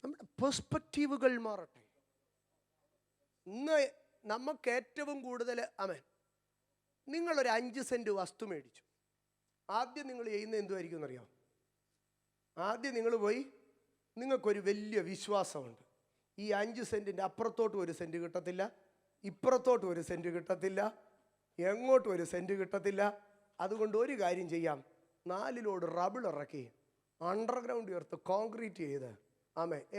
നമ്മുടെ പെർസ്പെക്റ്റീവുകൾ മാറട്ടെ. ഇന്ന് നമുക്ക് ഏറ്റവും കൂടുതൽ നിങ്ങളൊരു 5 സെൻറ്റ് വസ്തു മേടിച്ചു. ആദ്യം നിങ്ങൾ ചെയ്യുന്ന എന്തുമായിരിക്കും എന്നറിയാം? ആദ്യം നിങ്ങൾ പോയി, നിങ്ങൾക്കൊരു വലിയ വിശ്വാസമുണ്ട്, ഈ 5 സെൻറ്റിൻ്റെ അപ്പുറത്തോട്ട് 1 സെൻറ്റ് കിട്ടത്തില്ല, ഇപ്പുറത്തോട്ട് 1 സെൻറ്റ് കിട്ടത്തില്ല, എങ്ങോട്ടും 1 സെൻറ്റ് കിട്ടത്തില്ല. അതുകൊണ്ട് ഒരു കാര്യം ചെയ്യാം, 4 ലോഡ് റബിൾ ഇറക്കി അണ്ടർഗ്രൗണ്ട് ചേർത്ത് കോൺക്രീറ്റ് ചെയ്ത്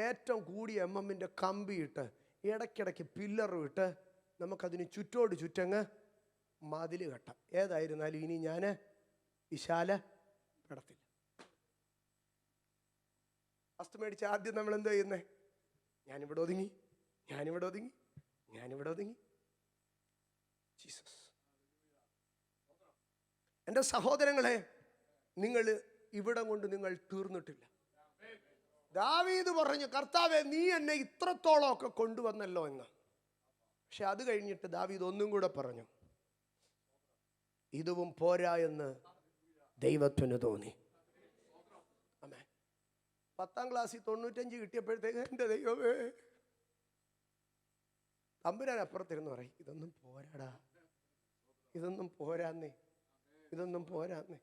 ഏറ്റവും കൂടിയ MM-ൻ്റെ കമ്പി ഇട്ട് ഇടയ്ക്കിടയ്ക്ക് പില്ലറും ഇട്ട് നമുക്കതിന് ചുറ്റോട് ചുറ്റങ്ങ് മതിൽ കെട്ടാം. ഏതായിരുന്നാലും ഇനി ഞാൻ വിശാലപ്പെടത്തില്ല. വസ്തു മേടിച്ച ആദ്യം നമ്മൾ എന്താ ചെയ്യുന്നത്? ഞാനിവിടെ ഒതുങ്ങി, ഞാനിവിടെ ഒതുങ്ങി, ഞാനിവിടെ ഒതുങ്ങി. ജീസസ്. എൻ്റെ സഹോദരങ്ങളെ, നിങ്ങൾ ഇവിടം കൊണ്ട് നിങ്ങൾ തീർന്നിട്ടില്ല. ദാവീദ് പറഞ്ഞു, കർത്താവേ, നീ എന്നെ ഇത്രത്തോളം ഒക്കെ കൊണ്ടുവന്നല്ലോ എന്ന്. പക്ഷെ അത് കഴിഞ്ഞിട്ട് ദാവീദ് ഒന്നും കൂടെ പറഞ്ഞു, ഇതും പോരാ എന്ന് ദൈവത്തിന് തോന്നി. 10ാം ക്ലാസ്സിൽ 95 കിട്ടിയപ്പോഴത്തേക്ക് എൻ്റെ ദൈവമേ, തമ്പുരാൻ അപ്പുറത്തിരുന്ന് പറയും, ഇതൊന്നും പോരാടാ, ഇതൊന്നും പോരാന്നേ, ഇതൊന്നും പോരാന്നേ.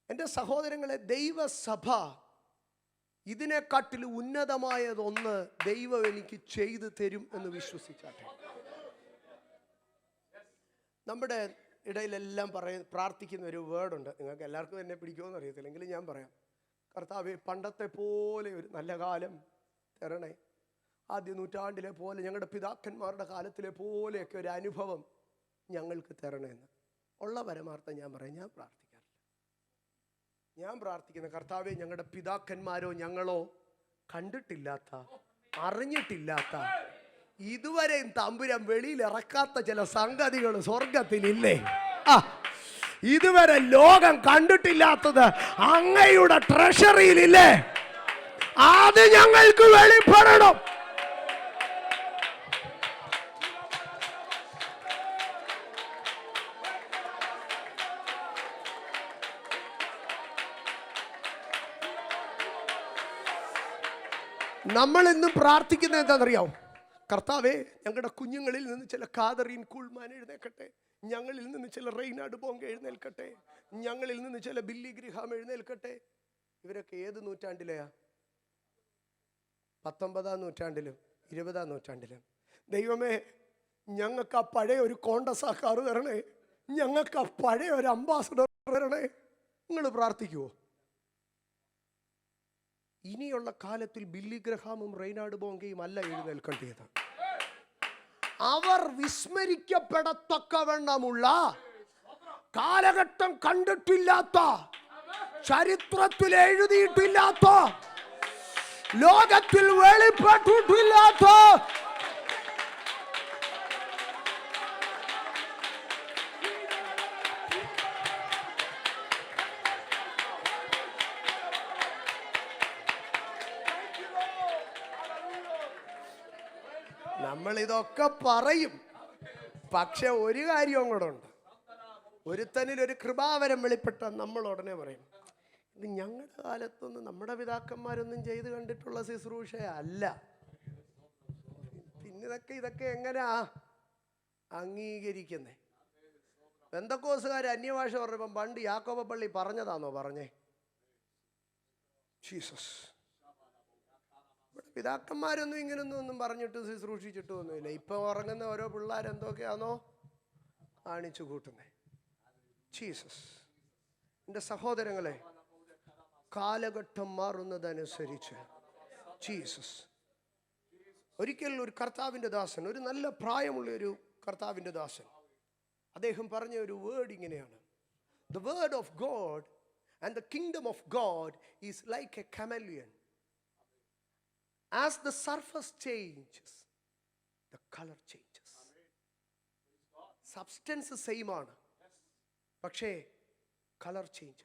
എൻ്റെ സഹോദരങ്ങളെ, ദൈവസഭ ഇതിനെക്കാട്ടിൽ ഉന്നതമായതൊന്ന് ദൈവം എനിക്ക് ചെയ്തു തരും എന്ന് വിശ്വസിച്ചാട്ടെ. നമ്മുടെ ഇടയിലെല്ലാം പ്രാർത്ഥിക്കുന്ന ഒരു വേർഡുണ്ട്. നിങ്ങൾക്ക് എല്ലാവർക്കും എന്നെ പിടിക്കുമെന്ന് അറിയത്തില്ലെങ്കിലും ഞാൻ പറയാം. കർത്താവേ, പണ്ടത്തെ പോലെ ഒരു നല്ല കാലം തരണേ. ആദ്യ നൂറ്റാണ്ടിലെ പോലെ, ഞങ്ങളുടെ പിതാക്കന്മാരുടെ കാലത്തിലെ പോലെയൊക്കെ ഒരു അനുഭവം ഞങ്ങൾക്ക് തരണമെന്ന് ഉള്ള പരമാർത്ഥം ഞാൻ പറയാം. ഞാൻ പ്രാർത്ഥിക്കുന്ന കർത്താവേ, ഞങ്ങളുടെ പിതാക്കന്മാരോ ഞങ്ങളോ കണ്ടിട്ടില്ലാത്ത, അറിഞ്ഞിട്ടില്ലാത്ത, ഇതുവരെയും തമ്പുരാൻ വെളിയിൽ ഇറക്കാത്ത ചില സംഗതികൾ സ്വർഗത്തിലില്ലേ? ഇതുവരെ ലോകം കണ്ടിട്ടില്ലാത്തത് അങ്ങയുടെ ട്രഷറിയിലില്ലേ? അത് ഞങ്ങൾക്ക് വെളിപ്പെടണം. നമ്മൾ ഇന്നും പ്രാർത്ഥിക്കുന്നത് എന്താണെന്നറിയാമോ? കർത്താവേ, ഞങ്ങളുടെ കുഞ്ഞുങ്ങളിൽ നിന്ന് ചില കാതറീൻ കുൾമാൻ എഴുന്നേൽക്കട്ടെ, ഞങ്ങളിൽ നിന്ന് ചില റെയ്നാഡ് ബോങ്ക എഴുന്നേൽക്കട്ടെ, ഞങ്ങളിൽ നിന്ന് ചില ബില്ലി ഗ്രിഹാം എഴുന്നേൽക്കട്ടെ. ഇവരൊക്കെ ഏത് നൂറ്റാണ്ടിലെയാ? 19ാം നൂറ്റാണ്ടിലും 20ാം നൂറ്റാണ്ടിലും. ദൈവമേ, ഞങ്ങൾക്ക് ആ പഴയ ഒരു കോണ്ടസാക്കാർ തരണേ, ഞങ്ങൾക്ക് ആ പഴയ ഒരു അംബാസഡർ തരണേ. നിങ്ങൾ പ്രാർത്ഥിക്കുവോ? ഇനിയുള്ള കാലത്തിൽ ബില്ലി ഗ്രഹാമും റെയ്നാഡ് ബോങ്കയും അല്ല എഴുന്നേൽക്കേണ്ടത്. അവർ വിസ്മരിക്കപ്പെടത്തക്കവണ്ണമുള്ള, കാലഘട്ടം കണ്ടിട്ടില്ലാത്ത, ചരിത്രത്തിൽ എഴുതിയിട്ടില്ലാത്ത, ലോകത്തിൽ വെളിപ്പെട്ടിട്ടില്ലാത്ത നമ്മളിതൊക്കെ പറയും. പക്ഷെ ഒരു കാര്യവും കൂടെ ഉണ്ട്. ഒരുത്തനിൽ ഒരു കൃപാവരം വെളിപ്പെട്ട നമ്മൾ ഉടനെ പറയും, ഇത് ഞങ്ങളുടെ കാലത്തൊന്നും നമ്മുടെ പിതാക്കന്മാരൊന്നും ചെയ്ത് കണ്ടിട്ടുള്ള ശുശ്രൂഷയല്ല. പിന്നെ ഇതൊക്കെ എങ്ങനെയാ അംഗീകരിക്കുന്നേ? പെന്തക്കോസുകാർ അന്യഭാഷ പറഞ്ഞപ്പം പണ്ട് യാക്കോബ പള്ളി പറഞ്ഞതാണോ പറഞ്ഞേ? ജീസസ്. പിതാക്കന്മാരൊന്നും ഇങ്ങനൊന്നും പറഞ്ഞിട്ട് ശുശ്രൂഷിച്ചിട്ടും ഒന്നുമില്ല. ഇപ്പൊ ഉറങ്ങുന്ന ഓരോ പിള്ളേരെന്തൊക്കെയാണോ കാണിച്ചു കൂട്ടുന്നേ. ജീസസ്. എൻ്റെ സഹോദരങ്ങളെ, കാലഘട്ടം മാറുന്നതനുസരിച്ച് ജീസസ്. ഒരിക്കൽ ഒരു കർത്താവിൻ്റെ ദാസൻ, ഒരു നല്ല പ്രായമുള്ള ഒരു കർത്താവിൻ്റെ ദാസൻ, അദ്ദേഹം പറഞ്ഞ ഒരു വേർഡ് ഇങ്ങനെയാണ്: The word of God and the kingdom of God is like a chameleon. As the surface changes, the color changes. Substance same ആണ്, പക്ഷേ colour change.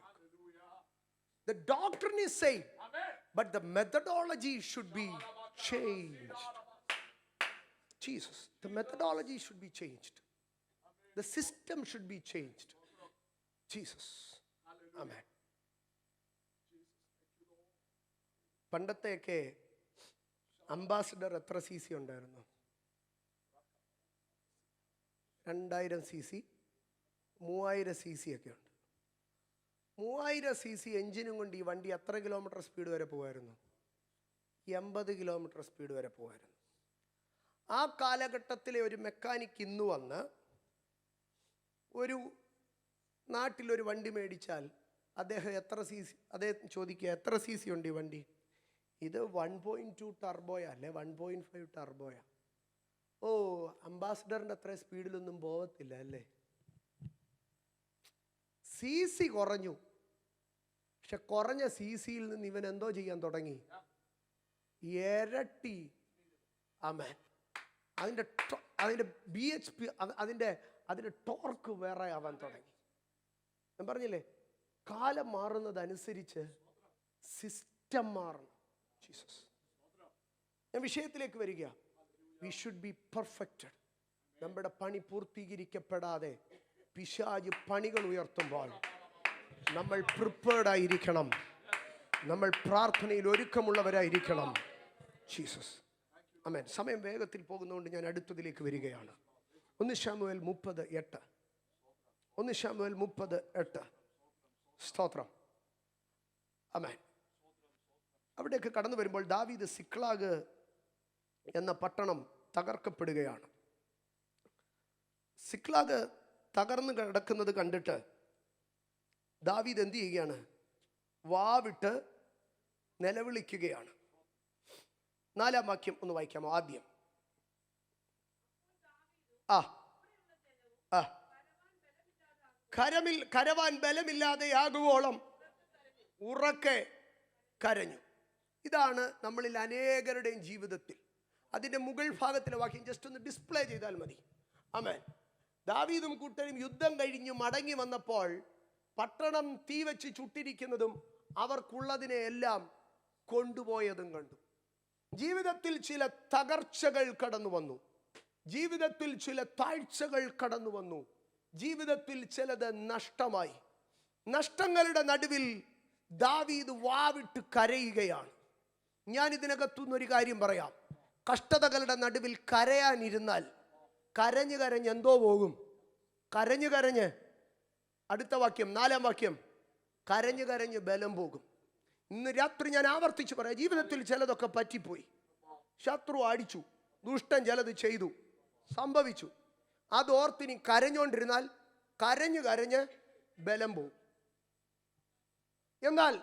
The doctrine is same, but the methodology should be changed. Jesus, the methodology should be changed. The system should be changed. Jesus. Amen. പണ്ടത്തെയൊക്കെ ambassador എത്ര C C ഉണ്ടായിരുന്നു? 2000 cc, 3000 cc ഒക്കെ ഉണ്ട്. 3000 cc എഞ്ചിനും കൊണ്ട് ഈ വണ്ടി എത്ര kilometre speed വരെ പോകുമായിരുന്നു? 80 കിലോമീറ്റർ സ്പീഡ് വരെ പോകുമായിരുന്നു. ആ കാലഘട്ടത്തിലെ ഒരു മെക്കാനിക് ഇന്ന് വന്ന് ഒരു നാട്ടിലൊരു വണ്ടി മേടിച്ചാൽ അദ്ദേഹം എത്ര സി സി, അദ്ദേഹം ചോദിക്കുക, എത്ര സി സി ഉണ്ട് ഈ വണ്ടി? ഇത് 1.2 ടർബോയാ അല്ലെ 1.5 ടർബോയാ? ഓ, അംബാസിഡറിൻ്റെ അത്ര സ്പീഡിലൊന്നും പോകത്തില്ല അല്ലേ? സി സി കുറഞ്ഞു, പക്ഷെ കുറഞ്ഞ സി സിയിൽ നിന്ന് ഇവൻ എന്തോ ചെയ്യാൻ തുടങ്ങി? ഇരട്ടി. ആമേൻ. അതിൻ്റെ BHP, അതിൻ്റെ ടോർക്ക് വേറെ ആവാൻ തുടങ്ങി. ഞാൻ പറഞ്ഞില്ലേ, കാലം മാറുന്നതനുസരിച്ച് സിസ്റ്റം മാറണം. ജീസസ്. ഞാൻ വിഷയത്തിലേക്ക് വരിക. We should be perfected. നമ്മുടെ പണി പൂർത്തീകരിക്കപ്പെടാതെ പിശാച് പണികൾ ഉയർത്തുമ്പോൾ നമ്മൾ പ്രിപ്പേർഡ് ആയിരിക്കണം. നമ്മൾ പ്രാർത്ഥനയിൽ ഒരുക്കമുള്ളവരായിരിക്കണം. ജീസസ്. ആമേൻ. സമയം വേഗത്തിൽ പോകുന്നതുകൊണ്ട് ഞാൻ അടുത്തതിലേക്ക് വരികയാണ്. 1 ശമൂവേൽ 30:8. 1 ശമൂവേൽ 30:8. സ്തോത്രം. ആമേൻ. അവിടേക്ക് കടന്നു വരുമ്പോൾ ദാവീദ് സിക്ലാഗ് എന്ന പട്ടണം തകർക്കപ്പെടുകയാണ്. സിക്ലാഗ് തകർന്നു കിടക്കുന്നത് കണ്ടിട്ട് ദാവീദ് എന്ത് ചെയ്യുകയാണ്? വാവിട്ട് നിലവിളിക്കുകയാണ്. 4-ാം വാക്യം ഒന്ന് വായിക്കാമോ ആദ്യം? കരവാൻ ബലമില്ലാതെയാകുവോളം ഉറക്കെ കരഞ്ഞു. ഇതാണ് നമ്മളിൽ അനേകരുടെയും ജീവിതത്തിൽ. അതിൻ്റെ മുകൾ ഭാഗത്തിലെ വാക്യം ജസ്റ്റ് ഒന്ന് ഡിസ്പ്ലേ ചെയ്താൽ മതി. ആമേൻ. ദാവീദും കൂട്ടരും യുദ്ധം കഴിഞ്ഞു മടങ്ങി വന്നപ്പോൾ പട്ടണം തീ വെച്ച് ചുട്ടിരിക്കുന്നതും അവർക്കുള്ളതിനെ എല്ലാം കൊണ്ടുപോയതും കണ്ടു. ജീവിതത്തിൽ ചില തകർച്ചകൾ കടന്നു വന്നു. ജീവിതത്തിൽ ചില താഴ്ചകൾ കടന്നു വന്നു. ജീവിതത്തിൽ ചിലത് നഷ്ടമായി. നഷ്ടങ്ങളുടെ നടുവിൽ ദാവീദ് വാവിട്ട് കരയുകയാണ്. ഞാൻ ഇതിനകത്തുനിന്നൊരു കാര്യം പറയാം. കഷ്ടതകളുടെ നടുവിൽ കരയാനിരുന്നാൽ കരഞ്ഞ് കരഞ്ഞ് എന്തോ പോകും. കരഞ്ഞ് കരഞ്ഞ്, അടുത്ത വാക്യം 4-ാം വാക്യം, കരഞ്ഞ് കരഞ്ഞ് ബലം പോകും. ഇന്ന് രാത്രി ഞാൻ ആവർത്തിച്ച് പറയാം, ജീവിതത്തിൽ ചിലതൊക്കെ പറ്റിപ്പോയി. ശത്രു അടിച്ചു, ദുഷ്ടൻ ചിലത് ചെയ്തു, സംഭവിച്ചു. അത് ഓർത്തിനി കരഞ്ഞുകൊണ്ടിരുന്നാൽ കരഞ്ഞ് കരഞ്ഞ് ബലം പോകും. എന്നാൽ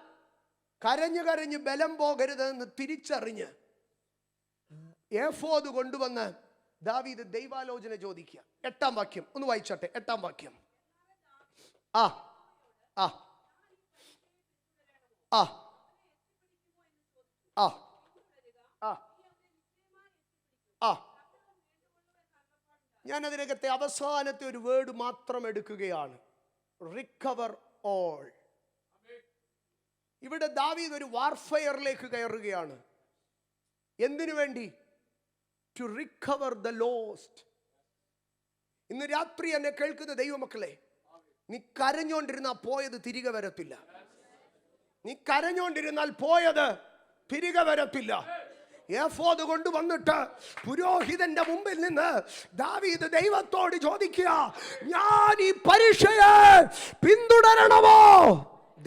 കരഞ്ഞ് കരഞ്ഞ് ബലം പോകരുതെന്ന് തിരിച്ചറിഞ്ഞ് ഏഫോദ് കൊണ്ടുവന്ന് ദാവീദ് ദൈവാലോചന ചോദിക്കുക. 8-ാം വാക്യം ഒന്ന് വായിച്ചോട്ടെ. 8-ാം വാക്യം. ആ ആ ആ ആ ആ ആ ഞാൻ അതിനകത്തെ അവസാനത്തെ ഒരു വേർഡ് മാത്രം എടുക്കുകയാണ്. Recover all. ഇവിടെ ദാവീദ് ഒരു വാർഫെയറിലേക്ക് കയറുകയാണ്. എന്തിനു വേണ്ടി? To recover the lost. ഇന്ന് രാത്രി എന്നെ കേൾക്കുന്ന ദൈവമക്കളെ, നീ കരഞ്ഞോണ്ടിരുന്നാൽ പോയത് തിരികെ വരത്തില്ല. നീ കരഞ്ഞോണ്ടിരുന്നാൽ പോയത് തിരികെ വരത്തില്ല. ഏഫോദ് കൊണ്ടുവന്നിട്ട് പുരോഹിതന്റെ മുമ്പിൽ നിന്ന് ദാവീദ് ദൈവത്തോട് ചോദിക്കുക, ഞാൻ ഈ പരീക്ഷയെ പിന്തുടരണമോ?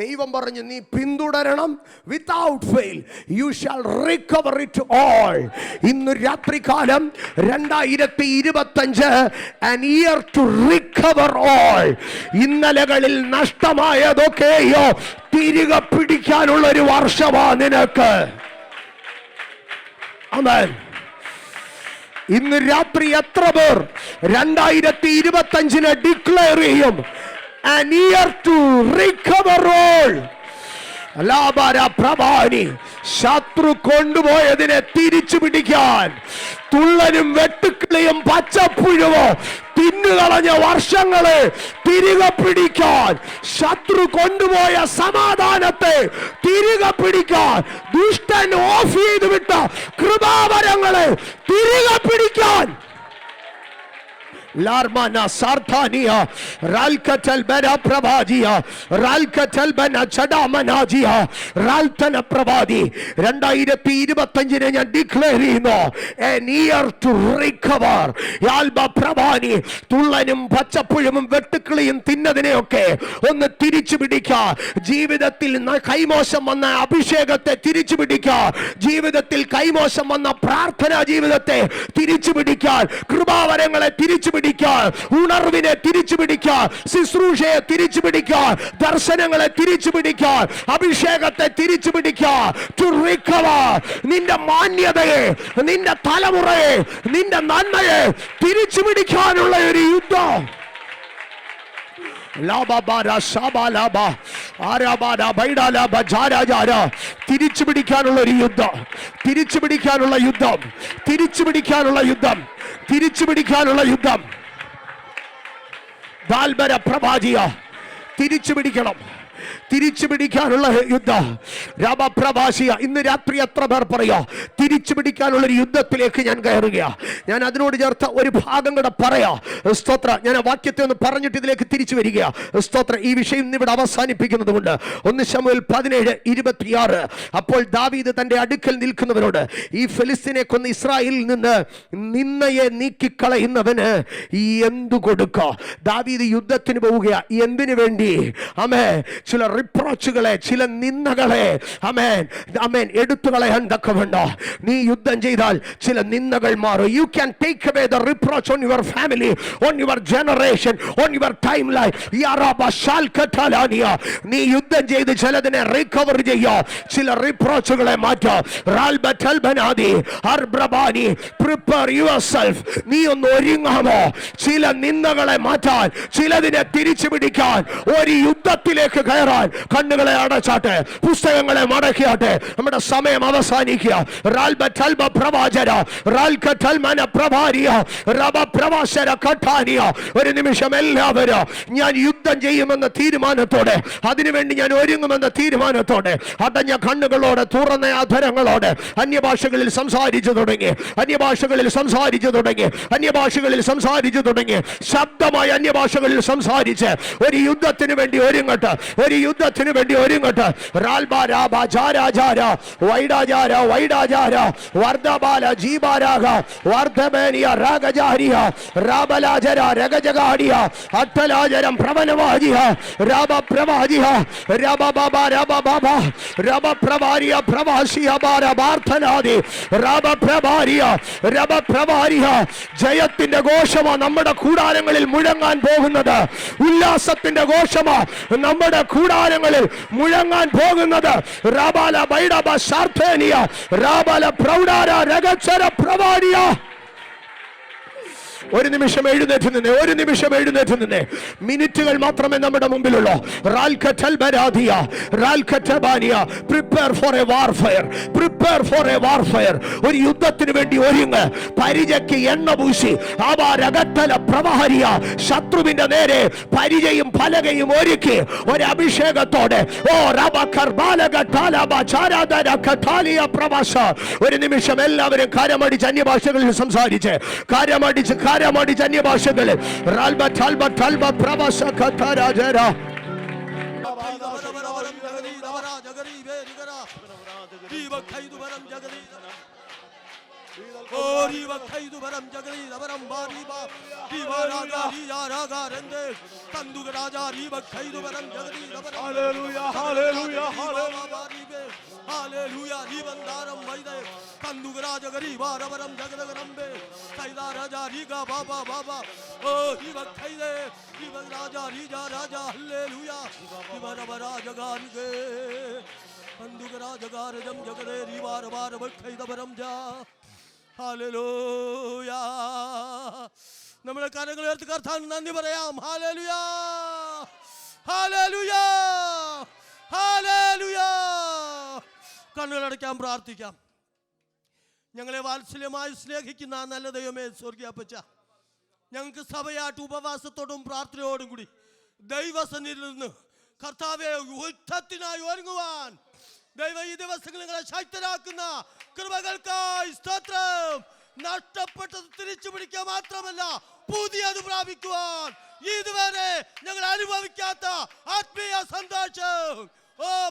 ദൈവം പറഞ്ഞു, നീ പിന്തുടരണം. Without fail you shall recover it all. ഇന്ന് രാത്രികാലം 2025 an year to recover all. ഇന്നലകളിൽ നഷ്ടമായതൊക്കെയോ തിരികെ പിടിക്കാനുള്ള ഒരു വർഷമാ നിനക്ക്. ആമേൻ. ഇന്ന് രാത്രി എത്ര പേർ 2025 ഡിക്ലെയർ ചെയ്യും an year to recover all? Parbhani ശത്രു കൊണ്ടുപോയതിനെ തിരിച്ചു പിടിക്കാൻ, തുള്ളനും വെട്ടുക്കിളിയും പച്ചപ്പുഴുവോ തിന്നുകളഞ്ഞ വർഷങ്ങളെ തിരികെ പിടിക്കാൻ, ശത്രു കൊണ്ടുപോയ സമാധാനത്തെ തിരികെ പിടിക്കാൻ, ദുഷ്ടൻ ഓഫ് ചെയ്ത് വിട്ട കൃപാവരങ്ങളെ തിരികെ പിടിക്കാൻ, Larmana Sarthania Ralkatel Bera Pravadia Ralkatel Bena Chadamanajia Raltana Pravadi 2025 ഞാൻ ഡിക്ലെയർ ചെയ്യുന്നു an year to recover. യാൽബ Parbhani തുള്ളനും പച്ചപ്പുഴവും വെട്ടുക്കിളിയും തിന്നതിനെയൊക്കെ ഒന്ന് തിരിച്ചു പിടിക്കുക. ജീവിതത്തിൽ കൈമോശം വന്ന അഭിഷേകത്തെ തിരിച്ചു പിടിക്കുക. ജീവിതത്തിൽ കൈമോശം വന്ന പ്രാർത്ഥനാ ജീവിതത്തെ തിരിച്ചു പിടിക്കാൻ, കൃപാവരങ്ങളെ തിരിച്ചു പിടിക്കാൻ, ഉണർവിനെ തിരിച്ചു പിടിക്കാൻ, ശുശ്രൂഷയെ തിരിച്ചു പിടിക്കാൻ, ദർശനങ്ങളെ തിരിച്ചു പിടിക്കാൻ, അഭിഷേകത്തെ തിരിച്ചു പിടിക്കാൻ. To recover. നിന്റെ മാന്യതയെ, നിന്റെ തലമുറയെ, നിന്റെ നന്മയെ തിരിച്ചു പിടിക്കാനുള്ള ഒരു യുദ്ധം. തിരിച്ചു പിടിക്കാനുള്ള ഒരു യുദ്ധം, തിരിച്ചു പിടിക്കാനുള്ള യുദ്ധം, തിരിച്ചു പിടിക്കാനുള്ള യുദ്ധം, തിരിച്ചു പിടിക്കാനുള്ള യുദ്ധം. ദാൽബര പ്രവാചിയ തിരിച്ചു പിടിക്കണം, തിരിച്ചു പിടിക്കാനുള്ള യുദ്ധം. രാമപ്രവാസിയ ഇന്ന് രാത്രി എത്ര പേർ പറയാ തിരിച്ചു പിടിക്കാനുള്ള ഒരു യുദ്ധത്തിലേക്ക് ഞാൻ കയറുക. ഞാൻ അതിനോട് ചേർത്ത ഒരു ഭാഗം കൂടെ പറയാ. സ്തോത്ര. ഞാൻ ആ വാക്യത്തെ ഒന്ന് പറഞ്ഞിട്ട് ഇതിലേക്ക് തിരിച്ചു വരിക. സ്തോത്ര. ഈ വിഷയം ഇവിടെ അവസാനിപ്പിക്കുന്നത് കൊണ്ട് 1 ശമൂവേൽ 17:26. അപ്പോൾ ദാവീദ് തന്റെ അടുക്കൽ നിൽക്കുന്നവരോട്, ഈ ഫെലിസ്തീനെ കൊന്ന് ഇസ്രായേലിൽ നിന്ന് നിന്നയെ നീക്കിക്കളയുന്നവന് എന്തു കൊടുക്ക? ദാവീദ് യുദ്ധത്തിന് പോവുക. എന്തിനു വേണ്ടി? ആമേൻ. ചില റിപ്രോച്ചുകളെ, ചില നിന്ദകളെ ആമേൻ ആമേൻ എടുത്തു കളയാൻ തക്കവണ്ണം നീ യുദ്ധം ചെയ്താൽ ചില നിന്ദകൾ മാറും. You can take away the reproach on your family, on your generation, on your time line. നീ യുദ്ധം ചെയ്ത് ചിലതിനെ റിക്കവർ ചെയ്യുക, ചില റിപ്രോച്ചുകളെ മാറ്റുക. Prepare yourself. നീ ഒന്ന് ഒരുങ്ങാമോ? ചില നിന്ദകളെ മാറ്റാൻ, ചിലതിനെ തിരിച്ചു പിടിക്കാൻ, ഒരു യുദ്ധത്തിലേക്ക് കയറാൻ. കണ്ണുകളെ അടച്ചാട്ടെ, പുസ്തകങ്ങളെ മടക്കിയാട്ടെ. നമ്മുടെ സമയം അവസാനിക്കുക. ഒരു നിമിഷം എല്ലാവരും ഞാൻ യുദ്ധം ചെയ്യുമെന്ന തീരുമാനത്തോടെ, അതിനുവേണ്ടി ഞാൻ ഒരുങ്ങുമെന്ന തീരുമാനത്തോടെ, അടഞ്ഞ കണ്ണുകളോടെ, തുറന്ന അധരങ്ങളോടെ അന്യഭാഷകളിൽ സംസാരിച്ചു തുടങ്ങി, അന്യഭാഷകളിൽ സംസാരിച്ചു തുടങ്ങി, അന്യഭാഷകളിൽ സംസാരിച്ചു തുടങ്ങി. ശബ്ദമായ അന്യഭാഷകളിൽ സംസാരിച്ച് ഒരു യുദ്ധത്തിന് വേണ്ടി ഒരുങ്ങട്ടെ, ഒരു യുദ്ധത്തിന് വേണ്ടി ഒരുങ്ങട്ടെ. ജയത്തിന്റെ ഘോഷമാണ് നമ്മുടെ കൂടാരങ്ങളിൽ മുഴങ്ങാൻ പോകുന്നത്. ഉല്ലാസത്തിന്റെ ഘോഷമാണ് നമ്മുടെ കൂടാരങ്ങളിൽ മുഴങ്ങാൻ പോകുന്നത്. റാബാല ബൈഡബ ശാർത്തേനിയ റാബാല പ്രൗഢാര രഗചര പ്രവാടിയ. ഒരു നിമിഷം എഴുന്നേറ്റ് നിന്നേ, ഒരു നിമിഷം എഴുന്നേറ്റ് നിന്നേ. മിനിറ്റുകൾ മാത്രമേ നമ്മുടെ മുമ്പിലുള്ളൂ. Prepare for a warfare, prepare for a warfare. ഒരു യുദ്ധത്തിന് വേണ്ടി ഒരുങ്ങ്. പരിചയ്ക്ക് എണ്ണ പൂശി പ്രവാഹരിയ ശത്രുവിന്റെ നേരെ പരിചയും ഫലകയും ഒരുക്കി ഒരു അഭിഷേകത്തോടെ. ഒരു നിമിഷം എല്ലാവരും കരമടിച്ച് അന്യഭാഷകളിൽ സംസാരിച്ച്, കരമടിച്ച് ധാരാമടി ജന്യഭാഷകളിൽ റാൽബ ടാൽബ ടാൽബ പ്രഭാഷ കഥാരാജര നമ്മുടെ കരങ്ങൾ ഉയർത്തി കർത്താൻ നന്ദി പറയാം. ഹല്ലേലൂയാ, ഹല്ലേലൂയാ, ഹല്ലേലൂയാ. കണ്ണുകളടയ്ക്കാൻ പ്രാർത്ഥിക്കാം. ഞങ്ങളെ വാത്സല്യമായി സ്നേഹിക്കുന്ന നല്ല ദൈവമേ, സ്വർഗീയ അപ്പച്ച, ഞങ്ങൾക്ക് സഭയായിട്ട് ഉപവാസത്തോടും പ്രാർത്ഥനയോടും കൂടി ദൈവസന്നിധിയിൽ നിന്ന് കർത്താവെ യുദ്ധത്തിനായി ഒരുങ്ങുവാൻ ദൈവം ഈ ദിവസങ്ങൾ നിങ്ങളെ ശക്തരാക്കുന്ന കൃപകൾക്കായി സ്തോത്രം. നഷ്ടപ്പെട്ടത് തിരിച്ചു പിടിക്കുക മാത്രമല്ല, പുതിയത് പ്രാപിക്കുവാൻ ഇതുവരെ ഞങ്ങൾ അനുഭവിക്കാത്ത ആത്മീയ സന്തോഷം,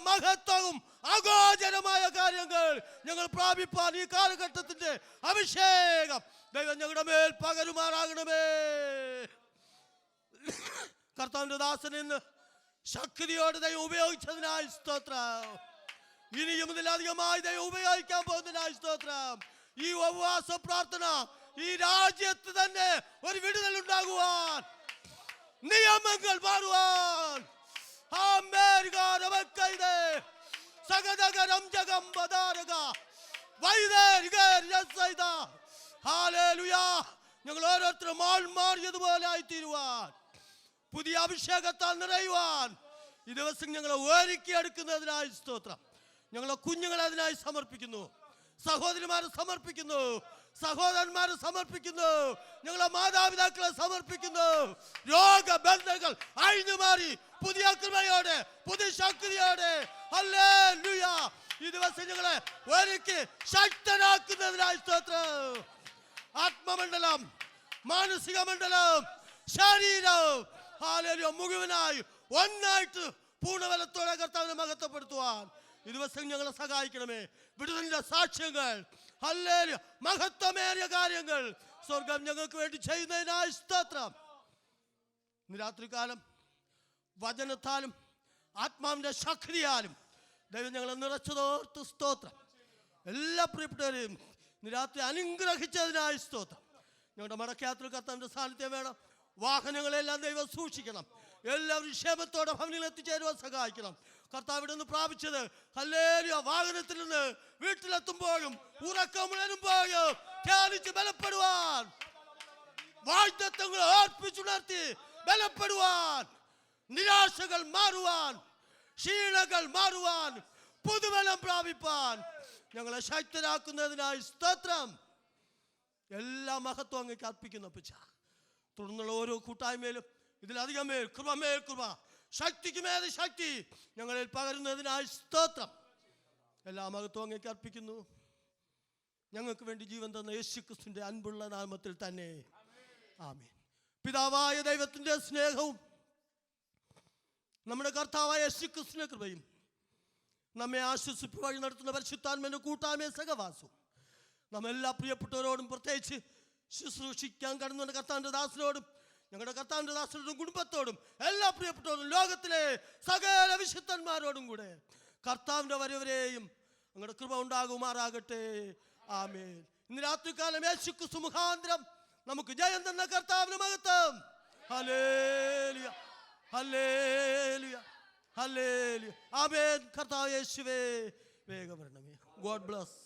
മഹത്വവും അഗോചരമായ കാര്യങ്ങൾ ഞങ്ങൾ പ്രാപിപ്പാൻ ഈ കാലഘട്ടത്തിന്റെ അഭിഷേകം ദൈവം ഞങ്ങളുടെ മേൽ പകരുമാറാകണമേ. കർത്താവിന്റെ ദാസനെ ഇന്ന് ശക്തിയോടെ ദൈവം ഉപയോഗിച്ചതിനായി സ്തോത്രം. ഇനിയും ഇതിലധികമായി ദൈവം ഉപയോഗിക്കാൻ പോകുന്നതിനായി സ്തോത്രം. ഈ ഉപവാസ പ്രാർത്ഥന ഈ രാജ്യത്ത് തന്നെ ഒരു വിടുതൽ ഉണ്ടാകുവാൻ, നിയമങ്ങൾ മാറുവാൻ, ഞങ്ങൾ ഓരോരുത്തരും ആൾ മാറിയതുപോലെ ആയിത്തീരുവാൻ, പുതിയ അഭിഷേകത്താൽ നിറയുവാൻ ഈ ദിവസം ഞങ്ങളെ ഒരുക്കിയെടുക്കുന്നതിനായി സ്തോത്രം. ഞങ്ങളെ കുഞ്ഞുങ്ങളെ അതിനായി സമർപ്പിക്കുന്നു, സഹോദരിമാരെ സമർപ്പിക്കുന്നു, സഹോദരന്മാരെ സമർപ്പിക്കുന്നു, ഞങ്ങളെ മാതാപിതാക്കളെ സമർപ്പിക്കുന്നു. രോഗബന്ധങ്ങൾ അഴിഞ്ഞുമാറി പുതിയ കൃപയോടെ പുതിയ ശക്തിയോടെ ഹല്ലേലൂയ ഈ ദിവസം ഞങ്ങളെ ഒരുക്കി ശക്തരാക്കുന്നതിനായി സ്തോത്രം. ആത്മമണ്ഡലം, മാനസിക മണ്ഡലം, ശരീരം ഹല്ലേലൂയ മുഴുവനായി ഒന്നായിട്ട് പൂർണ്ണബലത്തോടെ കർത്താവിനെ മഹത്വപ്പെടുത്തുവാൻ ഈ ദിവസം ഞങ്ങളെ സഹായിക്കണമേ. വിടുതലിന്റെ സാക്ഷ്യങ്ങൾ, ഹല്ലേലൂയ മഹത്വമേറിയ കാര്യങ്ങൾ സ്വർഗം ഞങ്ങൾക്ക് വേണ്ടി ചെയ്യുന്നതിനായി സ്തോത്രം. ഇന്ന് രാത്രികാലം വചനത്താലും ആത്മാവിന്റെ ശക്തിയാലും ദൈവം ഞങ്ങളെ നിറച്ചതോർത്ത് സ്തോത്രം. എല്ലാ പ്രിയപ്പെട്ടവരെയും ഇന്ന് രാത്രി അനുഗ്രഹിച്ചതിനായി സ്തോത്രം. ഞങ്ങളുടെ മടക്കയാത്ര കർത്താവിന്റെ സാന്നിധ്യം വേണം. വാഹനങ്ങളെല്ലാം ദൈവം സൂക്ഷിക്കണം. എല്ലാവരും ക്ഷേമത്തോടെ ഭവനിൽ എത്തിച്ചേരുവാൻ സഹായിക്കണം. കർത്താവ് ഇവിടെ നിന്ന് പ്രാപിച്ചത് ഹല്ലേലൂയ വാഹനത്തിൽ നിന്ന് വീട്ടിലെത്തുമ്പോഴും ഉറക്കമുണരുമ്പോഴും ധ്യാനിച്ച് ബലപ്പെടുവാൻ, വാഗ്ദത്തങ്ങൾ ഓർപ്പിച്ചുണർത്തി ബലപ്പെടുവാൻ, നിരാശകൾ മാറുവാൻ, ക്ഷീണകൾ മാറുവാൻ, പുതുബലം പ്രാപിപ്പാൻ ഞങ്ങളെ ശക്തരാക്കുന്നതിനായി സ്തോത്രം. എല്ലാ മഹത്വം അങ്ങേക്ക് അർപ്പിക്കുന്നു അപ്പച്ച. തുടർന്നുള്ള ഓരോ കൂട്ടായ്മയിലും ഇതിലധികം മേൽ കൃപ, മേൽ കൃപ, ശക്തിക്ക് മേലെ ശക്തി ഞങ്ങളിൽ പകരുന്നതിനായി സ്തോത്രം. എല്ലാ മഹത്വം അങ്ങേക്ക് അർപ്പിക്കുന്നു. ഞങ്ങൾക്ക് വേണ്ടി ജീവൻ തന്ന യേശുക്രിസ്തുവിന്റെ അൻപുള്ള നാമത്തിൽ തന്നെ ആമേൻ. പിതാവായ ദൈവത്തിന്റെ സ്നേഹവും നമ്മുടെ കർത്താവായ യേശുക്രിസ്തുവിന്റെ കൃപയും നമ്മെ ആശ്വസിപ്പ് വഴി നടത്തുന്ന പരിശുദ്ധാത്മാവിന്റെ കൂട്ടായ്മ സഹവാസവും നമ്മെല്ലാ പ്രിയപ്പെട്ടവരോടും പ്രത്യേകിച്ച് ശുശ്രൂഷിക്കാൻ കടന്നുകൊണ്ട് കർത്താവിന്റെ ദാസനോടും ഞങ്ങളുടെ കർത്താവിന്റെ ദാസനോടും കുടുംബത്തോടും എല്ലാ പ്രിയപ്പെട്ടവരും ലോകത്തിലെ സകല വിശുദ്ധന്മാരോടും കൂടെ കർത്താവിന്റെ വരവരെയും ഞങ്ങളുടെ കൃപ ഉണ്ടാകുമാറാകട്ടെ. ആമേൻ. ഇന്ന് രാത്രികാലം യേശുക്രിസ്തു മുഖാന്തരം നമുക്ക് ജയം തന്ന കർത്താവിന്റെ മഹത്വം. Hallelujah, hallelujah, hallelujah. ആമേൻ. കർത്താവ് യേശുവേ വേഗം വരണമേ. God bless.